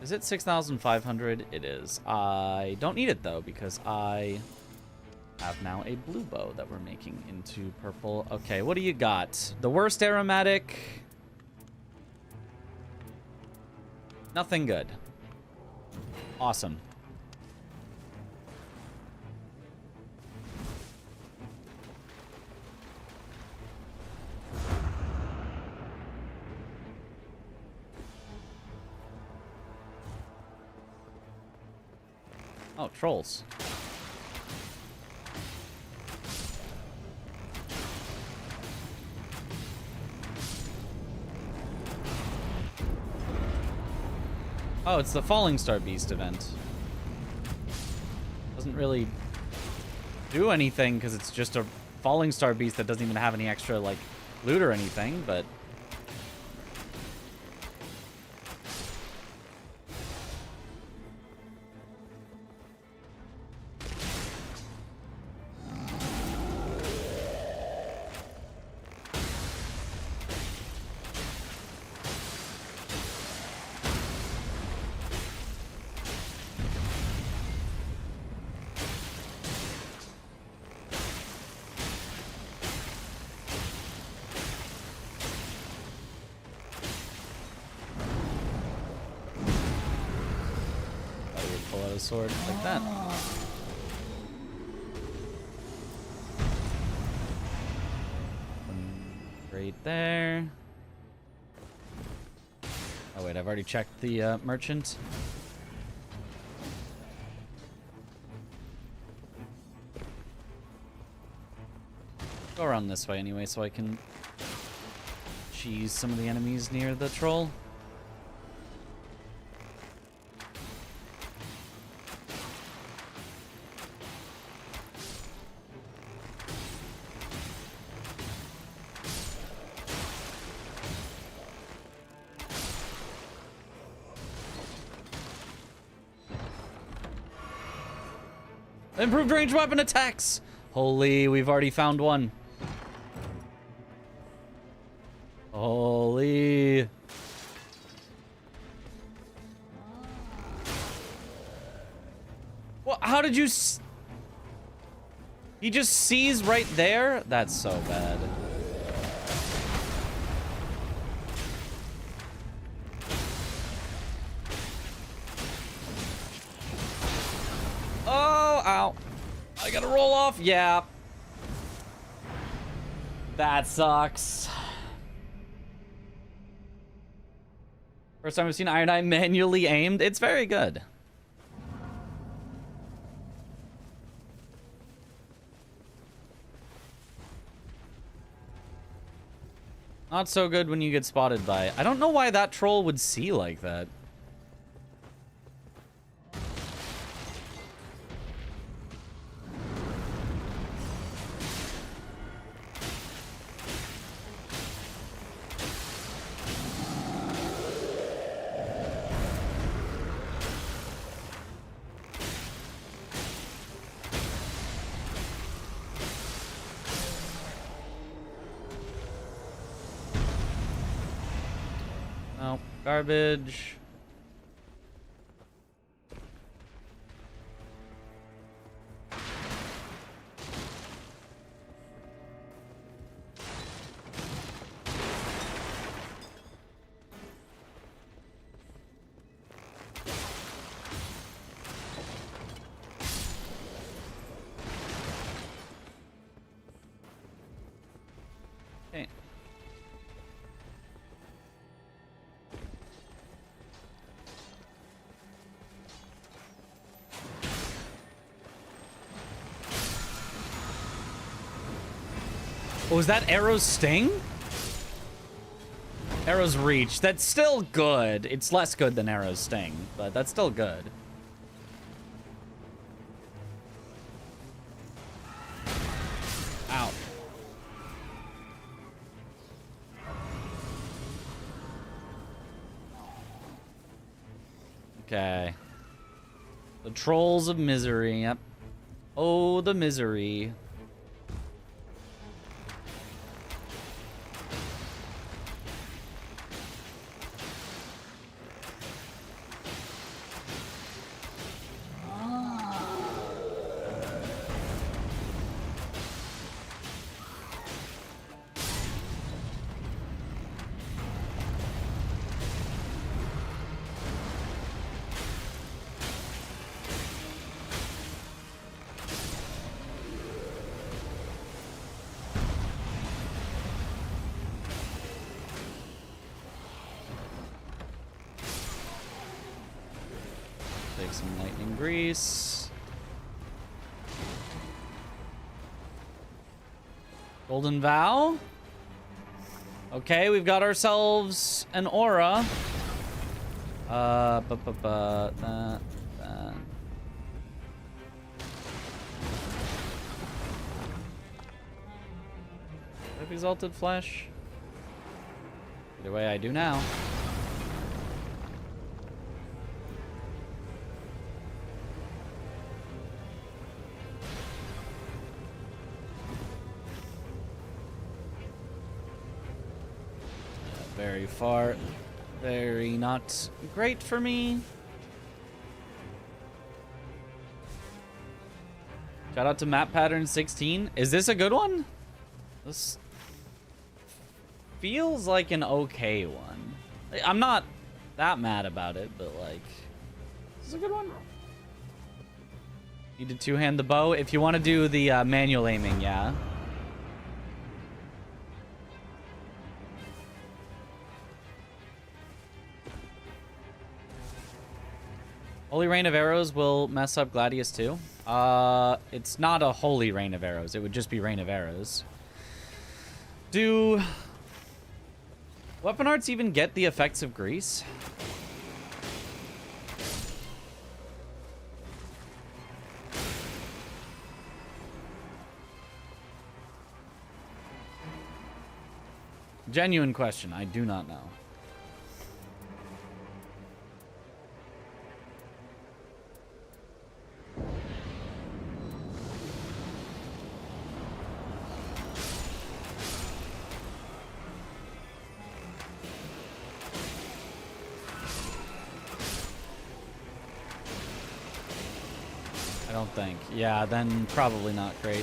Is it 6,500? It is. I don't need it though because I have now a blue bow that we're making into purple. Okay, what do you got? The worst aromatic. Nothing good. Awesome. Oh, trolls. Oh, it's the Falling Star Beast event. Doesn't really do anything because it's just a Falling Star Beast that doesn't even have any extra, like, loot or anything, but... sword like that. Right there. Oh wait, I've already checked the merchant. Go around this way anyway so I can cheese some of the enemies near the troll. Improved range weapon attacks! Holy, we've already found one. Holy. How did you... He just sees right there? That's so bad. Oh, ow. I gotta roll off. Yeah. That sucks. First time I've seen Iron Eye manually aimed. It's very good. Not so good when you get spotted by... I don't know why that troll would see like that. No, garbage. Okay. Oh, is that Arrow's sting? Arrow's reach. That's still good. It's less good than Arrow's sting, but that's still good. Ow. Okay. The Trolls of Misery. Yep. Oh, the misery. Take some lightning grease. Golden Vow. Okay, we've got ourselves an aura. Exalted Flesh. Either way, I do now. Very far. Very not great for me. Shout out to Map Pattern 16. Is this a good one? This feels like an okay one. I'm not that mad about it, but like, this is a good one. Need to two-hand the bow. If you want to do the manual aiming, yeah. Holy Rain of Arrows will mess up Gladius too. It's not a Holy Rain of Arrows. It would just be Rain of Arrows. Do weapon arts even get the effects of grease? Genuine question. I do not know. don't think. Yeah, then probably not great.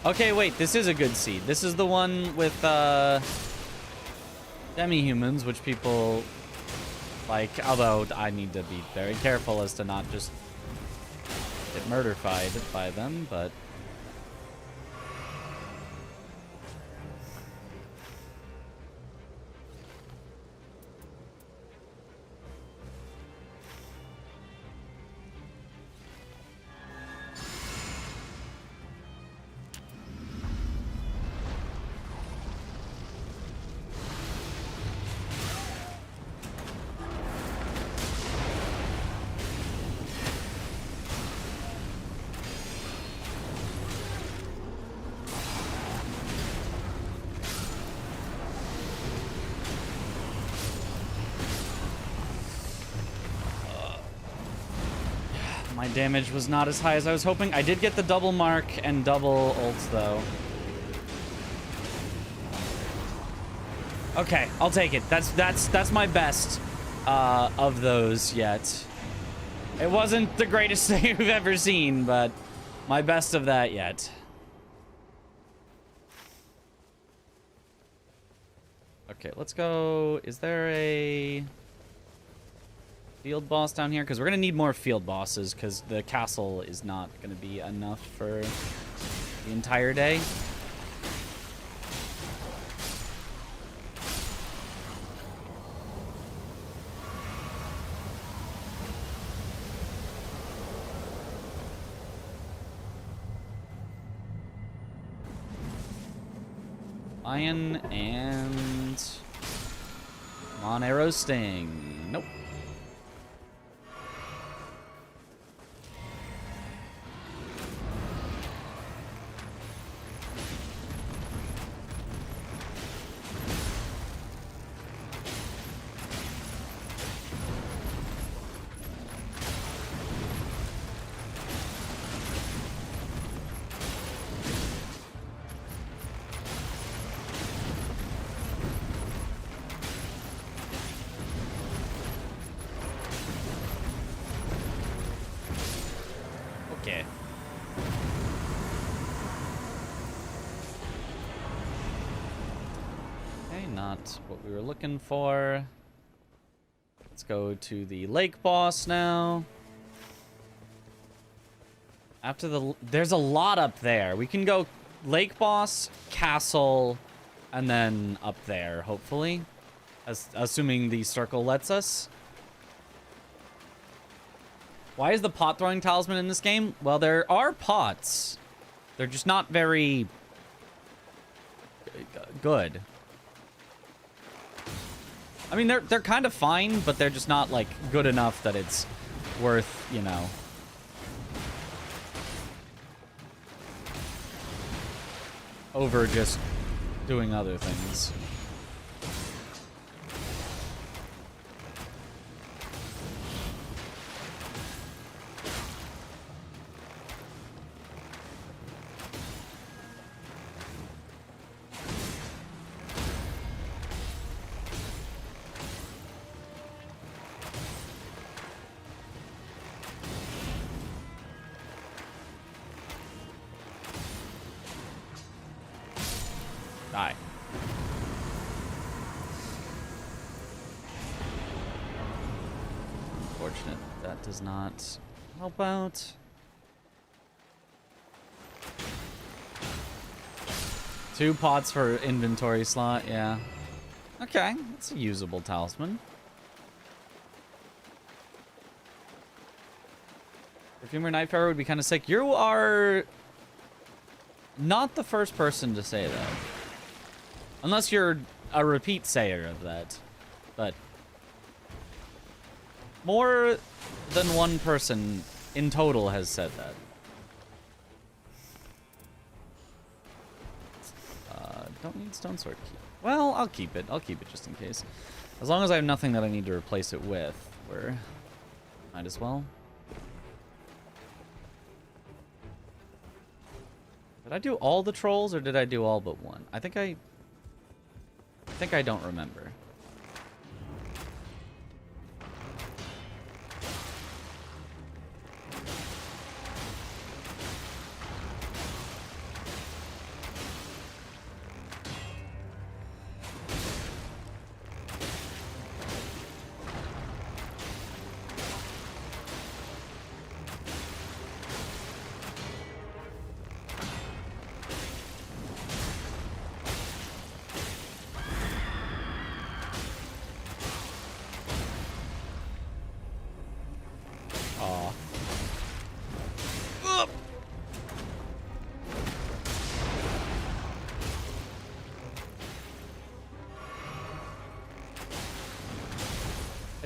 Okay, wait, this is a good seed. This is the one with demi-humans, which people like, although I need to be very careful as to not just get murder-fied by them, but... My damage was not as high as I was hoping. I did get the double mark and double ults, though. Okay, I'll take it. That's my best of those yet. It wasn't the greatest thing we've ever seen, but my best of that yet. Okay, let's go. Is there a field boss down here? Because we're going to need more field bosses, because the castle is not going to be enough for the entire day. Lion and Mon-Arrow Sting. Nope. Okay. Okay, not what we were looking for. Let's go to the lake boss now. After the... There's a lot up there. We can go lake boss, castle, and then up there, hopefully. Assuming the circle lets us. Why is the pot throwing talisman in this game? Well, there are pots. They're just not very good. I mean, they're kind of fine, but they're just not like good enough that it's worth, you know, over just doing other things. Die. Unfortunate that does not help out. Two pots for inventory slot, yeah. Okay, that's a usable talisman. Perfumer Nightfarer would be kind of sick. You are not the first person to say that. Unless you're a repeat sayer of that. But more than one person in total has said that. Don't need stone sword key. Well, I'll keep it. I'll keep it just in case. As long as I have nothing that I need to replace it with, might as well. Did I do all the trolls or did I do all but one? I think I don't remember.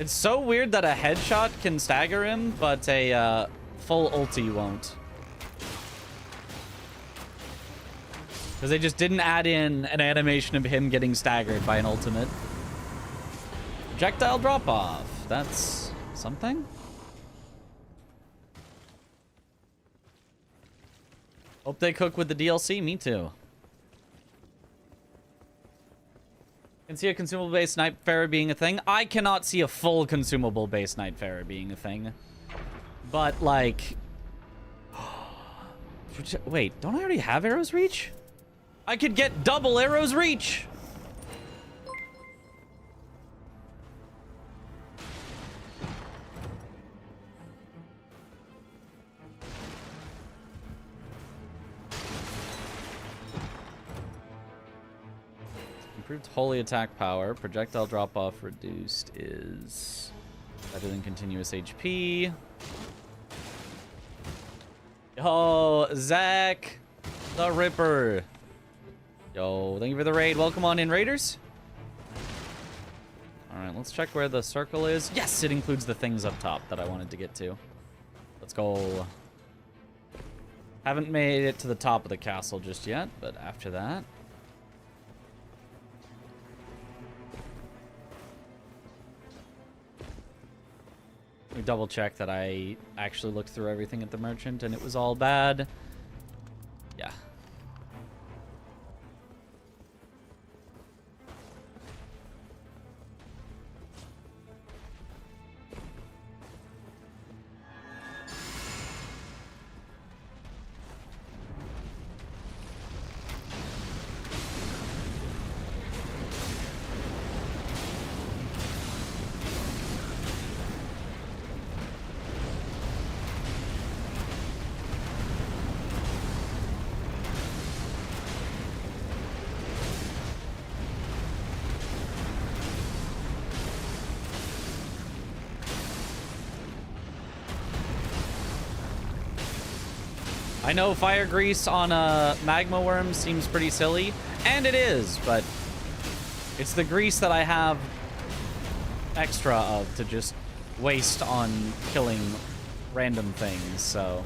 It's so weird that a headshot can stagger him, but a full ulti won't. Because they just didn't add in an animation of him getting staggered by an ultimate. Projectile drop-off. That's something? Hope they cook with the DLC. Me too. Can see a consumable-based Nightfarer being a thing. I cannot see a full consumable-based Nightfarer being a thing. But, like... Wait, don't I already have Arrow's Reach? I could get double Arrow's Reach! Improved holy attack power. Projectile drop-off reduced is better than continuous HP. Yo, Zach the Ripper. Yo, thank you for the raid. Welcome on in, Raiders. Alright, let's check where the circle is. Yes, it includes the things up top that I wanted to get to. Let's go. Haven't made it to the top of the castle just yet, but after that. Let me double check that I actually looked through everything at the merchant and it was all bad. Yeah. I know fire grease on a magma worm seems pretty silly, and it is, but it's the grease that I have extra of to just waste on killing random things, so...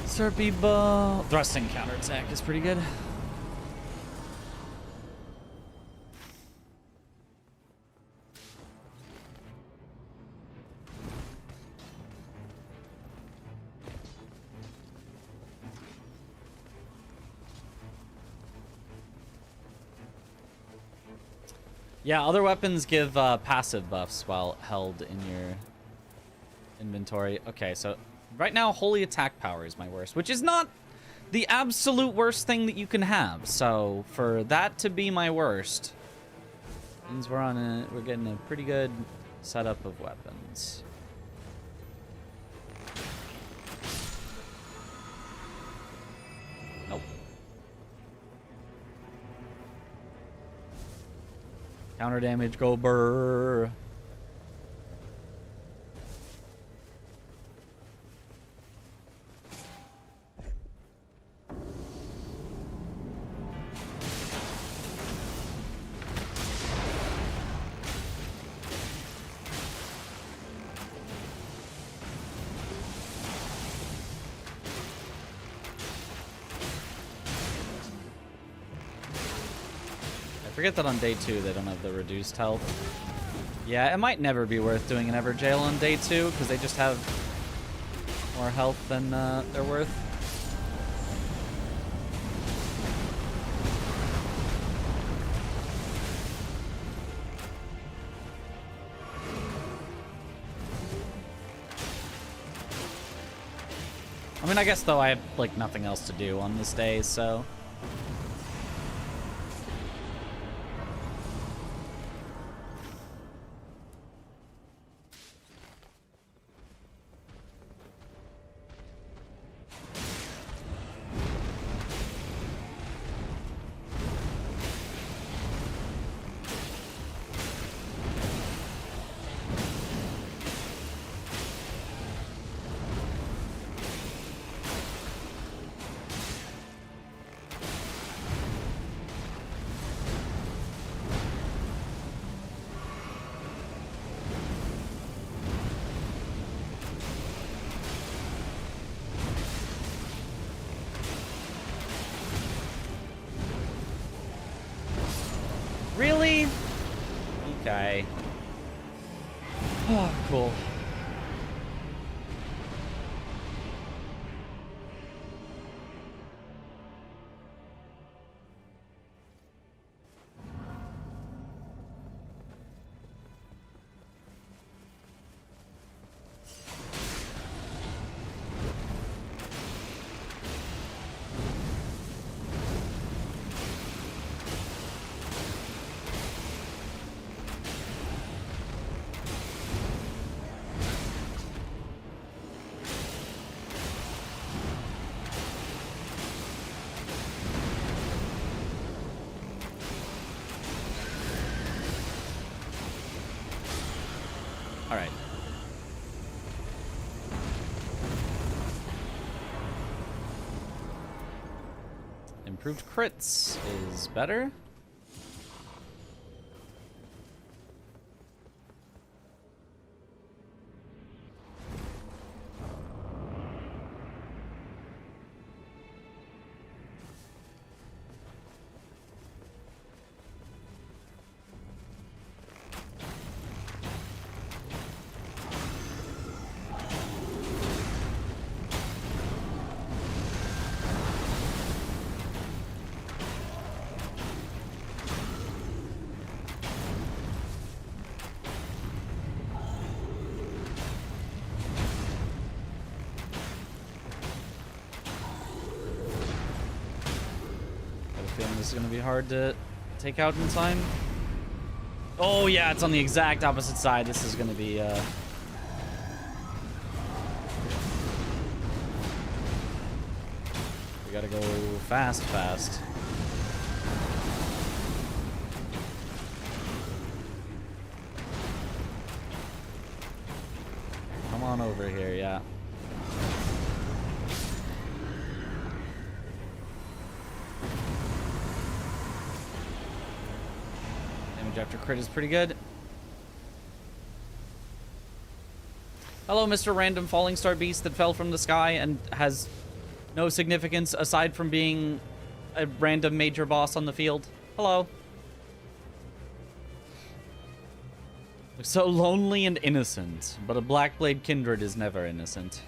Serpy ball. Thrusting counterattack is pretty good. Yeah, other weapons give passive buffs while held in your inventory. Okay, so right now, holy attack power is my worst, which is not the absolute worst thing that you can have. So for that to be my worst, means we're getting a pretty good setup of weapons. Nope. Counter damage, go burr. Forget that on day 2 they don't have the reduced health. Yeah, it might never be worth doing an Ever Jail on day 2 because they just have more health than they're worth. I mean, I guess though I have like nothing else to do on this day, so. Okay. Oh, cool. All right. Improved crits is better. This is going to be hard to take out in time. Oh yeah, it's on the exact opposite side. This is going to be we got to go fast. Come on over here, yeah. After crit is pretty good. Hello, Mr. Random Falling Star Beast that fell from the sky and has no significance aside from being a random major boss on the field. Hello. So lonely and innocent, but a Blackblade Kindred is never innocent.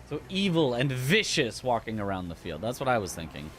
So evil and vicious walking around the field. That's what I was thinking.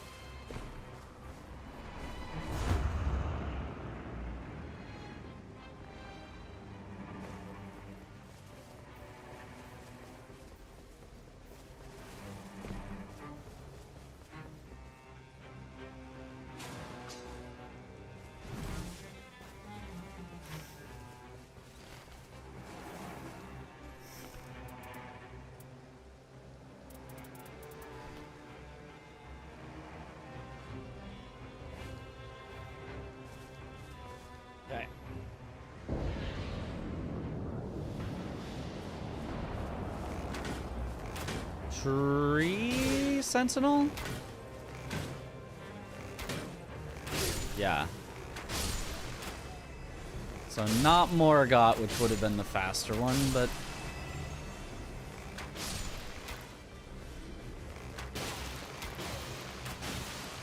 Tree Sentinel? Yeah. So not Morgot, which would have been the faster one, but...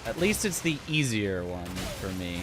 at least it's the easier one for me.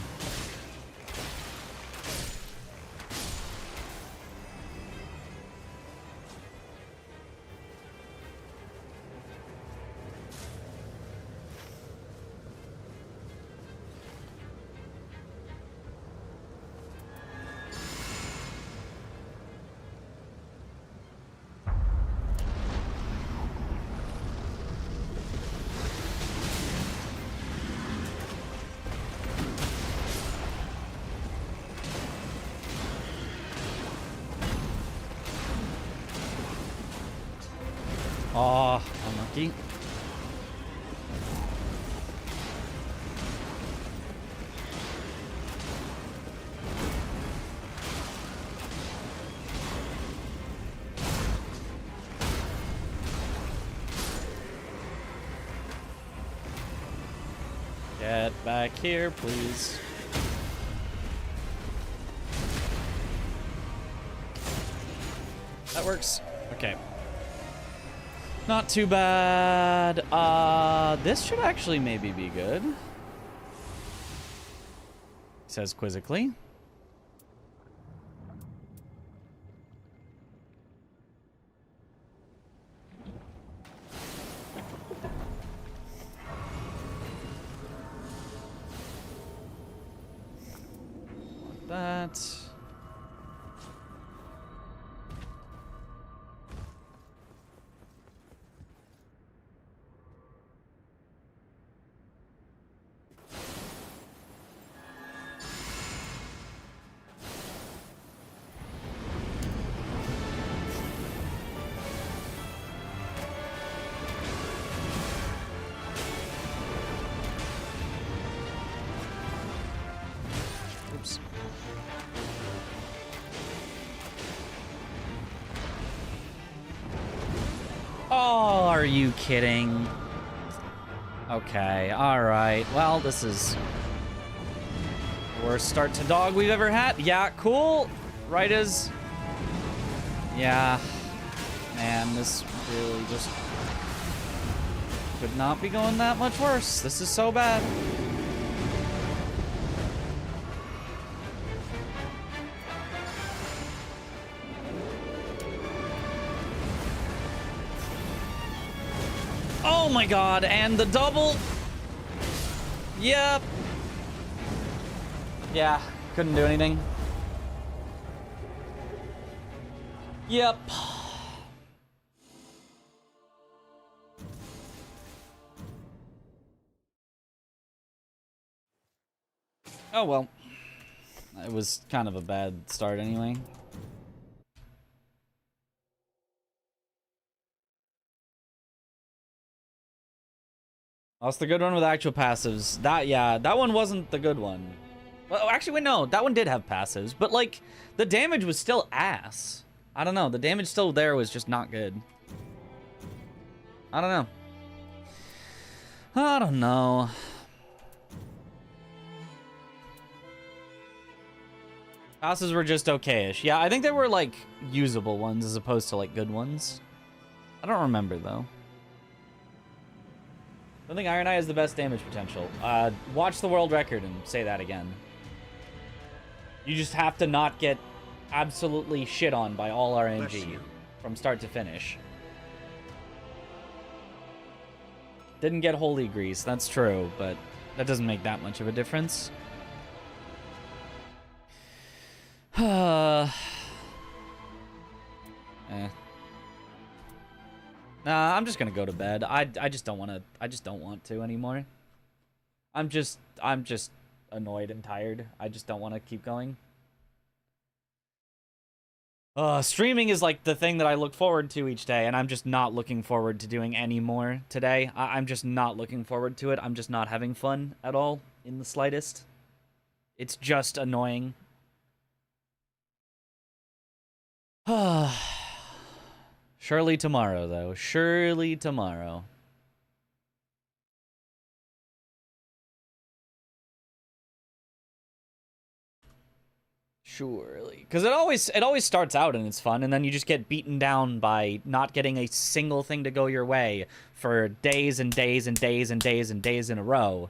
Oh, unlucky. back here, please. That works. Okay. Not too bad. This should actually maybe be good. Says quizzically. That. Oops. Oh, are you kidding? Okay, alright. Well, this is the worst start to dog we've ever had. Yeah, cool. Right as... Yeah. Man, this really just could not be going that much worse. This is so bad. Oh my god, and the double. Yep. Yeah, couldn't do anything. Yep. Oh well. It was kind of a bad start anyway. That's the good one with actual passives. That one wasn't the good one. Well, actually, wait, no. That one did have passives, but, like, the damage was still ass. I don't know. The damage still there was just not good. I don't know. I don't know. Passives were just okay-ish. Yeah, I think they were, like, usable ones as opposed to, like, good ones. I don't remember, though. I don't think Iron Eye has the best damage potential. Watch the world record and say that again. You just have to not get absolutely shit on by all RNG from start to finish. Didn't get Holy Grease, that's true, but that doesn't make that much of a difference. Eh. Nah, I'm just gonna go to bed. I just don't want to anymore. I'm just annoyed and tired. I just don't want to keep going. Streaming is like the thing that I look forward to each day, and I'm just not looking forward to doing any more today. I'm just not looking forward to it. I'm just not having fun at all in the slightest. It's just annoying. Surely tomorrow, though. Surely tomorrow. Surely. Because it always starts out and it's fun, and then you just get beaten down by not getting a single thing to go your way for days and days and days and days and days in a row.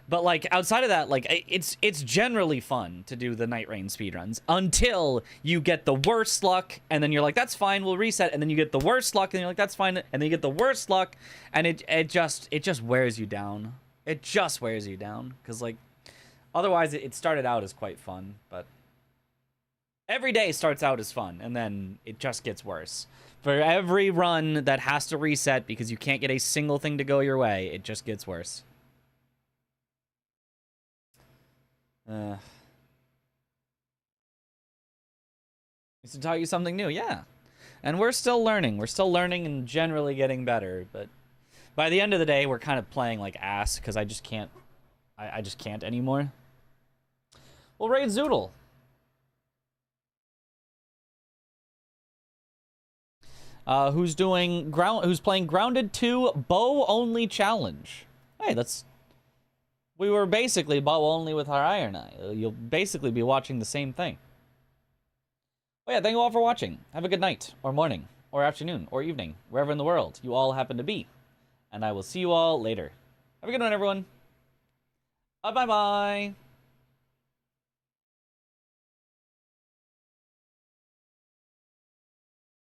But, like, outside of that, like, it's generally fun to do the Nightreign speedruns until you get the worst luck, and then you're like, that's fine, we'll reset, and then you get the worst luck, and you're like, that's fine, and then you get the worst luck, and it just wears you down. It just wears you down, because, like, otherwise it started out as quite fun, but every day starts out as fun, and then it just gets worse. For every run that has to reset because you can't get a single thing to go your way, it just gets worse. Needs to taught you something new, yeah. And we're still learning. We're still learning and generally getting better, but by the end of the day, we're kind of playing like ass because I just can't. I just can't anymore. We'll raid Zoodle. Who's playing Grounded 2 Bow Only Challenge. Hey, that's We were basically, but only with our Iron Eye. You'll basically be watching the same thing. Well, yeah, thank you all for watching. Have a good night, or morning, or afternoon, or evening, wherever in the world you all happen to be. And I will see you all later. Have a good one, everyone. Bye-bye-bye.